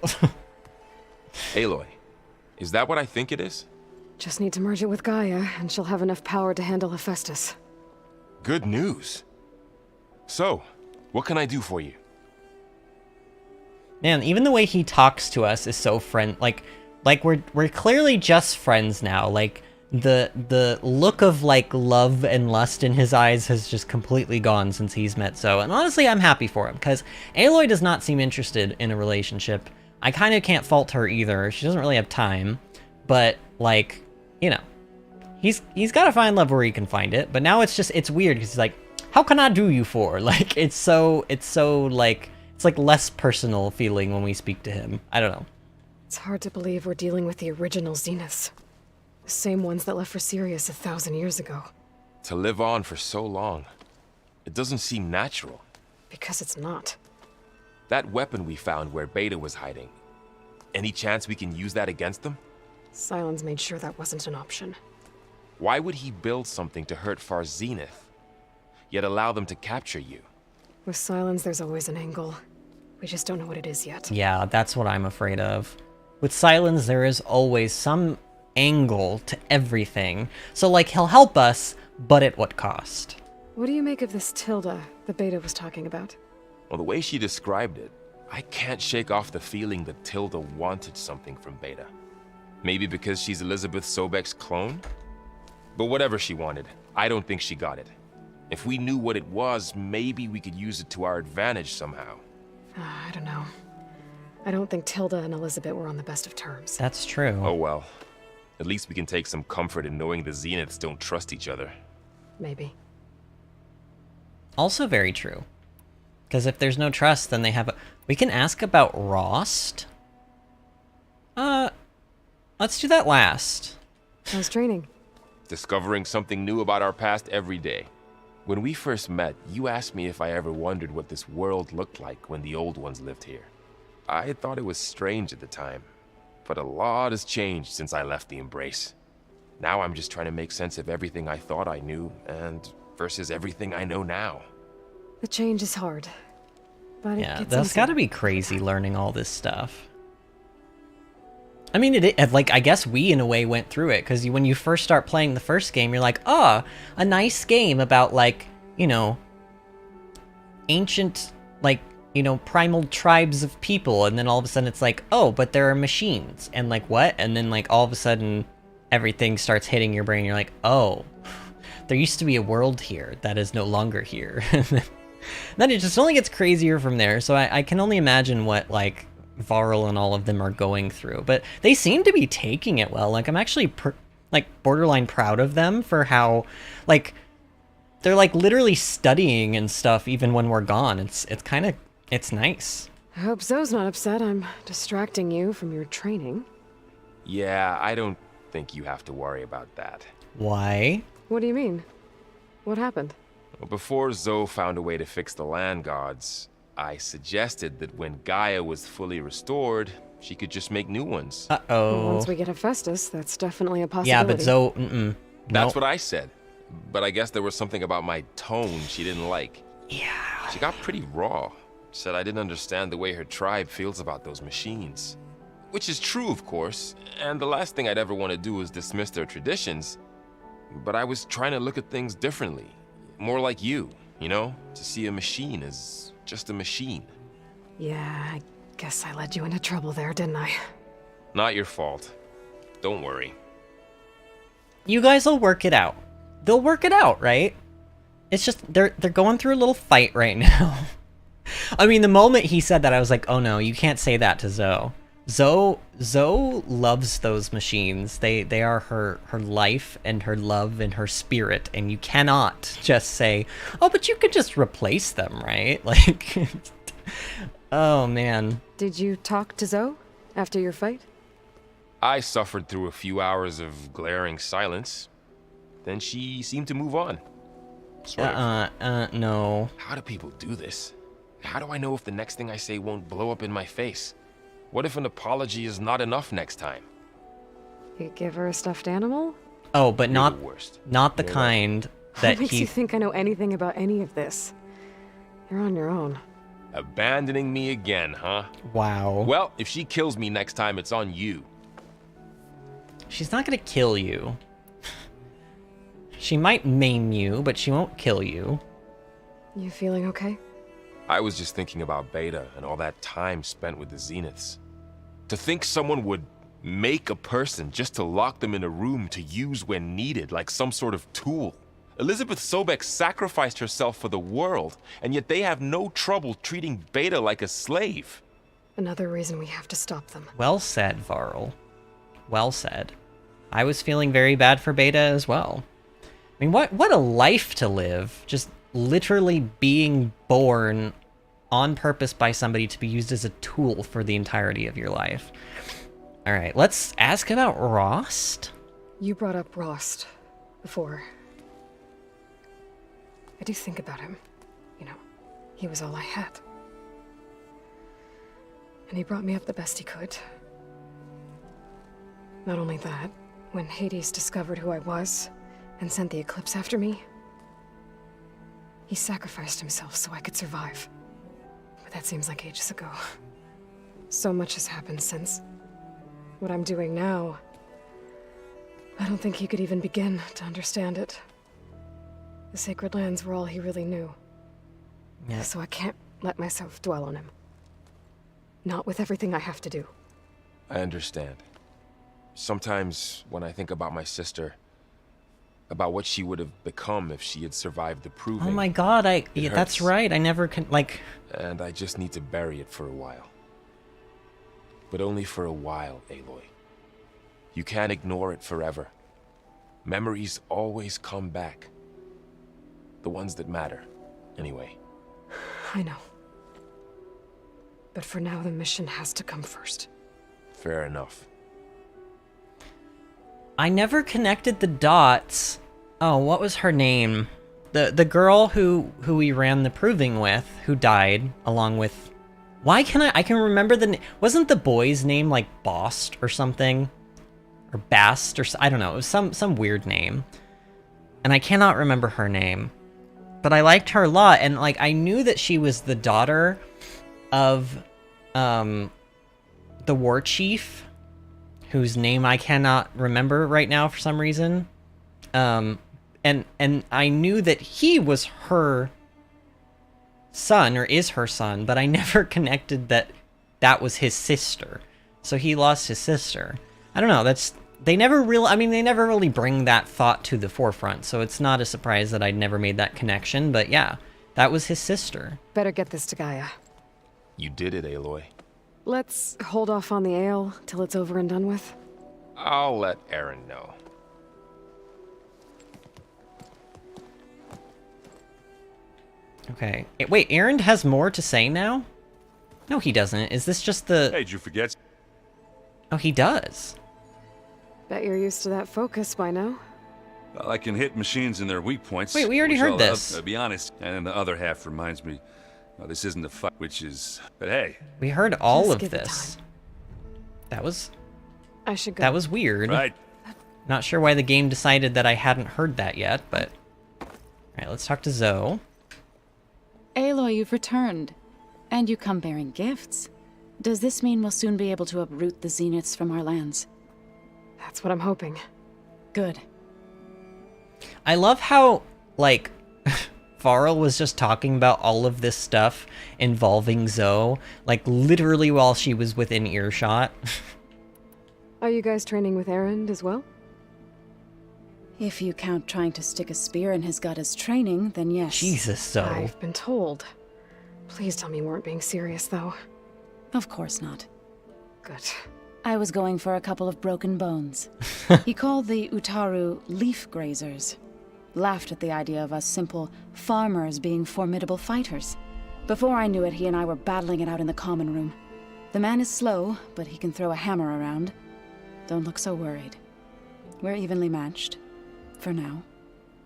Aloy, is that what I think it is? Just need to merge it with Gaia, and she'll have enough power to handle Hephaestus. Good news. So, what can I do for you? Man, even the way he talks to us is so like we're clearly just friends now. Like, the look of, like, love and lust in his eyes has just completely gone since he's met Zoe. And honestly, I'm happy for him, because Aloy does not seem interested in a relationship. I kind of can't fault her either. She doesn't really have time. But, like, you know, He's got to find love where he can find it, but now it's weird because he's like, how can I do you for? Like, it's like less personal feeling when we speak to him. I don't know. It's hard to believe we're dealing with the original Zeniths. The same ones that left for Sirius 1,000 years ago. To live on for so long, it doesn't seem natural. Because it's not. That weapon we found where Beta was hiding, any chance we can use that against them? Sylens made sure that wasn't an option. Why would he build something to hurt Far Zenith, yet allow them to capture you? With Sylens, there's always an angle. We just don't know what it is yet. Yeah, that's what I'm afraid of. With Sylens, there is always some angle to everything. So, like, he'll help us, but at what cost? What do you make of this Tilda the Beta was talking about? Well, the way she described it, I can't shake off the feeling that Tilda wanted something from Beta. Maybe because she's Elizabeth Sobek's clone? But whatever she wanted, I don't think she got it. If we knew what it was, maybe we could use it to our advantage somehow. I don't know. I don't think Tilda and Elizabeth were on the best of terms. That's true. Oh well. At least we can take some comfort in knowing the Zeniths don't trust each other. Maybe. Also very true. Because if there's no trust, then they have a... We can ask about Rost. Let's do that last. How's training? Discovering something new about our past every day. When we first met, you asked me if I ever wondered what this world looked like when the old ones lived here. I thought it was strange at the time, but a lot has changed since I left the Embrace. Now I'm just trying to make sense of everything I thought I knew, and versus everything I know now. The change is hard, but it Yeah, gets that's easier. gotta be crazy learning all this stuff. I mean, like, I guess we, in a way, went through it, because when you first start playing the first game, you're like, oh, a nice game about, like, you know, ancient, like, you know, primal tribes of people, and then all of a sudden it's like, oh, but there are machines, and like, what? And then, like, all of a sudden, everything starts hitting your brain, you're like, oh, there used to be a world here that is no longer here. Then it just only gets crazier from there, so I can only imagine what, like, Varl and all of them are going through, but they seem to be taking it well. Like, I'm actually like borderline proud of them for how, like, they're like literally studying and stuff even when we're gone. It's nice. I hope Zoe's not upset I'm distracting you from your training. Yeah, I don't think you have to worry about that. Why? What do you mean? What happened? Well, before Zoe found a way to fix the land gods, I suggested that when Gaia was fully restored, she could just make new ones. Uh-oh. Once we get Hephaestus, that's definitely a possibility. Yeah, but Zoe, That's what I said. But I guess there was something about my tone she didn't like. Yeah. She got pretty raw. Said I didn't understand the way her tribe feels about those machines. Which is true, of course, and the last thing I'd ever want to do is dismiss their traditions. But I was trying to look at things differently. More like you know? To see a machine as just a machine. Yeah, I guess I led you into trouble there, didn't I? Not your fault. Don't worry. You guys will work it out. They'll work it out, right? It's just, they're going through a little fight right now. I mean, the moment he said that, I was like, oh no, you can't say that to Zoe. Zoe loves those machines. They are her life and her love and her spirit, and you cannot just say, oh, but you could just replace them, right? Like, oh man. Did you talk to Zoe after your fight? I suffered through a few hours of glaring silence. Then she seemed to move on. Sort of. No. How do people do this? How do I know if the next thing I say won't blow up in my face? What if an apology is not enough next time? You give her a stuffed animal? Oh, but not the You're kind that What makes you think I know anything about any of this? You're on your own. Abandoning me again, huh? Wow. Well, if she kills me next time, it's on you. She's not gonna kill you. She might maim you, but she won't kill you. You feeling okay? I was just thinking about Beta and all that time spent with the Zeniths. To think someone would make a person just to lock them in a room to use when needed, like some sort of tool. Elizabeth Sobek sacrificed herself for the world, and yet they have no trouble treating Beta like a slave. Another reason we have to stop them. Well said, Varl. Well said. I was feeling very bad for Beta as well. I mean, what a life to live. Just literally being born on purpose by somebody to be used as a tool for the entirety of your life. All right, let's ask about Rost. You brought up Rost before. I do think about him. You know, he was all I had. And he brought me up the best he could. Not only that, when Hades discovered who I was and sent the eclipse after me, he sacrificed himself so I could survive. But that seems like ages ago. So much has happened since. What I'm doing now, I don't think he could even begin to understand it. The sacred lands were all he really knew. Yeah. So I can't let myself dwell on him. Not with everything I have to do. I understand. Sometimes when I think about my sister, about what she would have become if she had survived the proving. Oh my god, yeah, that's right. I never can, like... And I just need to bury it for a while. But only for a while, Aloy. You can't ignore it forever. Memories always come back. The ones that matter, anyway. I know. But for now, the mission has to come first. Fair enough. I never connected the dots. Oh, what was her name? The girl who we ran the proving with, who died, along with... Why can I can remember the name. Wasn't the boy's name like Bost or something? Or Bast or... I don't know. It was some weird name. And I cannot remember her name. But I liked her a lot, and like I knew that she was the daughter of the war chief, whose name I cannot remember right now for some reason. And I knew that he was her son, or is her son, but I never connected that that was his sister. So he lost his sister. I don't know, they never really bring that thought to the forefront, so it's not a surprise that I'd never made that connection, but yeah, that was his sister. Better get this to Gaia. You did it, Aloy. Let's hold off on the ale till it's over and done with. I'll let Aaron know. Okay. Wait, Aaron has more to say now? No, he doesn't. Is this just the... Hey, did you forget? Oh, he does. Bet you're used to that focus by now. Well, I can hit machines in their weak points. Wait, we already heard this. Be honest. And then the other half reminds me, well, this isn't a fight, which is... But hey. We heard all of this. That was... I should go. That was weird. Right. Not sure why the game decided that I hadn't heard that yet, but... Alright, let's talk to Zoe. Aloy, you've returned. And you come bearing gifts. Does this mean we'll soon be able to uproot the Zeniths from our lands? That's what I'm hoping. Good. I love how, like, Varl was just talking about all of this stuff involving Zoe, like, literally while she was within earshot. Are you guys training with Erend as well? If you count trying to stick a spear in his gut as training, then yes. Jesus, Zoe. I've been told. Please tell me you weren't being serious, though. Of course not. Good. I was going for a couple of broken bones. He called the Utaru leaf grazers. Laughed at the idea of us simple farmers being formidable fighters. Before I knew it, he and I were battling it out in the common room. The man is slow, but he can throw a hammer around. Don't look so worried. We're evenly matched. For now.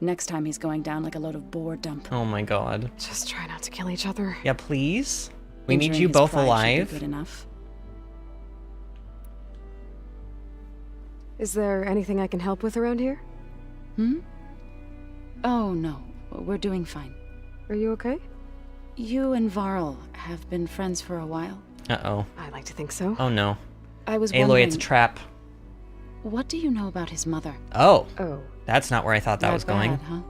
Next time he's going down like a load of boar dump. Oh my god. Just try not to kill each other. Yeah, please? We Injuring need you his both pride should be alive. good enough. Is there anything I can help with around here? Hmm? Oh, no. We're doing fine. Are you okay? You and Varl have been friends for a while. Uh-oh. I like to think so. Oh no. I was Aloy, wondering... it's a trap. What do you know about his mother? Oh. Oh. That's not where I thought that was going. Bad, huh?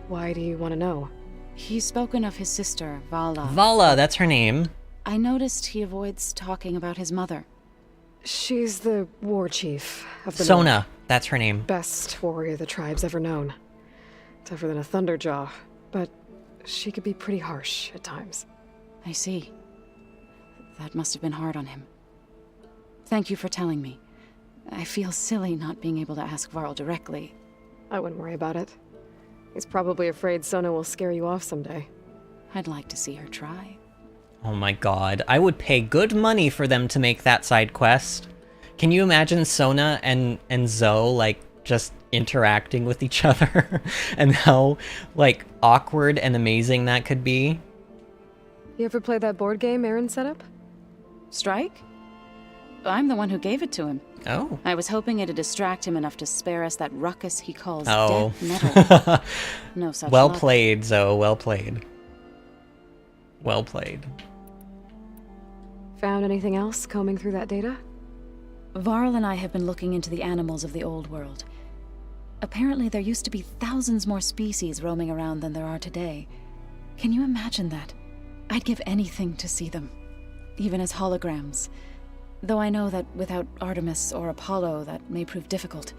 Why do you want to know? He's spoken of his sister, Vala. Vala, that's her name. I noticed he avoids talking about his mother. She's the war chief of the Sona, North. that's her name. Best warrior the tribe's ever known. Tougher than a thunderjaw, but she could be pretty harsh at times. I see. That must have been hard on him. Thank you for telling me. I feel silly not being able to ask Varl directly. I wouldn't worry about it. He's probably afraid Sona will scare you off someday. I'd like to see her try. Oh my god, I would pay good money for them to make that side quest. Can you imagine Sona and Zoe, like, just interacting with each other? And how, like, awkward and amazing that could be? You ever play that board game Aaron set up? Strike? I'm the one who gave it to him. Oh. I was hoping it'd distract him enough to spare us that ruckus he calls Oh. Demeter. No such Well luck. played, Zoe, well played. Well played. Found anything else combing through that data? Varl and I have been looking into the animals of the old world. Apparently there used to be thousands more species roaming around than there are today. Can you imagine that? I'd give anything to see them, even as holograms. Though I know that without Artemis or Apollo, that may prove difficult.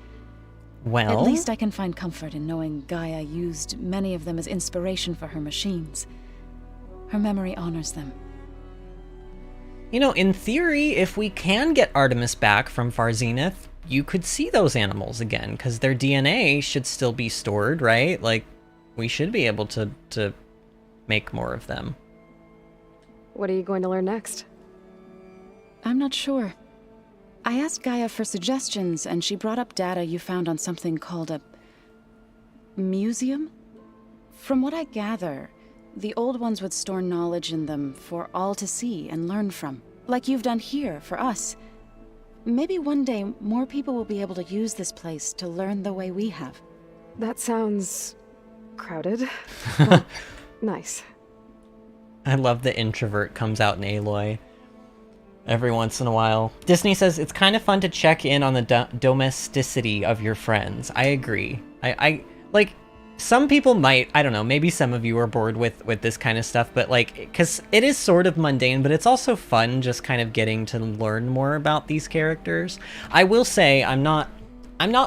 Well... At least I can find comfort in knowing Gaia used many of them as inspiration for her machines. Her memory honors them. You know, in theory, if we can get Artemis back from Far Zenith, you could see those animals again, because their DNA should still be stored, right? Like, we should be able to make more of them. What are you going to learn next? I'm not sure. I asked Gaia for suggestions, and she brought up data you found on something called a... museum? From what I gather, the old ones would store knowledge in them for all to see and learn from, like you've done here for us. Maybe one day more people will be able to use this place to learn the way we have. That sounds... crowded. Well, nice. I love the introvert comes out in Aloy every once in a while. Disney says, it's kind of fun to check in on the domesticity of your friends. I agree. I like, some people might, I don't know, maybe some of you are bored with this kind of stuff, but like, because it is sort of mundane, but it's also fun just kind of getting to learn more about these characters. I will say, I'm not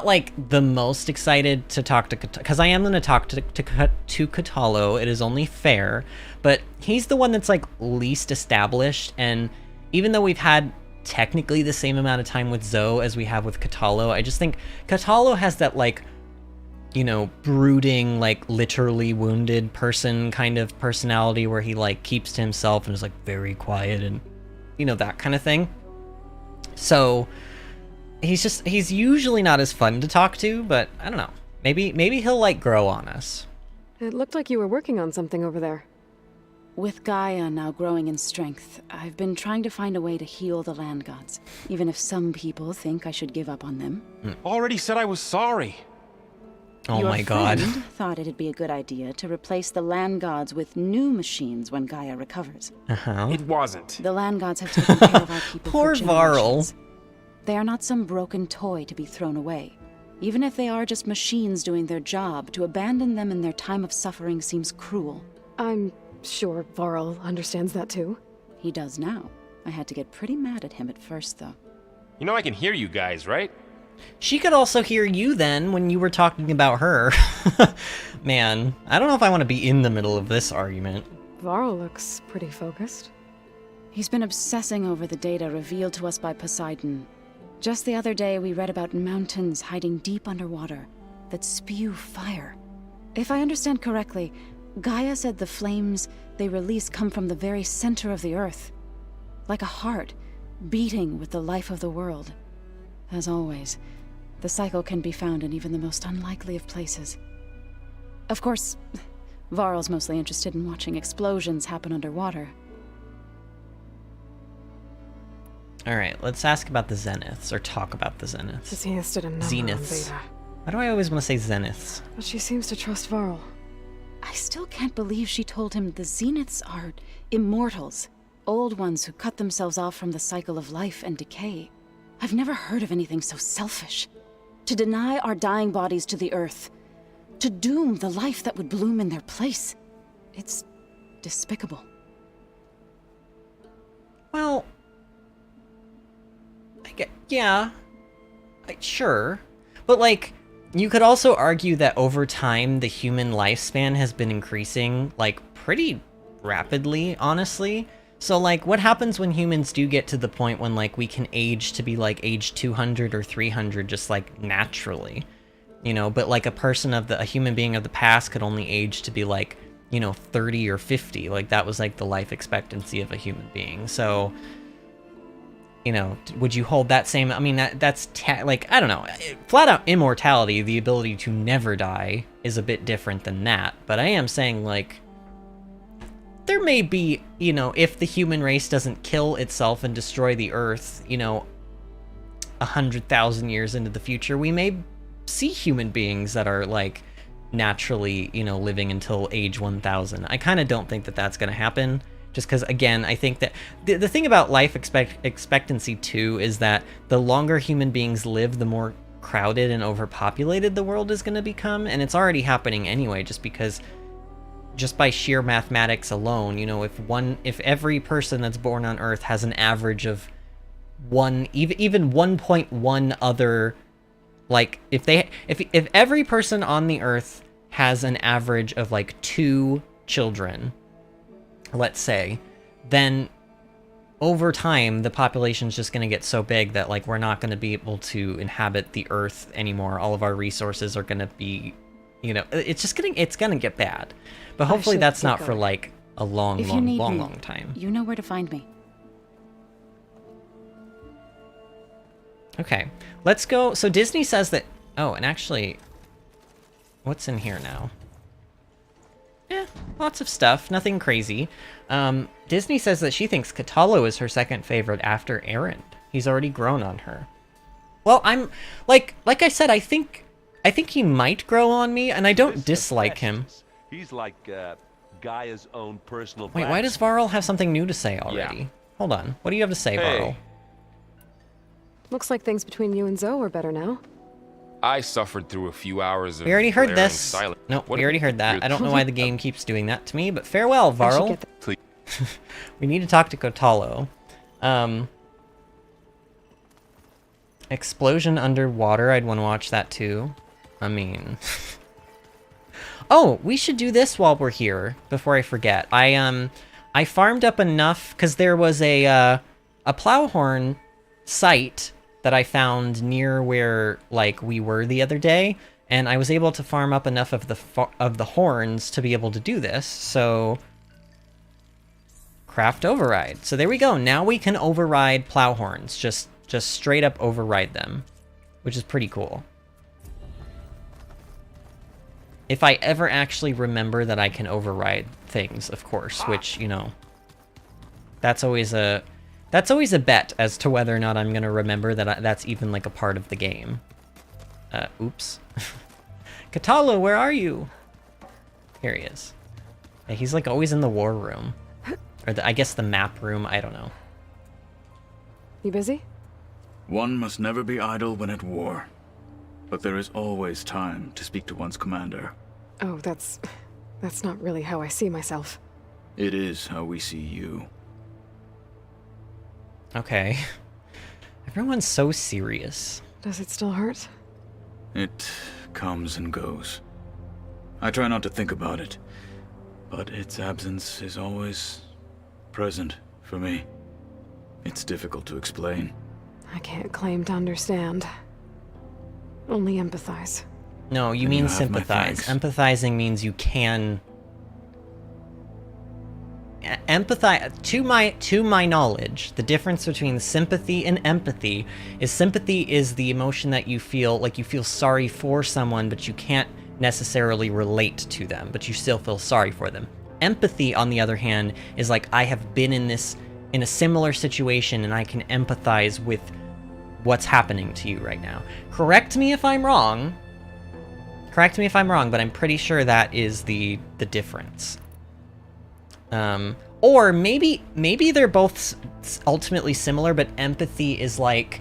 like the most excited to talk to, because I am going to talk to Katalo. It is only fair, but he's the one that's like least established, and even though we've had technically the same amount of time with Zoe as we have with Katalo, I just think Katalo has that, like, you know, brooding, like, literally wounded person kind of personality where he, like, keeps to himself and is, like, very quiet and, you know, that kind of thing. So he's usually not as fun to talk to, but I don't know. Maybe he'll, like, grow on us. It looked like you were working on something over there. With Gaia now growing in strength, I've been trying to find a way to heal the land gods, even if some people think I should give up on them. Already said I was sorry. Oh my god. Your friend thought it'd be a good idea to replace the land gods with new machines when Gaia recovers. It wasn't. The land gods have taken care of our people Poor for Varl. generations. They are not some broken toy to be thrown away. Even if they are just machines doing their job, to abandon them in their time of suffering seems cruel. I'm sure Varl understands that too. He does now. I had to get pretty mad at him at first, though. You know I can hear you guys, right? She could also hear you then when you were talking about her. Man, I don't know if I want to be in the middle of this argument. Varl looks pretty focused. He's been obsessing over the data revealed to us by Poseidon. Just the other day, we read about mountains hiding deep underwater that spew fire. If I understand correctly, Gaia said the flames they release come from the very center of the earth, like a heart beating with the life of the world. As always, the cycle can be found in even the most unlikely of places. Of course, Varl's mostly interested in watching explosions happen underwater. Alright, let's ask about the Zeniths, or talk about the Zeniths. Says he listed a number on Zeniths. Beta. Why do I always want to say Zeniths? But she seems to trust Varl. I still can't believe she told him the Zeniths are immortals. Old ones who cut themselves off from the cycle of life and decay. I've never heard of anything so selfish. To deny our dying bodies to the earth. To doom the life that would bloom in their place. It's despicable. Well, yeah, sure. But, like, you could also argue that over time, the human lifespan has been increasing, like, pretty rapidly, honestly. So, like, what happens when humans do get to the point when, like, we can age to be, like, age 200 or 300 just, like, naturally? You know, but, like, a human being of the past could only age to be, like, you know, 30 or 50. Like, that was, like, the life expectancy of a human being. So, you know, would you hold that same... I mean, that's like, I don't know. Flat out immortality, the ability to never die, is a bit different than that. But I am saying, like... There may be, you know, if the human race doesn't kill itself and destroy the Earth, you know, 100,000 years into the future, we may see human beings that are, like, naturally, you know, living until age 1,000. I kind of don't think that that's going to happen, just because, again, I think that the thing about life expectancy, too, is that the longer human beings live, the more crowded and overpopulated the world is going to become, and it's already happening anyway, just because... Just by sheer mathematics alone, you know, if every person that's born on Earth has an average of even 1.1 other, like, if every person on the Earth has an average of, like, 2 children, let's say, then over time the population's just going to get so big that, like, we're not going to be able to inhabit the Earth anymore. All of our resources are going to be, you know, it's gonna get bad. But hopefully that's not for, like, a long time. You know where to find me. Okay, let's go. So Disney says that... Oh, and actually... What's in here now? Lots of stuff. Nothing crazy. Disney says that she thinks Katalo is her second favorite after Aaron. He's already grown on her. Well, I'm... Like I said, I think he might grow on me, and I don't dislike him. He's like Gaia's own personal... Wait, why does Varl have something new to say already? Yeah. Hold on. What do you have to say, Varl? Looks like things between you and Zoe are better now. I suffered through a few hours of... We already heard this. Silence. Nope, we already heard that. I don't know why the game keeps doing that to me, but farewell, Varl. Please. We need to talk to Kotalo. Explosion underwater, I'd want to watch that too. I mean... Oh, we should do this while we're here, before I forget. I farmed up enough, because there was a plowhorn site that I found near where, like, we were the other day, and I was able to farm up enough of the horns to be able to do this, so... Craft override. So there we go, now we can override plowhorns, just straight up override them, which is pretty cool. If I ever actually remember that I can override things, of course, which, you know, that's always a bet as to whether or not I'm gonna remember that that's even, like, a part of the game. Oops. Katalo, where are you? Here he is. Yeah, he's, like, always in the war room. Or I guess the map room, I don't know. You busy? One must never be idle when at war. But there is always time to speak to one's commander. Oh, that's not really how I see myself. It is how we see you. Okay. Everyone's so serious. Does it still hurt? It comes and goes. I try not to think about it, but its absence is always present for me. It's difficult to explain. I can't claim to understand. Only empathize. No, you mean sympathize. Empathizing means you can... Empathize, to my knowledge, the difference between sympathy and empathy is sympathy is the emotion that you feel, like you feel sorry for someone, but you can't necessarily relate to them, but you still feel sorry for them. Empathy, on the other hand, is like, I have been in a similar situation and I can empathize with what's happening to you right now. Correct me if I'm wrong. Correct me if I'm wrong, but I'm pretty sure that is the difference. Or maybe they're both ultimately similar, but empathy is like,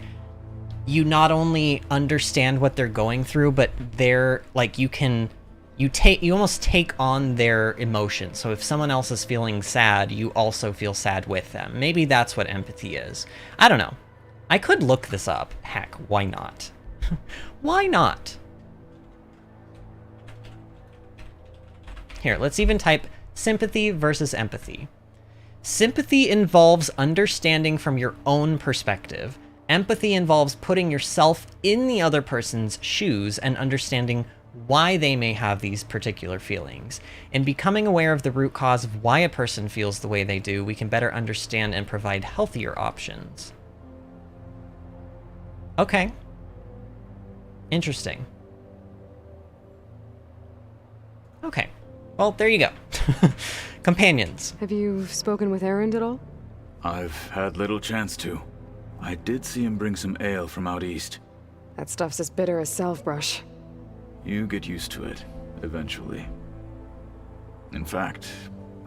you not only understand what they're going through, but they're like, you almost take on their emotions. So if someone else is feeling sad, you also feel sad with them. Maybe that's what empathy is. I don't know. I could look this up. Heck, why not? Why not? Here, let's even type sympathy versus empathy. Sympathy involves understanding from your own perspective. Empathy involves putting yourself in the other person's shoes and understanding why they may have these particular feelings. In becoming aware of the root cause of why a person feels the way they do, we can better understand and provide healthier options. Okay. Interesting. Okay. Well, there you go. Companions. Have you spoken with Erend at all? I've had little chance to. I did see him bring some ale from out east. That stuff's as bitter as salve-brush. You get used to it, eventually. In fact,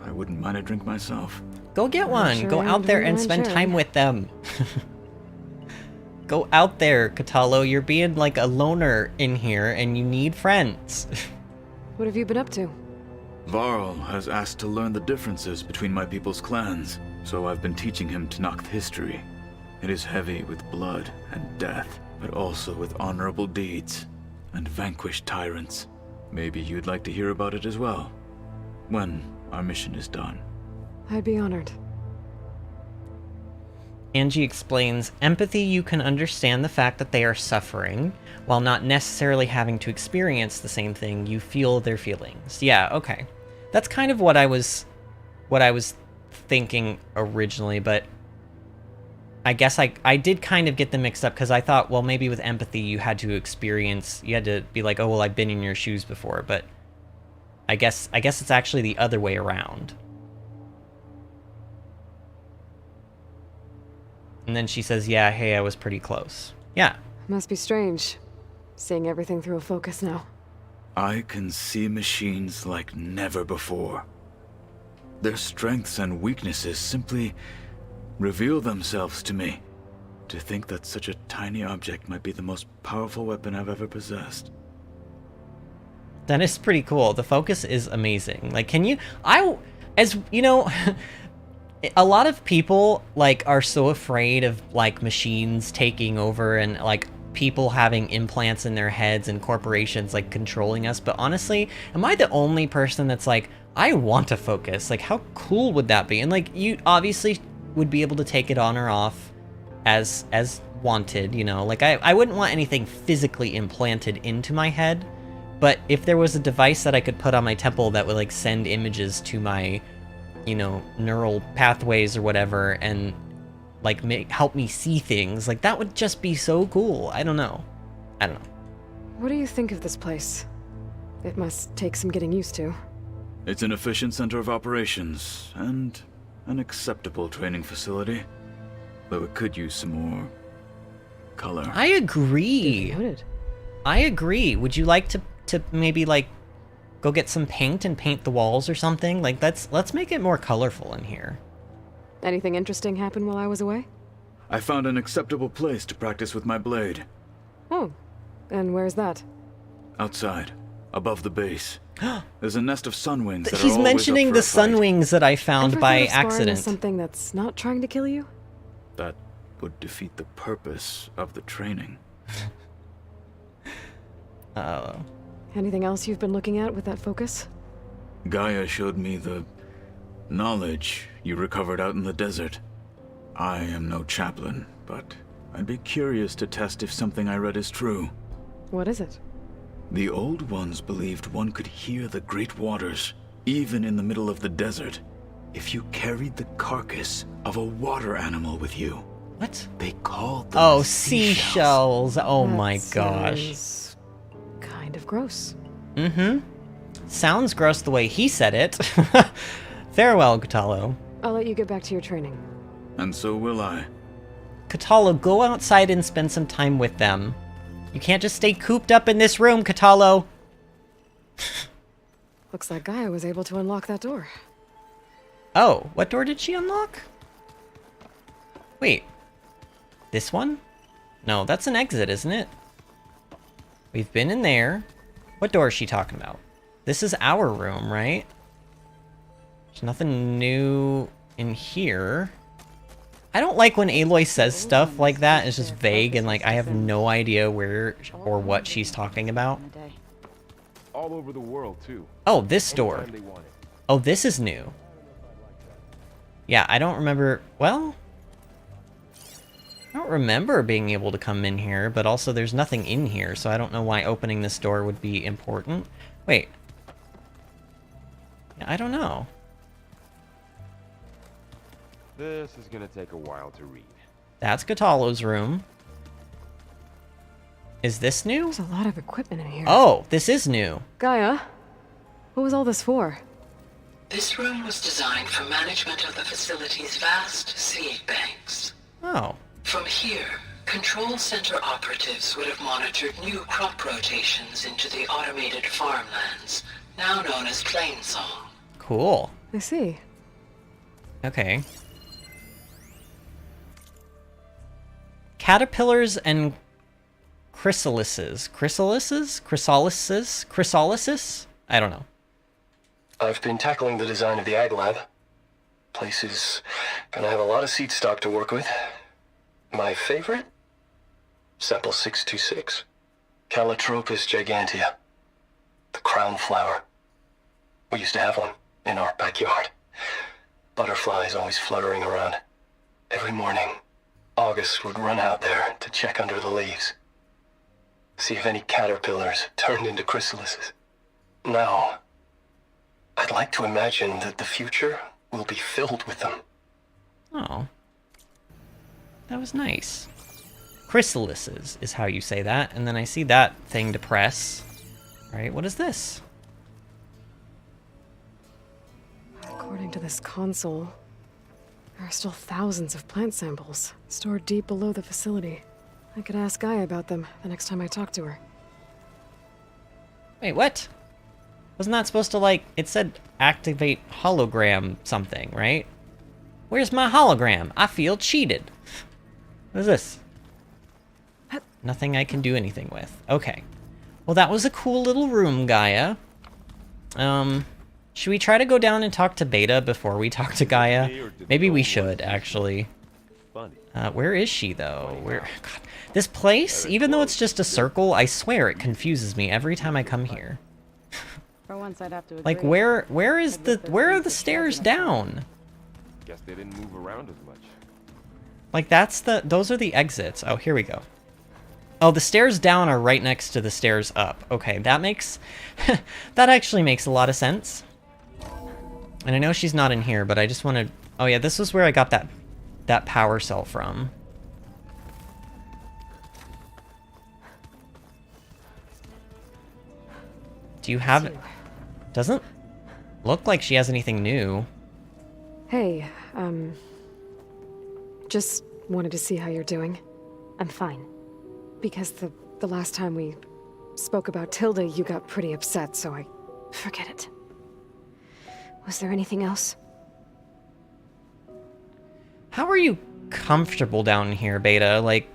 I wouldn't mind a drink myself. Go get one. Sure, go out there and spend time with them. Go out there, Kotallo. You're being like a loner in here and you need friends. What have you been up to? Varl has asked to learn the differences between my people's clans, so I've been teaching him Tenakth history. It is heavy with blood and death, but also with honorable deeds and vanquished tyrants. Maybe you'd like to hear about it as well, when our mission is done. I'd be honored. Angie explains, empathy, you can understand the fact that they are suffering, while not necessarily having to experience the same thing. You feel their feelings. Yeah, okay. That's kind of what I was thinking originally, but I guess I did kind of get them mixed up, because I thought, well, maybe with empathy you had to be like, oh, well, I've been in your shoes before, but I guess it's actually the other way around. And then she says, yeah, hey, I was pretty close. Yeah. Must be strange, seeing everything through a focus now. I can see machines like never before. Their strengths and weaknesses simply reveal themselves to me. To think that such a tiny object might be the most powerful weapon I've ever possessed. That is pretty cool. The focus is amazing. Like, as you know, a lot of people like are so afraid of like machines taking over and like people having implants in their heads and corporations like controlling us, but honestly, am I the only person that's like, I want to focus? Like, how cool would that be? And like, you obviously would be able to take it on or off as wanted, you know? Like, I wouldn't want anything physically implanted into my head, but if there was a device that I could put on my temple that would like send images to my, you know, neural pathways or whatever, and like help me see things, like that would just be so cool. I don't know. What do you think of this place? It must take some getting used to. It's an efficient center of operations and an acceptable training facility, though it could use some more color. I agree. I agree. Would you like to maybe like go get some paint and paint the walls or something? Like, let's make it more colorful in here. Anything interesting happen while I was away? I found an acceptable place to practice with my blade. Oh, and where's that? Outside, above the base. There's a nest of sunwings that are He's always mentioning up for the a fight. sunwings that I found Ever by thought of sparring with accident. something that's not trying to kill you? That would defeat the purpose of the training. Oh. Anything else you've been looking at with that focus? Gaia showed me the knowledge you recovered out in the desert. I am no chaplain, but I'd be curious to test if something I read is true. What is it? The old ones believed one could hear the great waters, even in the middle of the desert, if you carried the carcass of a water animal with you. What? They called them seashells. Oh my gosh. Sounds kind of gross. Mm-hmm. Sounds gross the way he said it. Farewell, Kotallo. I'll let you get back to your training. And so will I. Kotallo, go outside and spend some time with them. You can't just stay cooped up in this room, Kotallo. Looks like Gaia was able to unlock that door. Oh, what door did she unlock? Wait. This one? No, that's an exit, isn't it? We've been in there. What door is she talking about? This is our room, right? There's nothing new in here. I don't like when Aloy says stuff like that. It's just vague and like I have no idea where or what she's talking about. All over the world too. Oh, this door. Oh, this is new. Yeah, I don't remember... Well... I don't remember being able to come in here, but also there's nothing in here, so I don't know why opening this door would be important. Wait. I don't know. This is gonna take a while to read. That's Gatalo's room. Is this new? There's a lot of equipment in here. Oh, this is new. Gaia, what was all this for? This room was designed for management of the facility's vast seed banks. Oh. From here, control center operatives would have monitored new crop rotations into the automated farmlands, now known as Plainsong. Cool. I see. Okay. Caterpillars and chrysalises. Chrysalises? I don't know. I've been tackling the design of the Ag Lab. Place is gonna have a lot of seed stock to work with. My favorite? Sample 626. Calotropis gigantea. The crown flower. We used to have one in our backyard. Butterflies always fluttering around. Every morning, August would run out there to check under the leaves. See if any caterpillars turned into chrysalises. Now, I'd like to imagine that the future will be filled with them. Oh. That was nice. Chrysalises is how you say that, and then I see that thing to press. Right, what is this? According to this console, there are still thousands of plant samples stored deep below the facility. I could ask Gaia about them the next time I talk to her. Wait, what? Wasn't that supposed to, like, it said activate hologram something, right? Where's my hologram? I feel cheated. What is this? Nothing I can do anything with. Okay. Well, that was a cool little room, Gaia. Should we try to go down and talk to Beta before we talk to Gaia? Maybe we should, actually. Where is she, though? Where? God. This place, even though it's just a circle, I swear it confuses me every time I come here. For once, I'd have to agree. Like, where are the stairs down? Guess they didn't move around as much. Like, those are the exits. Oh, here we go. Oh, the stairs down are right next to the stairs up. Okay, that makes... that actually makes a lot of sense. And I know she's not in here, but I just want to... Oh yeah, this was where I got that power cell from. Do you have it? Doesn't look like she has anything new. Hey, just wanted to see how you're doing. I'm fine. Because the last time we spoke about Tilda, you got pretty upset, so I... Forget it. Was there anything else? How are you comfortable down here, Beta? Like,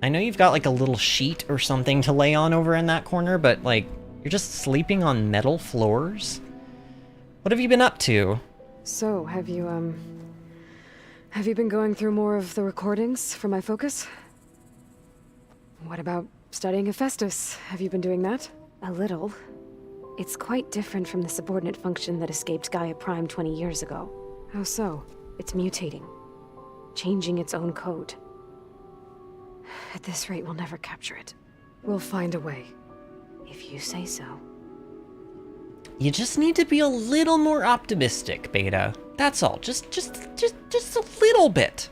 I know you've got like a little sheet or something to lay on over in that corner, but like, you're just sleeping on metal floors? What have you been up to? So, have you been going through more of the recordings for my focus? What about studying Hephaestus? Have you been doing that? A little. It's quite different from the subordinate function that escaped Gaia Prime 20 years ago. How so? It's mutating. Changing its own code. At this rate, we'll never capture it. We'll find a way. If you say so. You just need to be a little more optimistic, Beta. That's all. Just a little bit.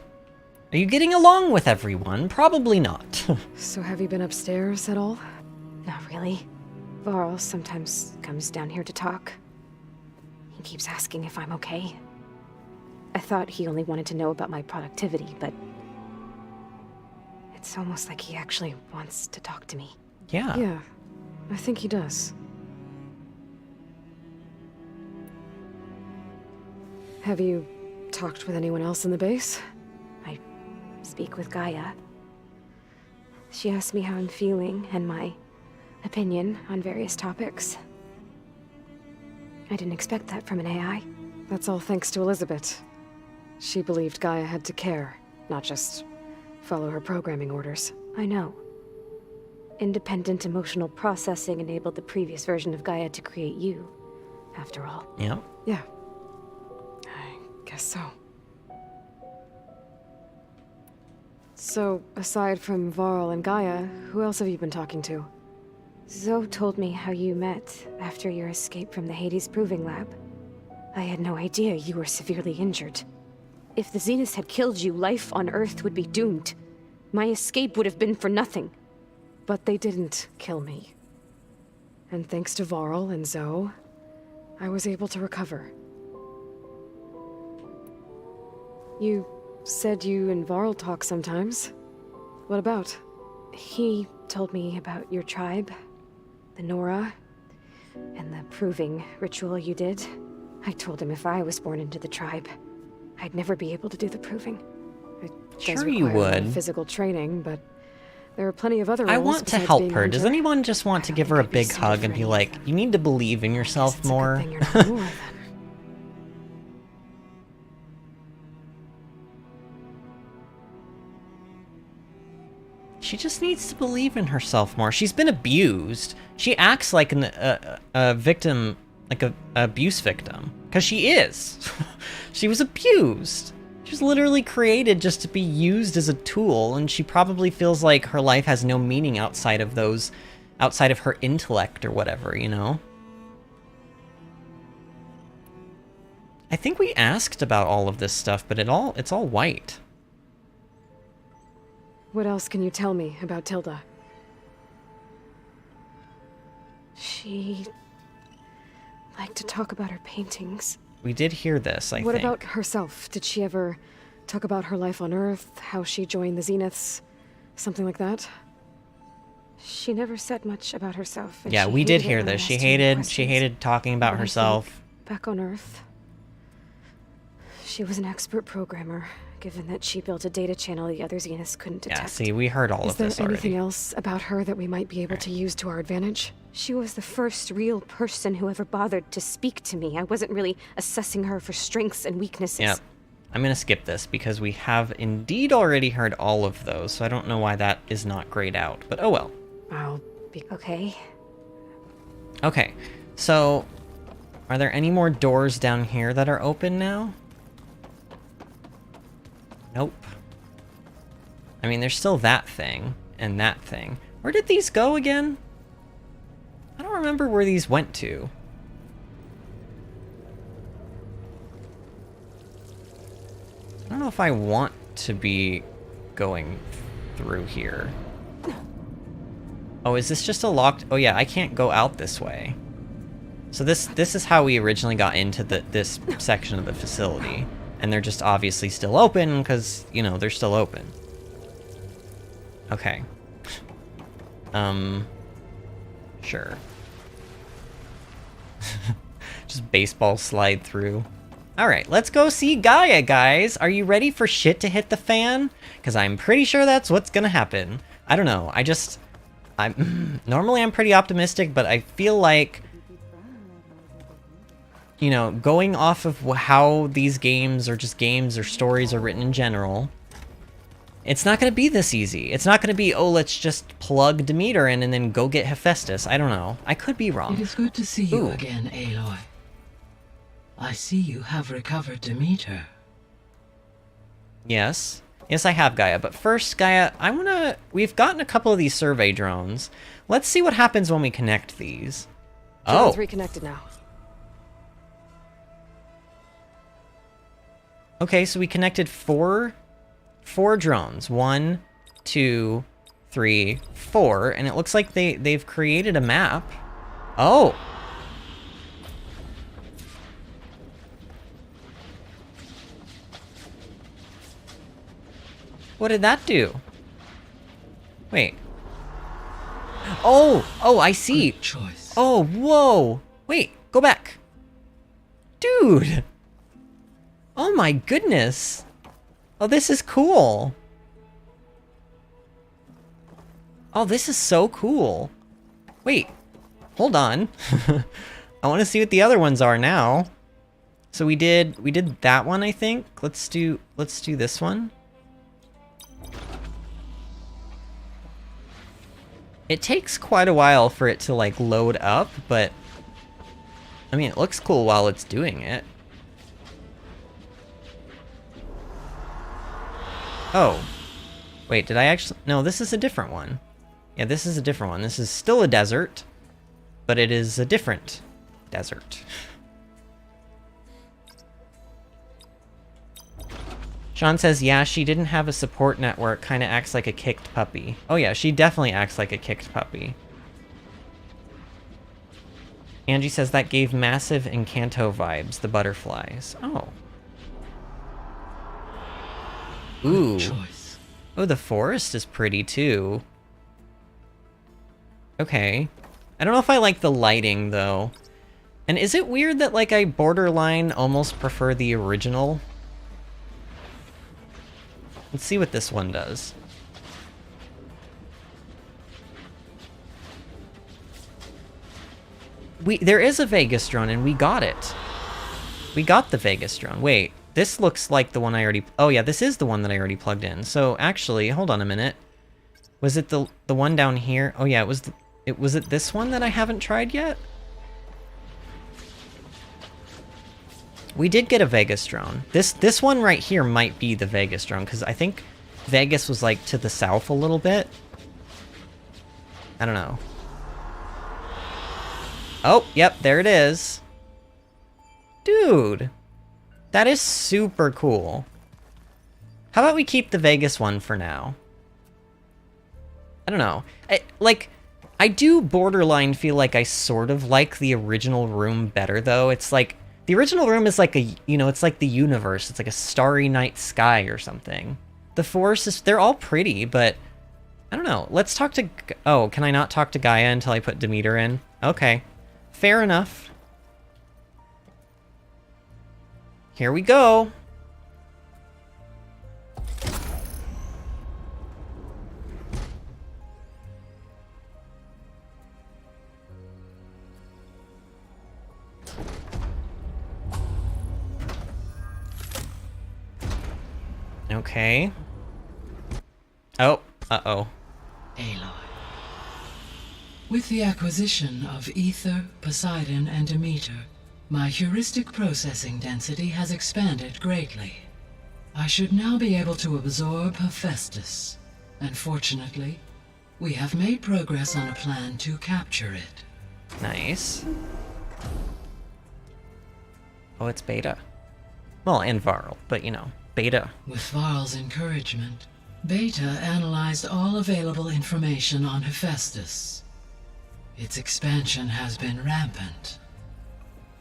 Are you getting along with everyone? Probably not. So have you been upstairs at all? Not really. Varl sometimes comes down here to talk. He keeps asking if I'm okay. I thought he only wanted to know about my productivity, but... It's almost like he actually wants to talk to me. Yeah. Yeah, I think he does. Have you talked with anyone else in the base? I speak with Gaia. She asked me how I'm feeling and my opinion on various topics. I didn't expect that from an AI. That's all thanks to Elizabeth. She believed Gaia had to care, not just follow her programming orders. I know. Independent emotional processing enabled the previous version of Gaia to create you, after all. Yeah. Yeah. I guess so. So, aside from Varl and Gaia, who else have you been talking to? Zoe told me how you met after your escape from the Hades Proving Lab. I had no idea you were severely injured. If the Zeniths had killed you, life on Earth would be doomed. My escape would have been for nothing. But they didn't kill me. And thanks to Varl and Zoe, I was able to recover. You said you and Varl talk sometimes. What about? He told me about your tribe, the Nora, and the proving ritual you did. I told him if I was born into the tribe, I'd never be able to do the proving. It Sure does you require a lot of would. physical training, but there are plenty of other roles I want to besides help being her. Does hunter. anyone just want to give her a big hug and be like, you need to believe in yourself more? She just needs to believe in herself more. She's been abused. She acts like a victim, like a abuse victim, because she is. She was abused. She was literally created just to be used as a tool, and she probably feels like her life has no meaning outside of those, outside of her intellect or whatever, you know? I think we asked about all of this stuff, but it's all white. What else can you tell me about Tilda? She liked to talk about her paintings. We did hear this, I think. What about herself? Did she ever talk about her life on Earth, how she joined the Zeniths, something like that? She never said much about herself. and Yeah, she we did hated it hear when I this. asked She too many hated questions. talking about But I herself. think, back on Earth, she was an expert programmer, given that she built a data channel the other Zeniths couldn't detect. Yeah, see, we heard all Is of there this anything already. else about her that we might be able to use to our advantage? She was the first real person who ever bothered to speak to me. I wasn't really assessing her for strengths and weaknesses. Yep. I'm gonna skip this because we have indeed already heard all of those, so I don't know why that is not grayed out, but oh well. I'll be okay. Okay, so are there any more doors down here that are open now? Nope. I mean, there's still that thing and that thing. Where did these go again? I don't remember where these went to. I don't know if I want to be going through here. Oh, is this just a locked... Oh yeah, I can't go out this way. So this is how we originally got into this section of the facility. And they're just obviously still open because, you know, they're still open. Okay. Sure. Just baseball slide through. Alright, let's go see Gaia, guys! Are you ready for shit to hit the fan? Because I'm pretty sure that's what's gonna happen. I don't know, normally I'm pretty optimistic, but I feel like, you know, going off of how these games, or just games or stories are written in general, it's not going to be this easy. It's not going to be, oh, let's just plug Demeter in and then go get Hephaestus. I don't know. I could be wrong. It is good to see you Ooh. again, Aloy. I see you have recovered Demeter. Yes. Yes, I have, Gaia. But first, Gaia, we've gotten a couple of these survey drones. Let's see what happens when we connect these. Drone's Oh. reconnected now. Okay, so we connected four drones. 1, 2, 3, 4, and it looks like they've created a map. Oh. What did that do? Wait. Oh, I see. Good choice. Oh, whoa. Wait, go back. Dude. Oh my goodness. Oh, this is cool. Oh, this is so cool. Wait, hold on. I want to see what the other ones are now. So we did that one, I think. Let's do this one. It takes quite a while for it to like load up, but I mean, it looks cool while it's doing it. Oh. Wait, did I actually... No, this is a different one. Yeah, this is a different one. This is still a desert, but it is a different desert. Sean says, yeah, she didn't have a support network. Kind of acts like a kicked puppy. Oh yeah, she definitely acts like a kicked puppy. Angie says that gave massive Encanto vibes, the butterflies. Oh. Ooh. Choice. Oh, the forest is pretty too. Okay. I don't know if I like the lighting though. And is it weird that like I borderline almost prefer the original? Let's see what this one does. There is a Vegas drone and we got it. We got the Vegas drone. Wait, this looks like the one I already... Oh yeah, this is the one that I already plugged in. So actually, hold on a minute. Was it the one down here? Oh yeah, it was was it this one that I haven't tried yet? We did get a Vegas drone. This one right here might be the Vegas drone, because I think Vegas was like to the south a little bit. I don't know. Oh, yep, there it is. Dude, that is super cool. How about we keep the Vegas one for now? I don't know. I do borderline feel like I sort of like the original room better, though. It's like, the original room is like a, you know, it's like the universe. It's like a starry night sky or something. The forest is, they're all pretty, but I don't know. Let's talk to, oh, can I not talk to Gaia until I put Demeter in? Okay. Fair enough. Here we go. Okay. Oh, uh-oh. Aloy. With the acquisition of Ether, Poseidon, and Demeter, my heuristic processing density has expanded greatly. I should now be able to absorb Hephaestus, and fortunately, we have made progress on a plan to capture it. Nice. Oh, it's Beta. Well, and Varl, but you know, Beta. With Varl's encouragement, Beta analyzed all available information on Hephaestus. Its expansion has been rampant.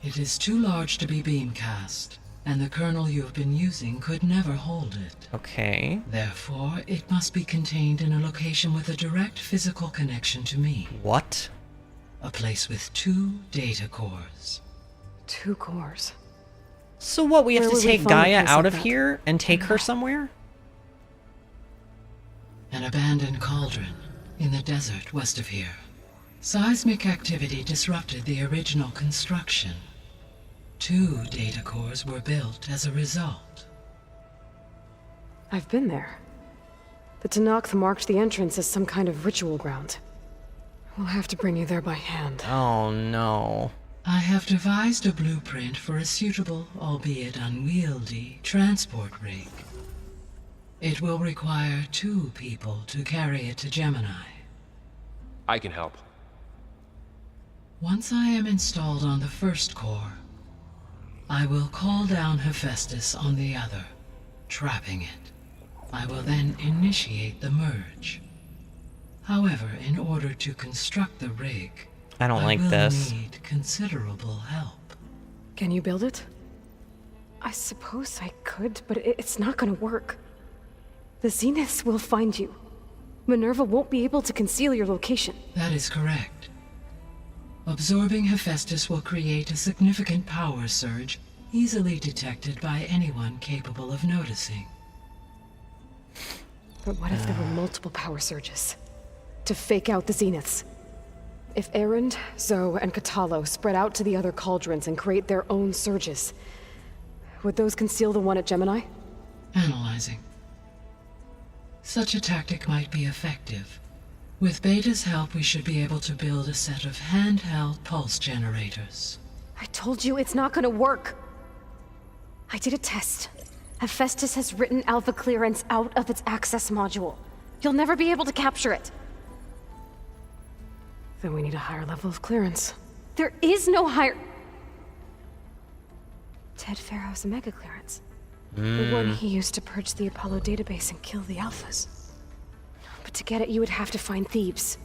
It is too large to be beamcast, and the kernel you have been using could never hold it. Okay. Therefore, it must be contained in a location with a direct physical connection to me. What? A place with 2 data cores. 2 cores? So what, we have to take Gaia out of here and take her somewhere? An abandoned cauldron in the desert west of here. Seismic activity disrupted the original construction. 2 data cores were built as a result. I've been there. The Tenakth marked the entrance as some kind of ritual ground. We'll have to bring you there by hand. Oh no. I have devised a blueprint for a suitable, albeit unwieldy, transport rig. It will require 2 people to carry it to Gemini. I can help. Once I am installed on the first core, I will call down Hephaestus on the other, trapping it. I will then initiate the merge. However, in order to construct the rig, I don't like this. I will need considerable help. Can you build it? I suppose I could, but it's not gonna work. The Zeniths will find you. Minerva won't be able to conceal your location. That is correct. Absorbing Hephaestus will create a significant power surge, easily detected by anyone capable of noticing. But what if there were multiple power surges? To fake out the Zeniths? If Erend, Zoe, and Katalo spread out to the other cauldrons and create their own surges, would those conceal the one at Gemini? Analyzing. Such a tactic might be effective. With Beta's help, we should be able to build a set of handheld pulse generators. I told you it's not gonna work! I did a test. Hephaestus has written Alpha Clearance out of its access module. You'll never be able to capture it. Then we need a higher level of clearance. There is no higher... Ted Pharaoh's Omega clearance. The one he used to purge the Apollo database and kill the Alphas. But to get it, you would have to find Thebes.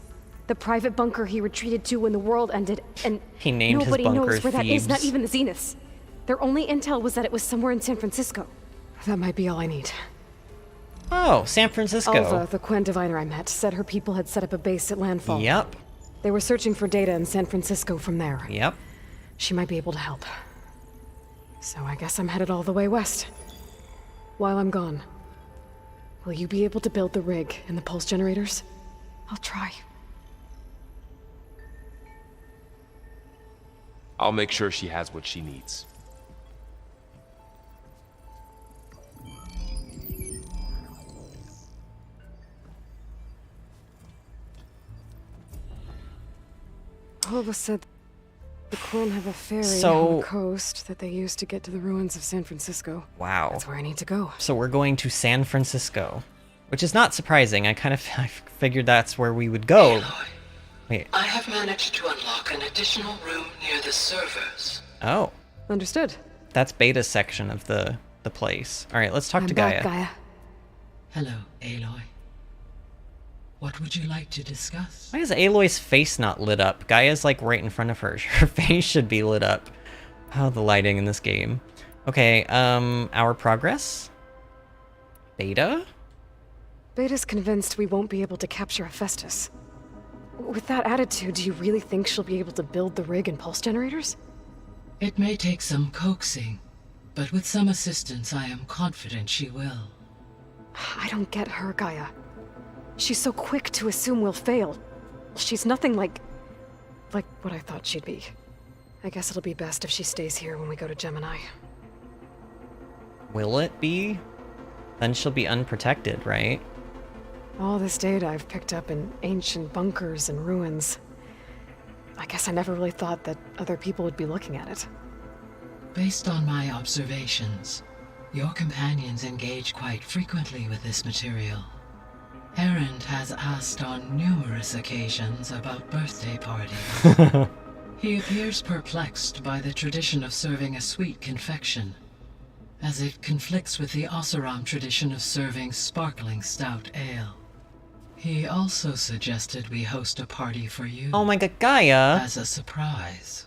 The private bunker he retreated to when the world ended, and he named nobody his bunker knows where that is, Thebes. not even the Zeniths. Their only intel was that it was somewhere in San Francisco. That might be all I need. Oh, San Francisco. Alva, the Quen diviner I met, said her people had set up a base at landfall. Yep. They were searching for data in San Francisco from there. Yep. She might be able to help. So I guess I'm headed all the way west. While I'm gone, will you be able to build the rig and the pulse generators? I'll try. I'll make sure she has what she needs. Alva said the Quen have a ferry So- on the coast that they use to get to the ruins of San Francisco. Wow. That's where I need to go. So we're going to San Francisco, which is not surprising. I figured that's where we would go. Wait. I have managed to unlock an additional room near the servers. Oh. Understood. That's Beta's section of the place. All right, let's talk I'm to back, Gaia. Gaia. Hello, Aloy. What would you like to discuss? Why is Aloy's face not lit up? Gaia's like right in front of her. Her face should be lit up. Oh, the lighting in this game. Okay, our progress? Beta? Beta's convinced we won't be able to capture Hephaestus. With that attitude, do you really think she'll be able to build the rig and pulse generators? It may take some coaxing, but with some assistance, I am confident she will. I don't get her, Gaia. She's so quick to assume we'll fail. She's nothing like what I thought she'd be. I guess it'll be best if she stays here when we go to Gemini. Will it be? Then she'll be unprotected, right? All this data I've picked up in ancient bunkers and ruins. I guess I never really thought that other people would be looking at it. Based on my observations, your companions engage quite frequently with this material. Errand has asked on numerous occasions about birthday parties. He appears perplexed by the tradition of serving a sweet confection, as it conflicts with the Oseram tradition of serving sparkling stout ale. He also suggested we host a party for you. Oh my god, Gaia! As a surprise.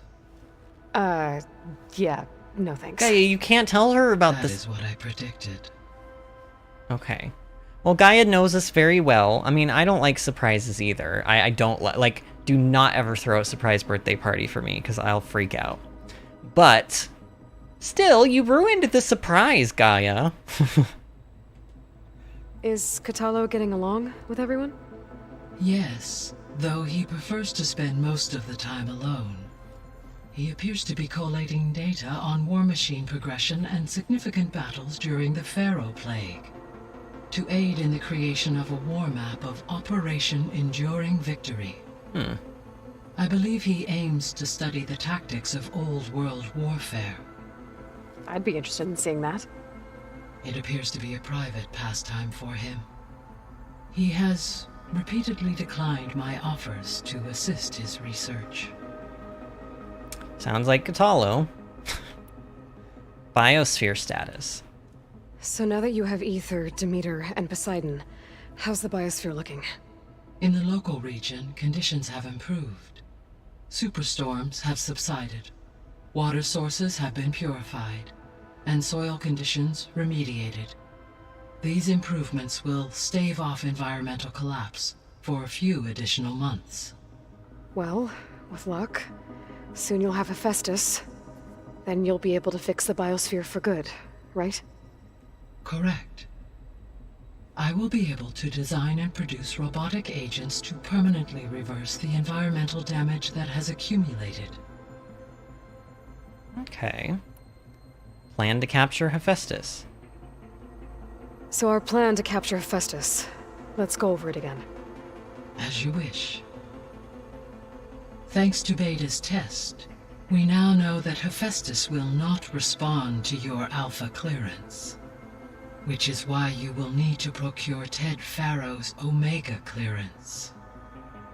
Yeah, no thanks. Gaia, you can't tell her about That this. is what I predicted. Okay. Well, Gaia knows us very well. I mean, I don't like surprises either. I don't like, do not ever throw a surprise birthday party for me, because I'll freak out. But, still, you ruined the surprise, Gaia. Is Katalo getting along with everyone? Yes, though he prefers to spend most of the time alone. He appears to be collating data on war machine progression and significant battles during the Pharaoh Plague, to aid in the creation of a war map of Operation Enduring Victory. I believe he aims to study the tactics of old world warfare. I'd be interested in seeing that. It appears to be a private pastime for him. He has repeatedly declined my offers to assist his research. Sounds like Katalo. Biosphere status. So now that you have Ether, Demeter, and Poseidon, how's the biosphere looking? In the local region, conditions have improved. Superstorms have subsided. Water sources have been purified, and soil conditions remediated. These improvements will stave off environmental collapse for a few additional months. Well, with luck, soon you'll have Hephaestus. Then you'll be able to fix the biosphere for good, right? Correct. I will be able to design and produce robotic agents to permanently reverse the environmental damage that has accumulated. Okay. Plan to capture Hephaestus. So our plan to capture Hephaestus. Let's go over it again. As you wish. Thanks to Beta's test, we now know that Hephaestus will not respond to your alpha clearance. Which is why you will need to procure Ted Farrow's Omega clearance.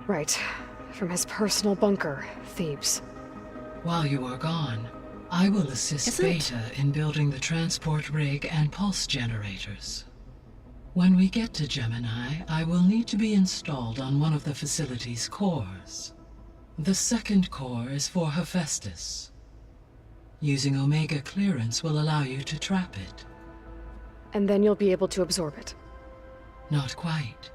Right. From his personal bunker, Thebes. While you are gone, I will assist Beta in building the transport rig and pulse generators. When we get to Gemini, I will need to be installed on one of the facility's cores. The second core is for Hephaestus. Using Omega clearance will allow you to trap it. And then you'll be able to absorb it. Not quite.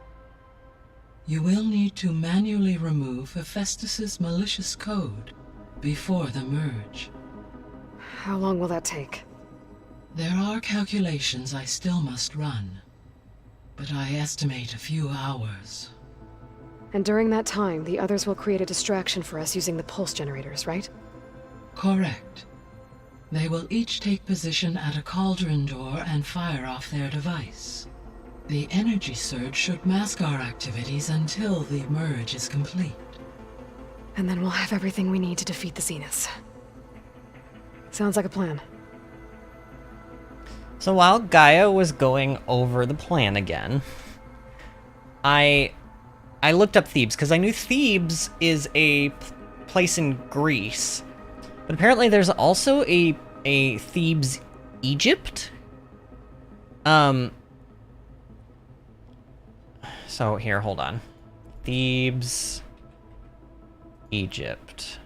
You will need to manually remove Hephaestus's malicious code before the merge. How long will that take? There are calculations I still must run, but I estimate a few hours. And during that time, the others will create a distraction for us using the pulse generators, right? Correct. They will each take position at a cauldron door and fire off their device. The energy surge should mask our activities until the merge is complete. And then we'll have everything we need to defeat the Zeniths. Sounds like a plan. So while Gaia was going over the plan again, I looked up Thebes, because I knew Thebes is a place in Greece. But apparently there's also a Thebes, Egypt? So here, hold on. Thebes, Egypt.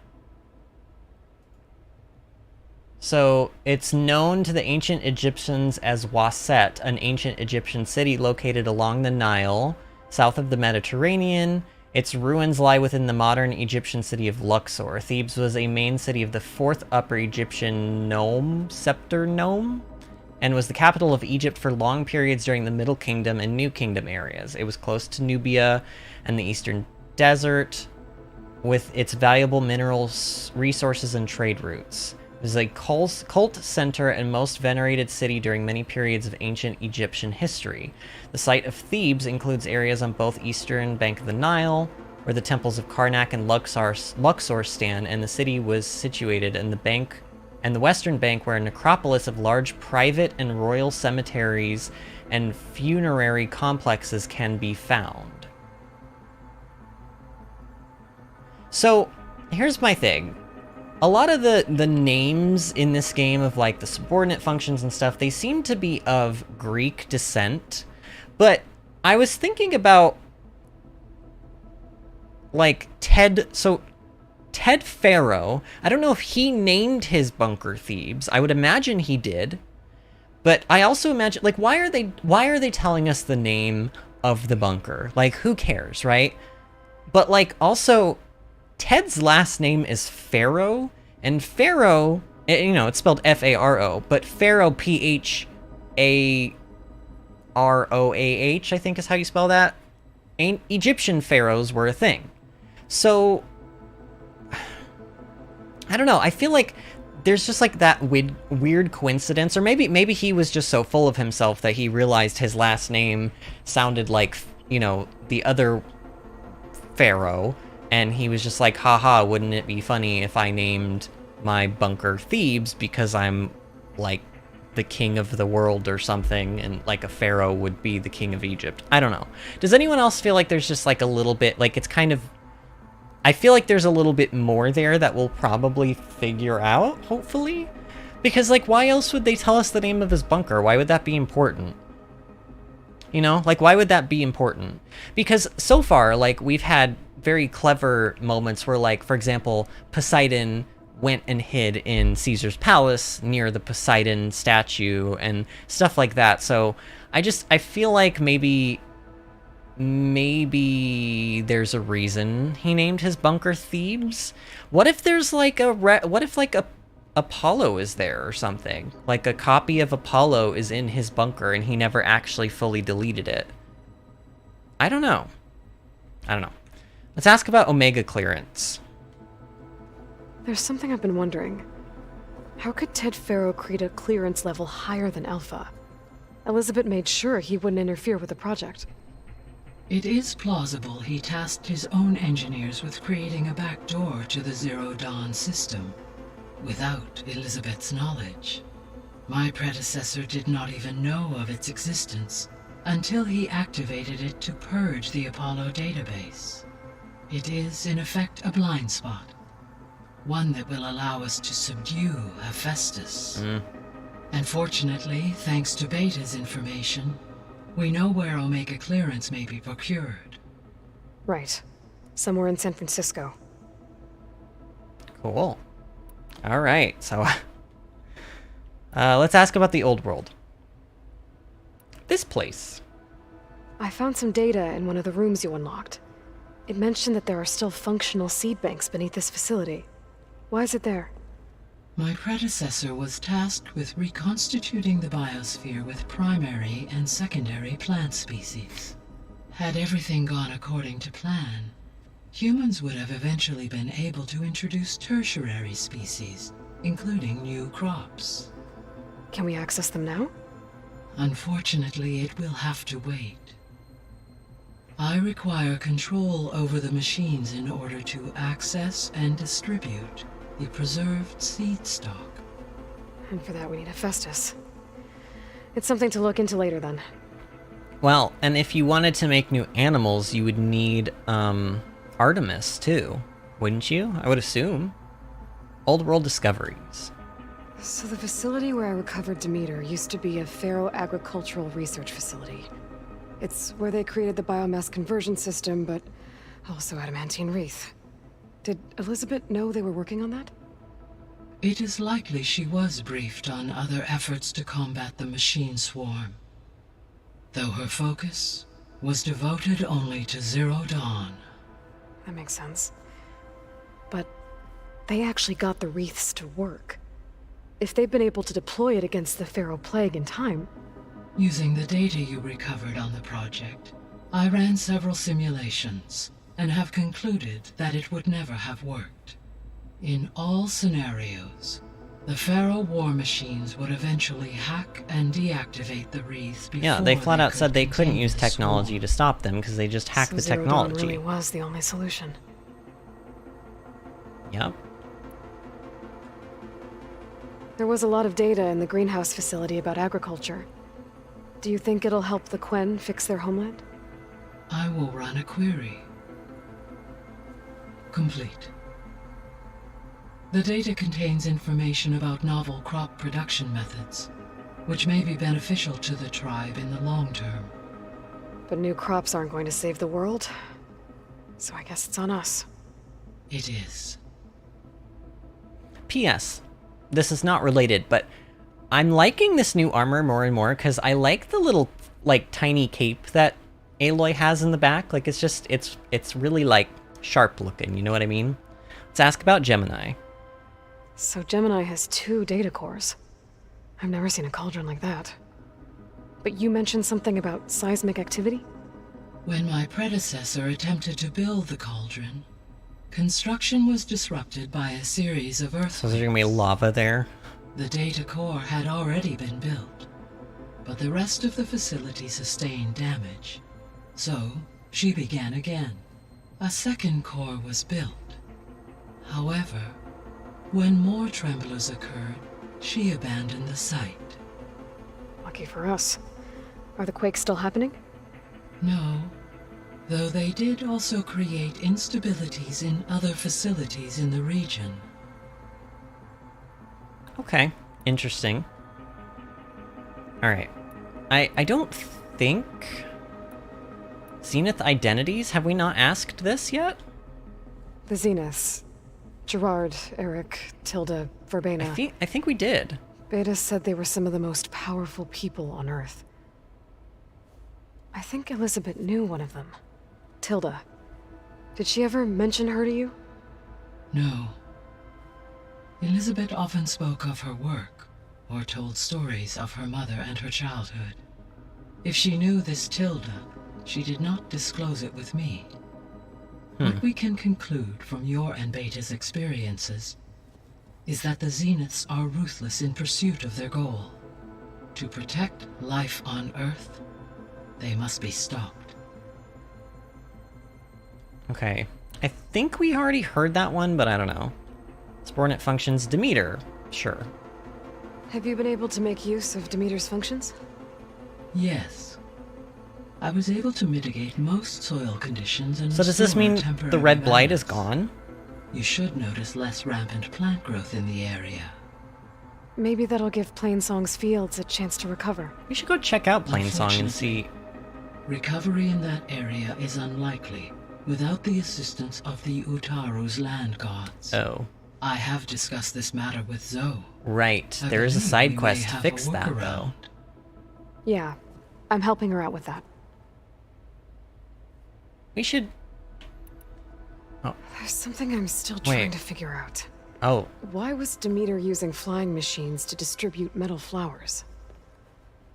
So it's known to the ancient Egyptians as Waset, an ancient Egyptian city located along the Nile, south of the Mediterranean. Its ruins lie within the modern Egyptian city of Luxor. Thebes was a main city of the 4th Upper Egyptian Scepter Nome, and was the capital of Egypt for long periods during the Middle Kingdom and New Kingdom eras. It was close to Nubia and the Eastern Desert, with its valuable minerals, resources, and trade routes. It was a cult center and most venerated city during many periods of ancient Egyptian history. The site of Thebes includes areas on both eastern bank of the Nile, where the temples of Karnak and Luxor stand, and the city was situated in the western bank, where a necropolis of large private and royal cemeteries and funerary complexes can be found. So, here's my thing. A lot of the names in this game of like the subordinate functions and stuff, they seem to be of Greek descent, but I was thinking about like Ted Farrow, I don't know if he named his bunker Thebes. I would imagine he did, but I also imagine, like, why are they telling us the name of the bunker? Like, who cares, right? But like, also, Ted's last name is Farrow, and Farrow, you know, it's spelled F-A-R-O, but Farrow, P-H-A-R-O-A-H, I think is how you spell that. Egyptian pharaohs were a thing. So, I don't know, I feel like there's just like that weird coincidence, or maybe he was just so full of himself that he realized his last name sounded like, you know, the other pharaoh, and he was just like, haha, wouldn't it be funny if I named my bunker Thebes because I'm like the king of the world or something, and like a pharaoh would be the king of Egypt. I don't know. Does anyone else feel like there's just like a little bit, like it's kind of, I feel like there's a little bit more there that we'll probably figure out, hopefully? Because, like, why else would they tell us the name of his bunker? Why would that be important? You know? Like, why would that be important? Because so far, like, we've had very clever moments where, like, for example, Poseidon went and hid in Caesar's palace near the Poseidon statue and stuff like that. So I feel like maybe there's a reason he named his bunker Thebes. What if there's like Apollo is there or something? Like a copy of Apollo is in his bunker and he never actually fully deleted it. I don't know. Let's ask about Omega clearance. There's something I've been wondering. How could Ted Farrow create a clearance level higher than Alpha? Elizabeth made sure he wouldn't interfere with the project. It is plausible he tasked his own engineers with creating a backdoor to the Zero Dawn system, without Elizabeth's knowledge. My predecessor did not even know of its existence until he activated it to purge the Apollo database. It is, in effect, a blind spot. One that will allow us to subdue Hephaestus. And fortunately, thanks to Beta's information, we know where Omega clearance may be procured. Right. Somewhere in San Francisco. Cool. Alright, so... let's ask about the old world. This place. I found some data in one of the rooms you unlocked. It mentioned that there are still functional seed banks beneath this facility. Why is it there? My predecessor was tasked with reconstituting the biosphere with primary and secondary plant species. Had everything gone according to plan, humans would have eventually been able to introduce tertiary species, including new crops. Can we access them now? Unfortunately, it will have to wait. I require control over the machines in order to access and distribute the preserved seed stock. And for that we need Hephaestus. It's something to look into later then. Well, and if you wanted to make new animals, you would need, Artemis, too. Wouldn't you? I would assume. Old world discoveries. So the facility where I recovered Demeter used to be a Pharaoh agricultural research facility. It's where they created the biomass conversion system, but also adamantine wreath. Did Elizabeth know they were working on that? It is likely she was briefed on other efforts to combat the machine swarm, though her focus was devoted only to Zero Dawn. That makes sense. But they actually got the wreaths to work. If they've been able to deploy it against the Pharaoh plague in time... Using the data you recovered on the project, I ran several simulations and have concluded that it would never have worked. In all scenarios, the Pharaoh war machines would eventually hack and deactivate the wreath before Yeah, they flat out said they couldn't use technology to stop them because they just hacked the technology. Zero Dawn really was the only solution. Yep. There was a lot of data in the greenhouse facility about agriculture. Do you think it'll help the Quen fix their homeland? I will run a query. Complete. The data contains information about novel crop production methods, which may be beneficial to the tribe in the long term. But new crops aren't going to save the world, so I guess it's on us. It is. P.S. This is not related, but I'm liking this new armor more and more because I like the little, like, tiny cape that Aloy has in the back. Like, it's just, it's really, like, sharp looking, you know what I mean? Let's ask about Gemini. So Gemini has 2 data cores. I've never seen a cauldron like that. But you mentioned something about seismic activity? When my predecessor attempted to build the cauldron, construction was disrupted by a series of earthquakes. So there's gonna be lava there? The data core had already been built, but the rest of the facility sustained damage. So, she began again. A second core was built. However, when more tremblers occurred, she abandoned the site. Lucky for us. Are the quakes still happening? No, though they did also create instabilities in other facilities in the region. Okay, interesting. Alright. I don't think... Zenith identities? Have we not asked this yet? The Zeniths. Gerard, Eric, Tilda, Verbena. I think we did. Beta said they were some of the most powerful people on Earth. I think Elizabeth knew one of them. Tilda. Did she ever mention her to you? No. Elizabeth often spoke of her work, or told stories of her mother and her childhood. If she knew this Tilda, she did not disclose it with me. What we can conclude from your and Beta's experiences is that the Zeniths are ruthless in pursuit of their goal. To protect life on Earth, they must be stopped. Okay. I think we already heard that one, but I don't know. Subordinate functions, Demeter. Sure. Have you been able to make use of Demeter's functions? Yes. I was able to mitigate most soil conditions and So does this mean the red blight is gone? You should notice less rampant plant growth in the area. Maybe that'll give Plainsong's fields a chance to recover. We should go check out Plainsong and see. Recovery in that area is unlikely without the assistance of the Utaru's land gods. Oh. I have discussed this matter with Zoe. Right. There is a side quest to fix that, though. Yeah, I'm helping her out with that. We should... Oh. There's something I'm still trying to figure out. Oh. Why was Demeter using flying machines to distribute metal flowers?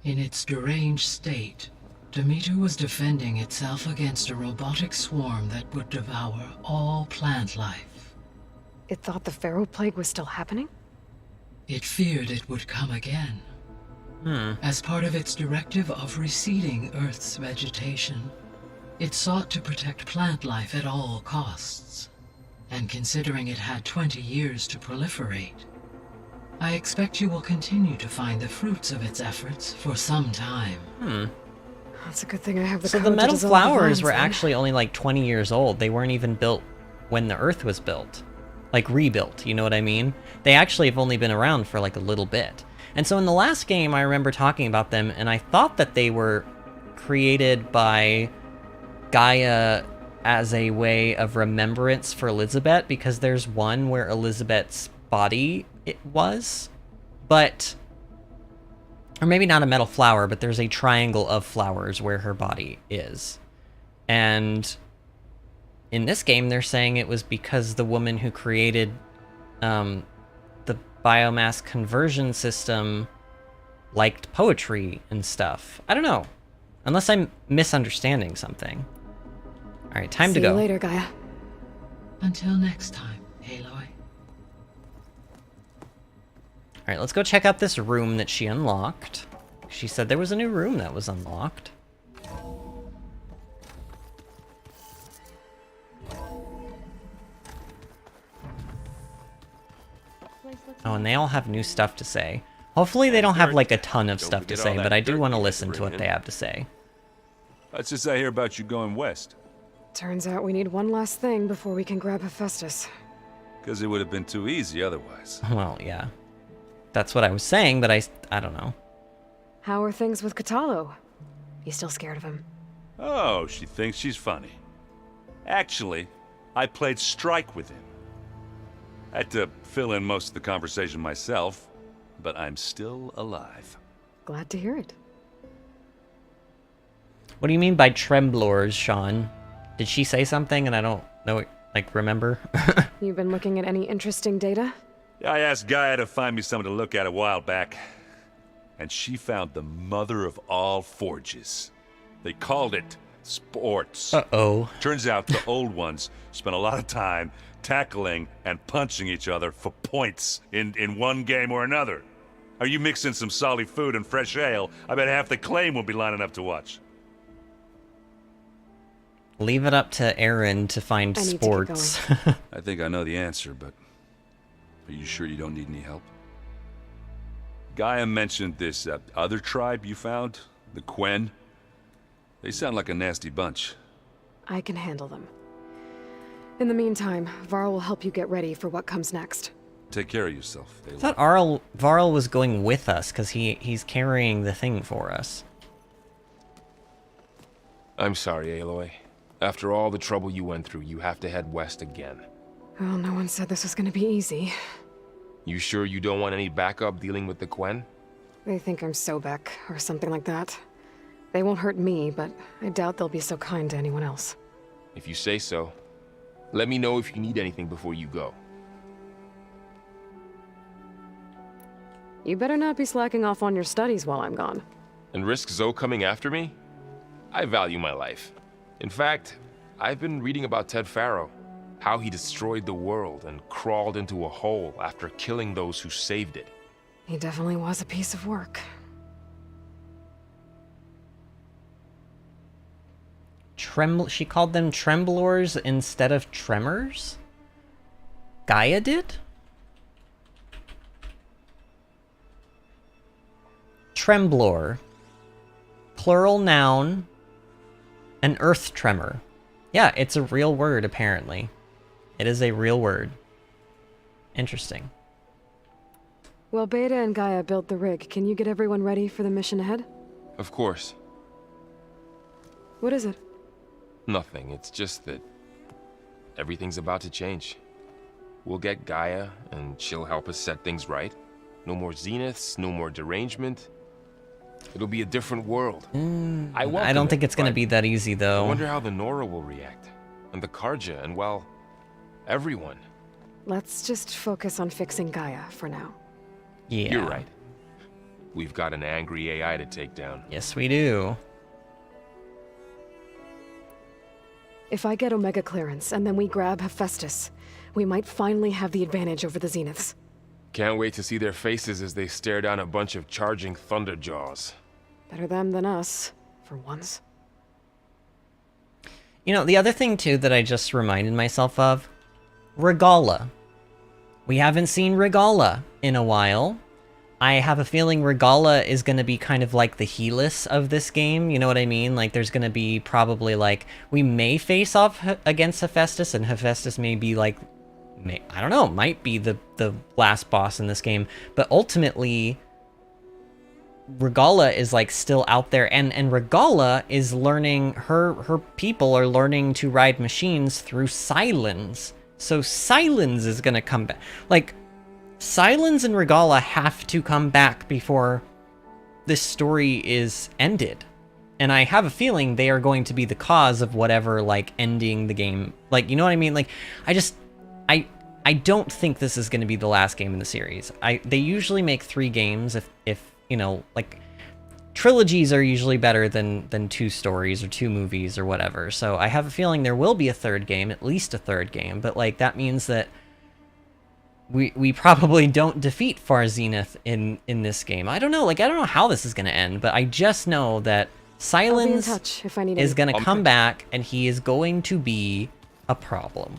In its deranged state, Demeter was defending itself against a robotic swarm that would devour all plant life. It thought the Pharaoh Plague was still happening? It feared it would come again. As part of its directive of reseeding Earth's vegetation, it sought to protect plant life at all costs. And considering it had 20 years to proliferate, I expect you will continue to find the fruits of its efforts for some time. That's a good thing I have the So code the to metal dissolve the flowers vines, were then. actually only like 20 years old. They weren't even built when the Earth was built. Like rebuilt, you know what I mean? They actually have only been around for like a little bit. And so in the last game, I remember talking about them, and I thought that they were created by Gaia as a way of remembrance for Elizabeth, because there's one where Elizabeth's body was, but... Or maybe not a metal flower, but there's a triangle of flowers where her body is. And in this game, they're saying it was because the woman who created the biomass conversion system liked poetry and stuff. I don't know. Unless I'm misunderstanding something. Alright, time to go. See you later, Gaia. Until next time, Aloy. Alright, let's go check out this room that she unlocked. She said there was a new room that was unlocked. Oh, and they all have new stuff to say. Hopefully they don't have like a ton of stuff to say, but I do want to listen to what they have to say. That's just I hear about you going west. Turns out we need one last thing before we can grab Hephaestus. Because it would have been too easy otherwise. Well, yeah. That's what I was saying, but I don't know. How are things with Katalo? You still scared of him? Oh, she thinks she's funny. Actually, I played strike with him. I had to fill in most of the conversation myself, but I'm still alive. Glad to hear it. What do you mean by tremblors, Sean? Did she say something and I don't know, like, remember? You've been looking at any interesting data? I asked Gaia to find me something to look at a while back, and she found the mother of all forges. They called it sports. Uh-oh. Turns out the old ones spent a lot of time tackling and punching each other for points in one game or another. Are you mixing some solid food and fresh ale? I bet half the claim will be lining up to watch. Leave it up to Aaron to find sports. I think I know the answer, but are you sure you don't need any help? Gaia mentioned this other tribe you found, the Quen. They sound like a nasty bunch. I can handle them. In the meantime, Varl will help you get ready for what comes next. Take care of yourself. I thought Varl was going with us because he's carrying the thing for us. I'm sorry, Aloy. After all the trouble you went through, you have to head west again. Well, no one said this was going to be easy. You sure you don't want any backup dealing with the Quen? They think I'm Sobek, or something like that. They won't hurt me, but I doubt they'll be so kind to anyone else. If you say so. Let me know if you need anything before you go. You better not be slacking off on your studies while I'm gone. And risk Zoe coming after me? I value my life. In fact, I've been reading about Ted Faro. How he destroyed the world and crawled into a hole after killing those who saved it. He definitely was a piece of work. She called them tremblors instead of tremors? Gaia did? tremblor. Plural noun. An earth tremor. Yeah, it's a real word, apparently. It is a real word. Interesting. Well, Beta and Gaia built the rig. Can you get everyone ready for the mission ahead? Of course. What is it? Nothing. It's just that everything's about to change. We'll get Gaia, and she'll help us set things right. No more zeniths, no more derangement. It'll be a different world. I don't think it's going to be that easy, though. I wonder how the Nora will react. And the Karja, and well, everyone. Let's just focus on fixing Gaia for now. Yeah. You're right. We've got an angry AI to take down. Yes, we do. If I get Omega clearance, and then we grab Hephaestus, we might finally have the advantage over the Zeniths. Can't wait to see their faces as they stare down a bunch of charging Thunderjaws. Better them than us, for once. You know, the other thing, too, that I just reminded myself of, Regala. We haven't seen Regala in a while. I have a feeling Regala is going to be kind of like the Helis of this game, you know what I mean? Like, there's going to be probably, like, we may face off against Hephaestus, and Hephaestus may be, like, I don't know, might be the last boss in this game, but ultimately, Regala is, like, still out there, and Regala is learning, her people are learning to ride machines through Silence. So Silence is going to come back. Like, Silence and Regala have to come back before this story is ended. And I have a feeling they are going to be the cause of whatever, like, ending the game. Like, you know what I mean? Like, I don't think this is going to be the last game in the series. They usually make 3 games if you know, like, trilogies are usually better than 2 stories or 2 movies or whatever. So I have a feeling there will be a 3rd game, at least a 3rd game, but, like, that means that we probably don't defeat Far Zenith in this game. I don't know, like, I don't know how this is going to end, but I just know that Silence is going to come back, and he is going to be a problem.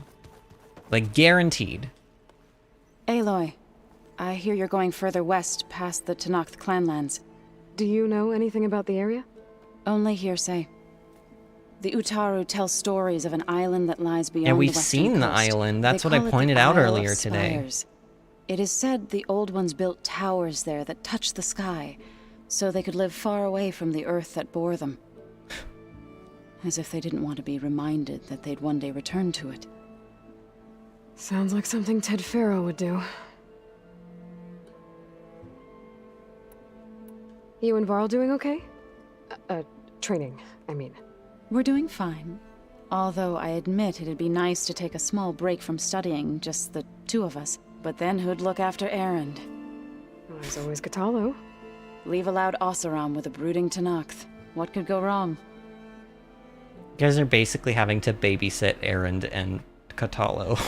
Like, guaranteed. Aloy, I hear you're going further west past the Tenakth clanlands. Do you know anything about the area? Only hearsay. The Utaru tell stories of an island that lies beyond and we've the western seen the coast. island. That's They what I call it the pointed out Isle of earlier today. Spires. It is said the Old Ones built towers there that touched the sky, so they could live far away from the earth that bore them. As if they didn't want to be reminded that they'd one day return to it. Sounds like something Ted Faro would do. You and Varl doing okay? Training, I mean. We're doing fine. Although I admit it'd be nice to take a small break from studying, just the 2 of us. But then who'd look after Erend? Well, there's always Katalo. Leave a loud Oseram with a brooding Tenakth. What could go wrong? You guys are basically having to babysit Erend and Katalo.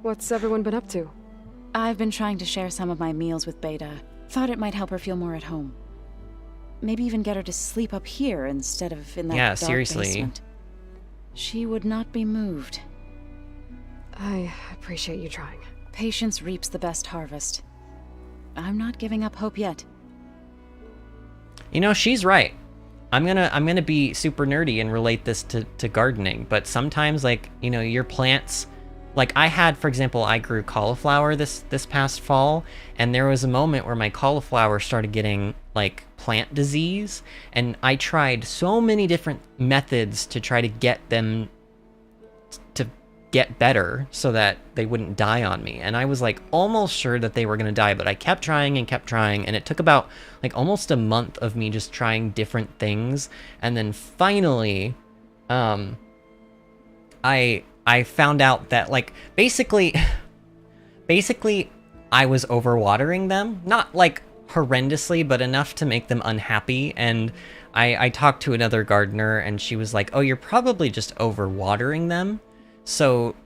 What's everyone been up to? I've been trying to share some of my meals with Beta. Thought it might help her feel more at home. Maybe even get her to sleep up here instead of in that dark seriously. basement. She would not be moved. I appreciate you trying. Patience reaps the best harvest. I'm not giving up hope yet. You know, she's right. I'm gonna be super nerdy and relate this to gardening, but sometimes, like, you know, your plants, like, I had, for example, I grew cauliflower this past fall, and there was a moment where my cauliflower started getting, like, plant disease, and I tried so many different methods to try to get them to get better so that they wouldn't die on me. And I was, like, almost sure that they were going to die, but I kept trying, and it took about, like, almost a month of me just trying different things. And then finally, I found out that, like, basically I was overwatering them. Not, like, horrendously, but enough to make them unhappy. And I talked to another gardener, and she was like, oh, you're probably just overwatering them. So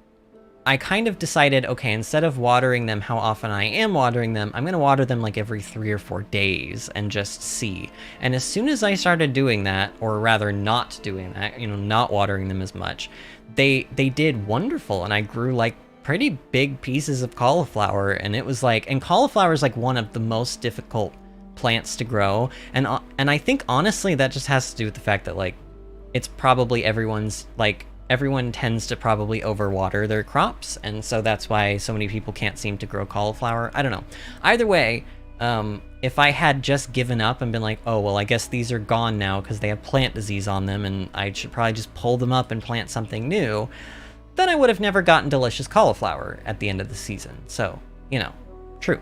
I kind of decided, okay, instead of watering them how often I am watering them, I'm going to water them like every 3 or 4 days and just see. And as soon as I started doing that, or rather not doing that, you know, not watering them as much, they did wonderful, and I grew, like, pretty big pieces of cauliflower. And it was like, and cauliflower is, like, one of the most difficult plants to grow, and I think honestly that just has to do with the fact that like it's probably everyone tends to probably overwater their crops, and so that's why so many people can't seem to grow cauliflower. I don't know. Either way, if I had just given up and been like, oh well, I guess these are gone now because they have plant disease on them, and I should probably just pull them up and plant something new, then I would have never gotten delicious cauliflower at the end of the season. So, you know, true.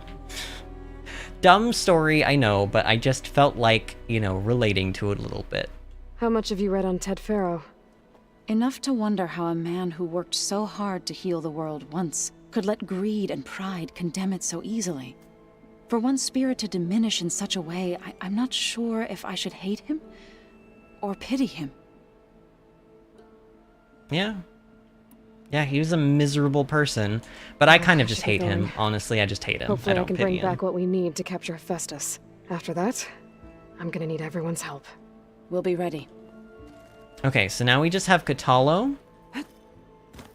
Dumb story, I know, but I just felt like, you know, relating to it a little bit. How much have you read on Ted Faro? Enough to wonder how a man who worked so hard to heal the world once could let greed and pride condemn it so easily. For one's spirit to diminish in such a way, I'm not sure if I should hate him or pity him. Yeah. Yeah, he was a miserable person, but I kind of just hate him. Honestly, I just hate him. Hopefully I don't can pity bring him. back what we need to capture Hephaestus. After that, I'm gonna need everyone's help. We'll be ready. Okay, so now we just have Katalo,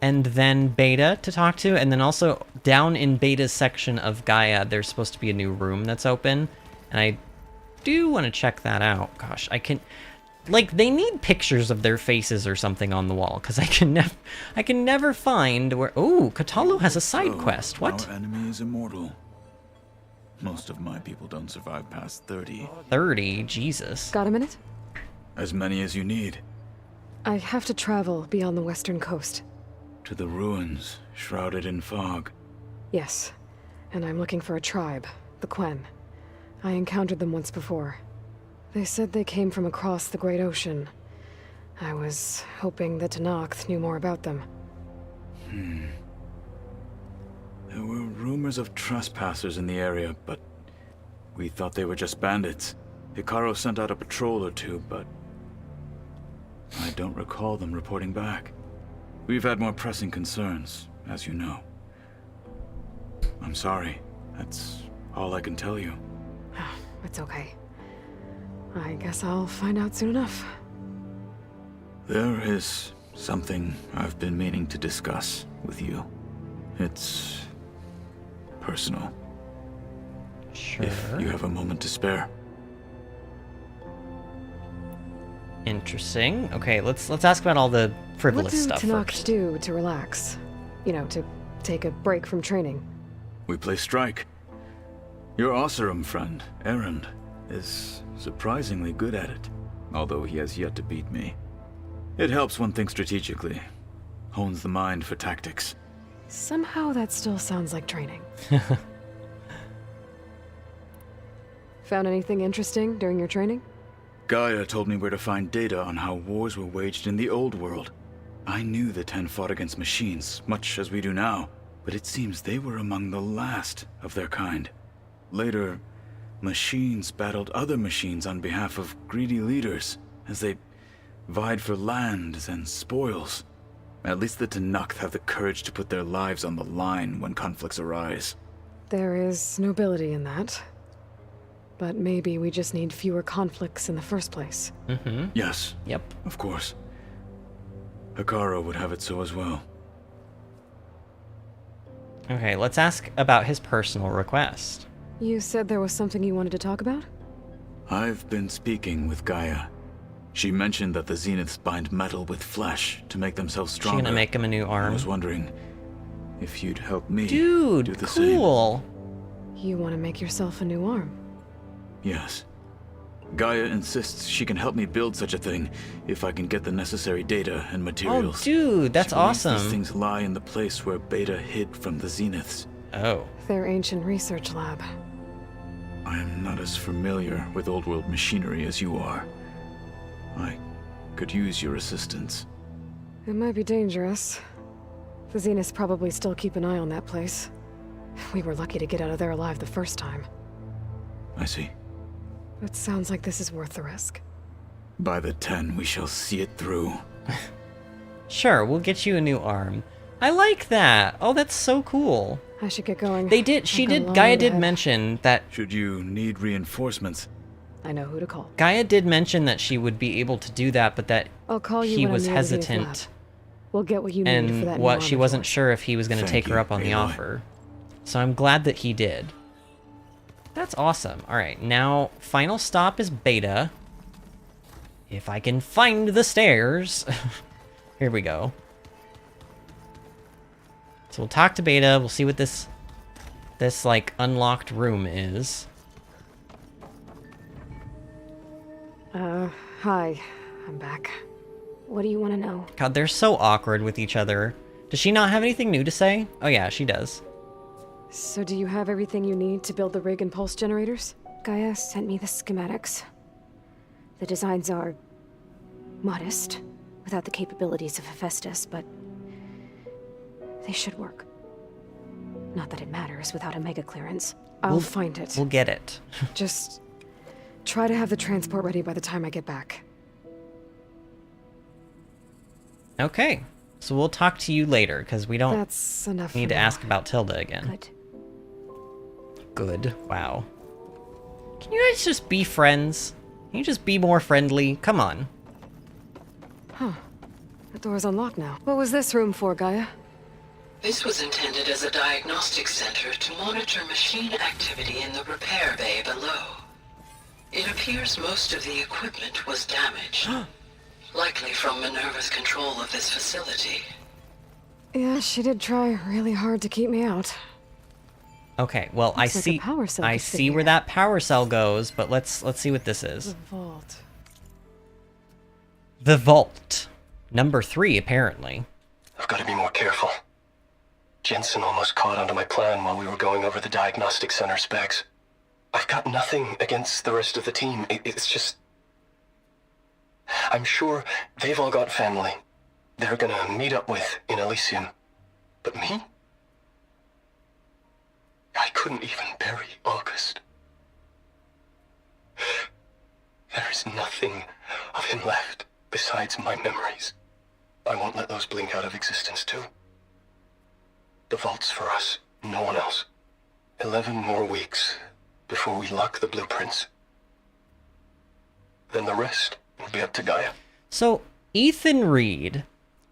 and then Beta to talk to, and then also down in Beta's section of Gaia, there's supposed to be a new room that's open, and I do want to check that out. Gosh, I can... Like, they need pictures of their faces or something on the wall, because I can never find where... Oh, Katalo has a side quest. What? Our enemy is immortal. Most of my people don't survive past 30. 30? Jesus. Got a minute? As many as you need. I have to travel beyond the western coast. To the ruins, shrouded in fog. Yes, and I'm looking for a tribe, the Quen. I encountered them once before. They said they came from across the Great Ocean. I was hoping that Tenakth knew more about them. There were rumors of trespassers in the area, but we thought they were just bandits. Hikaru sent out a patrol or two, but I don't recall them reporting back. We've had more pressing concerns, as you know. I'm sorry. That's all I can tell you. It's okay. I guess I'll find out soon enough. There is something I've been meaning to discuss with you. It's personal. Sure. If you have a moment to spare. Interesting. Okay, let's ask about all the frivolous stuff What do Tenakth first. do to relax? You know, to take a break from training? We play strike. Your Oseram friend, Erend, is surprisingly good at it, although he has yet to beat me. It helps one think strategically, hones the mind for tactics. Somehow that still sounds like training. Found anything interesting during your training? Gaia told me where to find data on how wars were waged in the old world. I knew the Ten fought against machines, much as we do now, but it seems they were among the last of their kind. Later, machines battled other machines on behalf of greedy leaders, as they vied for lands and spoils. At least the Tenakth have the courage to put their lives on the line when conflicts arise. There is nobility in that. But maybe we just need fewer conflicts in the first place. Mm-hmm. Yes. Yep. Of course. Hikaru would have it so as well. Okay, let's ask about his personal request. You said there was something you wanted to talk about? I've been speaking with Gaia. She mentioned that the Zeniths bind metal with flesh to make themselves stronger. She gonna make him a new arm? I was wondering if you'd help me Dude, do the cool. You want to make yourself a new arm? Yes. Gaia insists she can help me build such a thing if I can get the necessary data and materials. Oh, dude, that's She believes awesome. These things lie in the place where Beta hid from the Zeniths. Oh. Their ancient research lab. I am not as familiar with old world machinery as you are. I could use your assistance. It might be dangerous. The Zeniths probably still keep an eye on that place. We were lucky to get out of there alive the first time. I see. It sounds like this is worth the risk. By the 10, we shall see it through. Sure, we'll get you a new arm. I like that. Oh, that's so cool. I should get going. They did, Gaia did ahead. mention that... Should you need reinforcements? I know who to call. Gaia did mention that she would be able to do that, but that I'll call you he when was I'm near the Zenith hesitant. lab. We'll get what you need for And that what new she arm of wasn't yours. sure if he was going to Thank take her you, up on the Aloy. offer. So I'm glad that he did. That's awesome. Alright, now final stop is Beta. If I can find the stairs. Here we go. So we'll talk to Beta, we'll see what this like unlocked room is. Hi. I'm back. What do you want to know? God, they're so awkward with each other. Does she not have anything new to say? Oh yeah, she does. So do you have everything you need to build the rig and pulse generators? Gaia sent me the schematics. The designs are modest, without the capabilities of Hephaestus, but they should work. Not that it matters without a mega clearance. I'll find it. We'll get it. Just try to have the transport ready by the time I get back. Okay, so we'll talk to you later, because we don't That's enough need for to now. ask about Tilda again. Good. Good. Wow. Can you guys just be friends? Can you just be more friendly? Come on. Huh. The door's unlocked now. What was this room for, Gaia? This was intended as a diagnostic center to monitor machine activity in the repair bay below. It appears most of the equipment was damaged. Likely from Minerva's control of this facility. Yeah, she did try really hard to keep me out. Okay, well, I Looks like a see power cell I could fit see where here. that power cell goes, but let's see what this is. The vault. The vault. Number 3, apparently. I've got to be more careful. Jensen almost caught onto my plan while we were going over the diagnostic center specs. I've got nothing against the rest of the team. It's just... I'm sure they've all got family they're gonna meet up with in Elysium. But me? I couldn't even bury August. There is nothing of him left besides my memories. I won't let those blink out of existence too. The vault's for us, no one else. 11 more weeks before we lock the blueprints. Then the rest will be up to Gaia. So, Ethan Reed,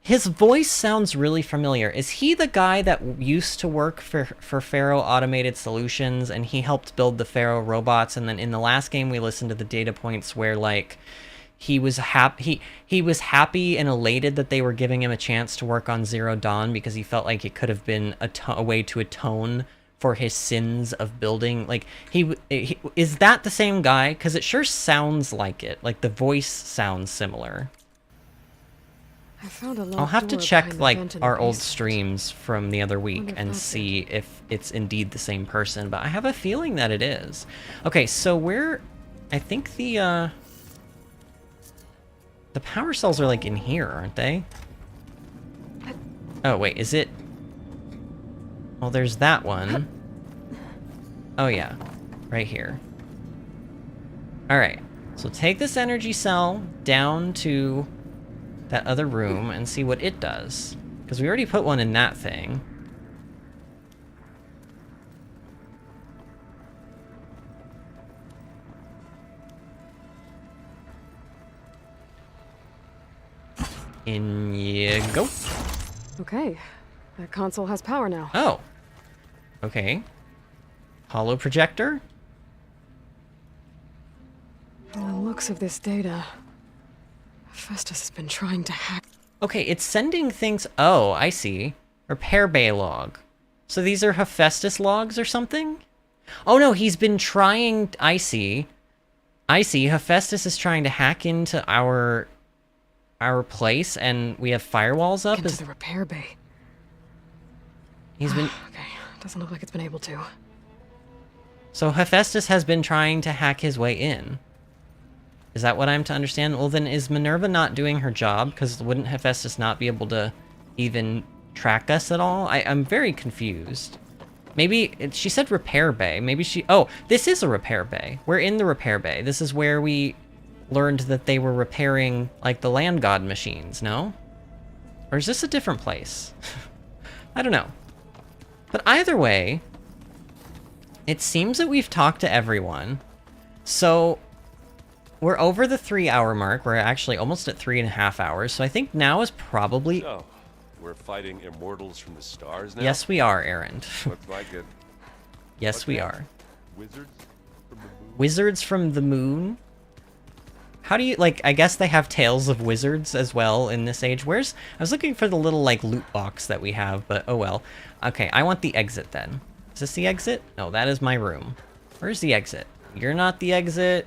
his voice sounds really familiar. Is he the guy that used to work for Pharaoh Automated Solutions, and he helped build the Pharaoh robots, and then in the last game we listened to the data points where, like, he was happy and elated that they were giving him a chance to work on Zero Dawn because he felt like it could have been a way to atone for his sins of building. Like, he is that the same guy? Because it sure sounds like it. Like, the voice sounds similar. I found a locked I'll have to door check, behind the like, vent in the our old basement. streams from the other week Wonder if and that's see if it's indeed the same person, but I have a feeling that it is. Okay, so I think the power cells are, like, in here, aren't they? Oh, wait, is it? Well, there's that one. Oh, yeah. Right here. Alright. So take this energy cell down to that other room and see what it does. Because we already put one in that thing. In you go. Okay. That console has power now. Oh. Okay. Hollow projector? From the looks of this data, Festus has been trying to hack. Okay, it's sending things... Oh, I see. Repair bay log. So these are Hephaestus logs or something? Oh no, he's been trying... I see. Hephaestus is trying to hack into our place, and we have firewalls up. Into the repair bay. He's been... Okay, doesn't look like it's been able to. So Hephaestus has been trying to hack his way in. Is that what I'm to understand? Well, then is Minerva not doing her job? Because wouldn't Hephaestus not be able to even track us at all? I'm very confused. Maybe... She said repair bay. Maybe she... Oh, this is a repair bay. We're in the repair bay. This is where we learned that they were repairing, like, the land god machines, no? Or is this a different place? I don't know. But either way, it seems that we've talked to everyone. So we're over the 3-hour mark. We're actually almost at 3.5 hours. So I think now is probably... So, we're fighting immortals from the stars now? Yes, we are, Aaron. Looks like it. Yes, we are. Wizards? Wizards from the moon? How do you, like, I guess they have tales of wizards as well in this age. I was looking for the little, like, loot box that we have, but oh well. Okay, I want the exit then. Is this the exit? No, that is my room. Where's the exit? You're not the exit.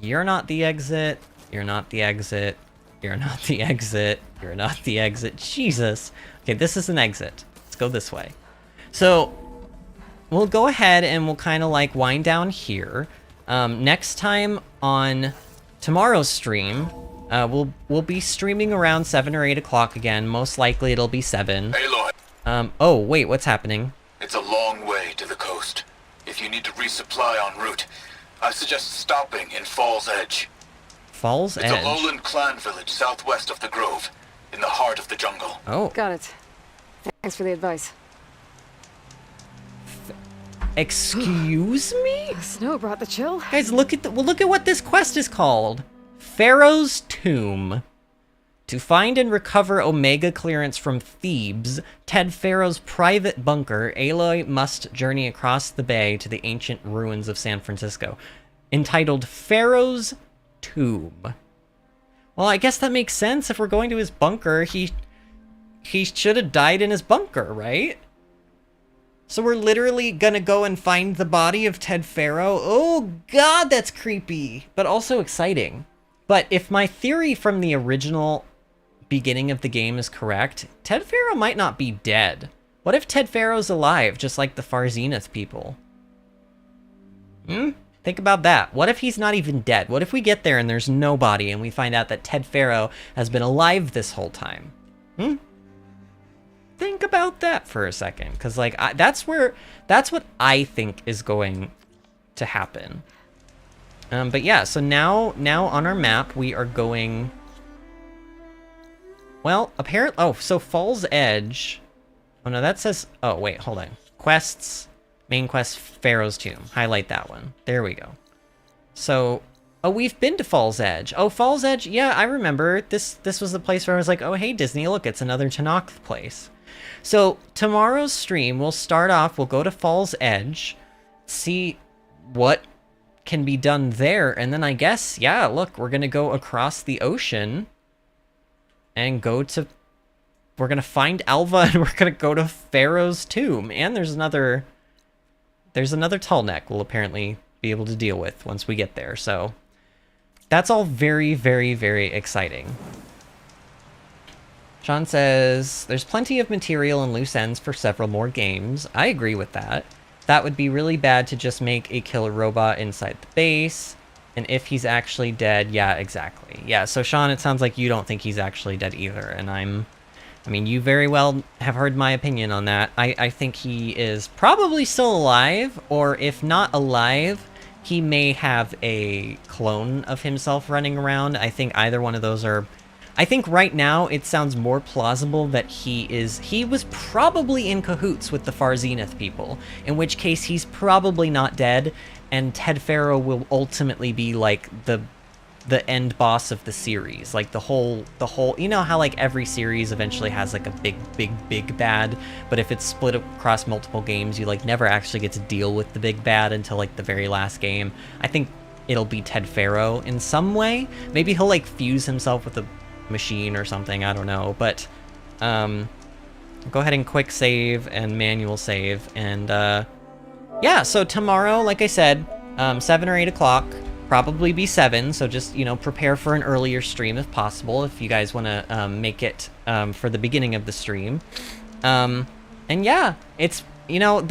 You're not the exit. You're not the exit. You're not the exit. You're not the exit. Jesus. Okay, this is an exit. Let's go this way. So, we'll go ahead and we'll kind of, like, wind down here. Next time on tomorrow's stream, we'll be streaming around 7 or 8 o'clock again. Most likely it'll be 7. Aloy. Oh, wait, what's happening? It's a long way to the coast. If you need to resupply en route, I suggest stopping in Falls Edge. Falls Edge? It's a lowland clan village southwest of the Grove, in the heart of the jungle. Oh. Got it. Thanks for the advice. Excuse me? Snow brought the chill. Guys, look at what this quest is called. Pharaoh's Tomb. To find and recover Omega clearance from Thebes, Ted Pharaoh's private bunker, Aloy must journey across the bay to the ancient ruins of San Francisco. Entitled Pharaoh's Tomb. Well, I guess that makes sense. If we're going to his bunker, he should have died in his bunker, right? So we're literally gonna go and find the body of Ted Pharaoh? Oh god, that's creepy, but also exciting. But if my theory from the original beginning of the game is correct, Ted Pharaoh might not be dead. What if Ted Pharaoh's alive, just like the Far Zenith people? Think about that. What if he's not even dead? What if we get there and there's no body and we find out that Ted Pharaoh has been alive this whole time? Think about that for a second, because like that's what I think is going to happen. But yeah, so now on our map we are going. Well, apparently, oh, so Falls Edge. Oh no, that says. Oh wait, hold on. Quests, main quest, Pharaoh's Tomb. Highlight that one. There we go. So, oh, we've been to Falls Edge. Oh, Falls Edge. Yeah, I remember. This was the place where I was like, oh hey Disney, look, it's another Tanakh place. So tomorrow's stream, we'll start off, we'll go to Falls Edge, see what can be done there, and then I guess, yeah, look, we're gonna go across the ocean and go to, we're gonna find Alva and we're gonna go to Pharaoh's Tomb, and there's another tall neck we'll apparently be able to deal with once we get there, so that's all very, very, very exciting. Sean says, there's plenty of material and loose ends for several more games. I agree with that. That would be really bad to just make a killer robot inside the base. And if he's actually dead, yeah, exactly. Yeah, so Sean, it sounds like you don't think he's actually dead either. And I mean, you very well have heard my opinion on that. I think he is probably still alive, or if not alive, he may have a clone of himself running around. I think either one of those are... I think right now it sounds more plausible that he was probably in cahoots with the Far Zenith people, in which case he's probably not dead, and Ted Pharaoh will ultimately be like the end boss of the series. Like the whole, you know how like every series eventually has like a big bad, but if it's split across multiple games, you like never actually get to deal with the big bad until like the very last game. I think it'll be Ted Pharaoh in some way. Maybe he'll like fuse himself with a machine or something, I don't know, but go ahead and quick save and manual save, and yeah, so tomorrow, like I said, 7 or 8 o'clock, probably be 7, so just, you know, prepare for an earlier stream if possible, if you guys want to make it for the beginning of the stream. And yeah, it's, you know,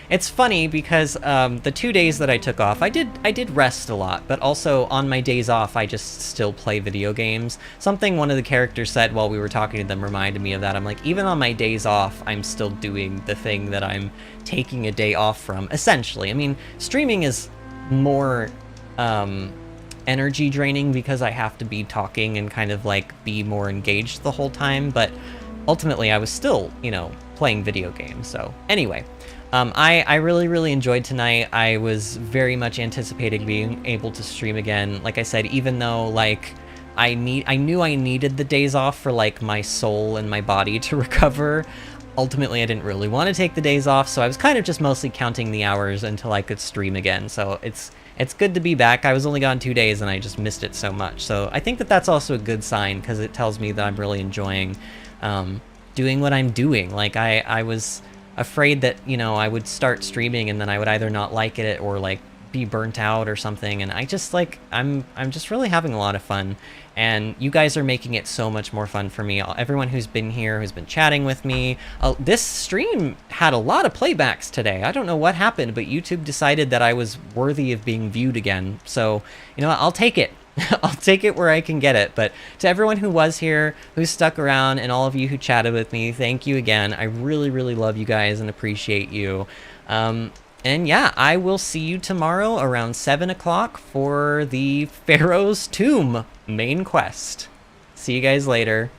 it's funny because the 2 days that I took off, I did rest a lot, but also on my days off, I just still play video games. Something one of the characters said while we were talking to them reminded me of that. I'm like, even on my days off, I'm still doing the thing that I'm taking a day off from, essentially. I mean, streaming is more energy draining because I have to be talking and kind of like be more engaged the whole time, but ultimately I was still, you know, playing video games. So anyway, I really enjoyed tonight. I was very much anticipating being able to stream again. Like I said, even though like I knew I needed the days off for like my soul and my body to recover, ultimately I didn't really want to take the days off, so I was kind of just mostly counting the hours until I could stream again. So it's good to be back. I was only gone 2 days and I just missed it so much. So I think that that's also a good sign, because it tells me that I'm really enjoying doing what I'm doing. Like I was afraid that, you know, I would start streaming and then I would either not like it or like be burnt out or something, and I just like I'm just really having a lot of fun, and you guys are making it so much more fun for me. Everyone who's been here, who's been chatting with me. This stream had a lot of playbacks today. I don't know what happened, but YouTube decided that I was worthy of being viewed again. So, you know what, I'll take it. I'll take it where I can get it. But to everyone who was here, who stuck around, and all of you who chatted with me, thank you again. I really, really love you guys and appreciate you. And yeah, I will see you tomorrow around 7 o'clock for the Pharaoh's Tomb main quest. See you guys later.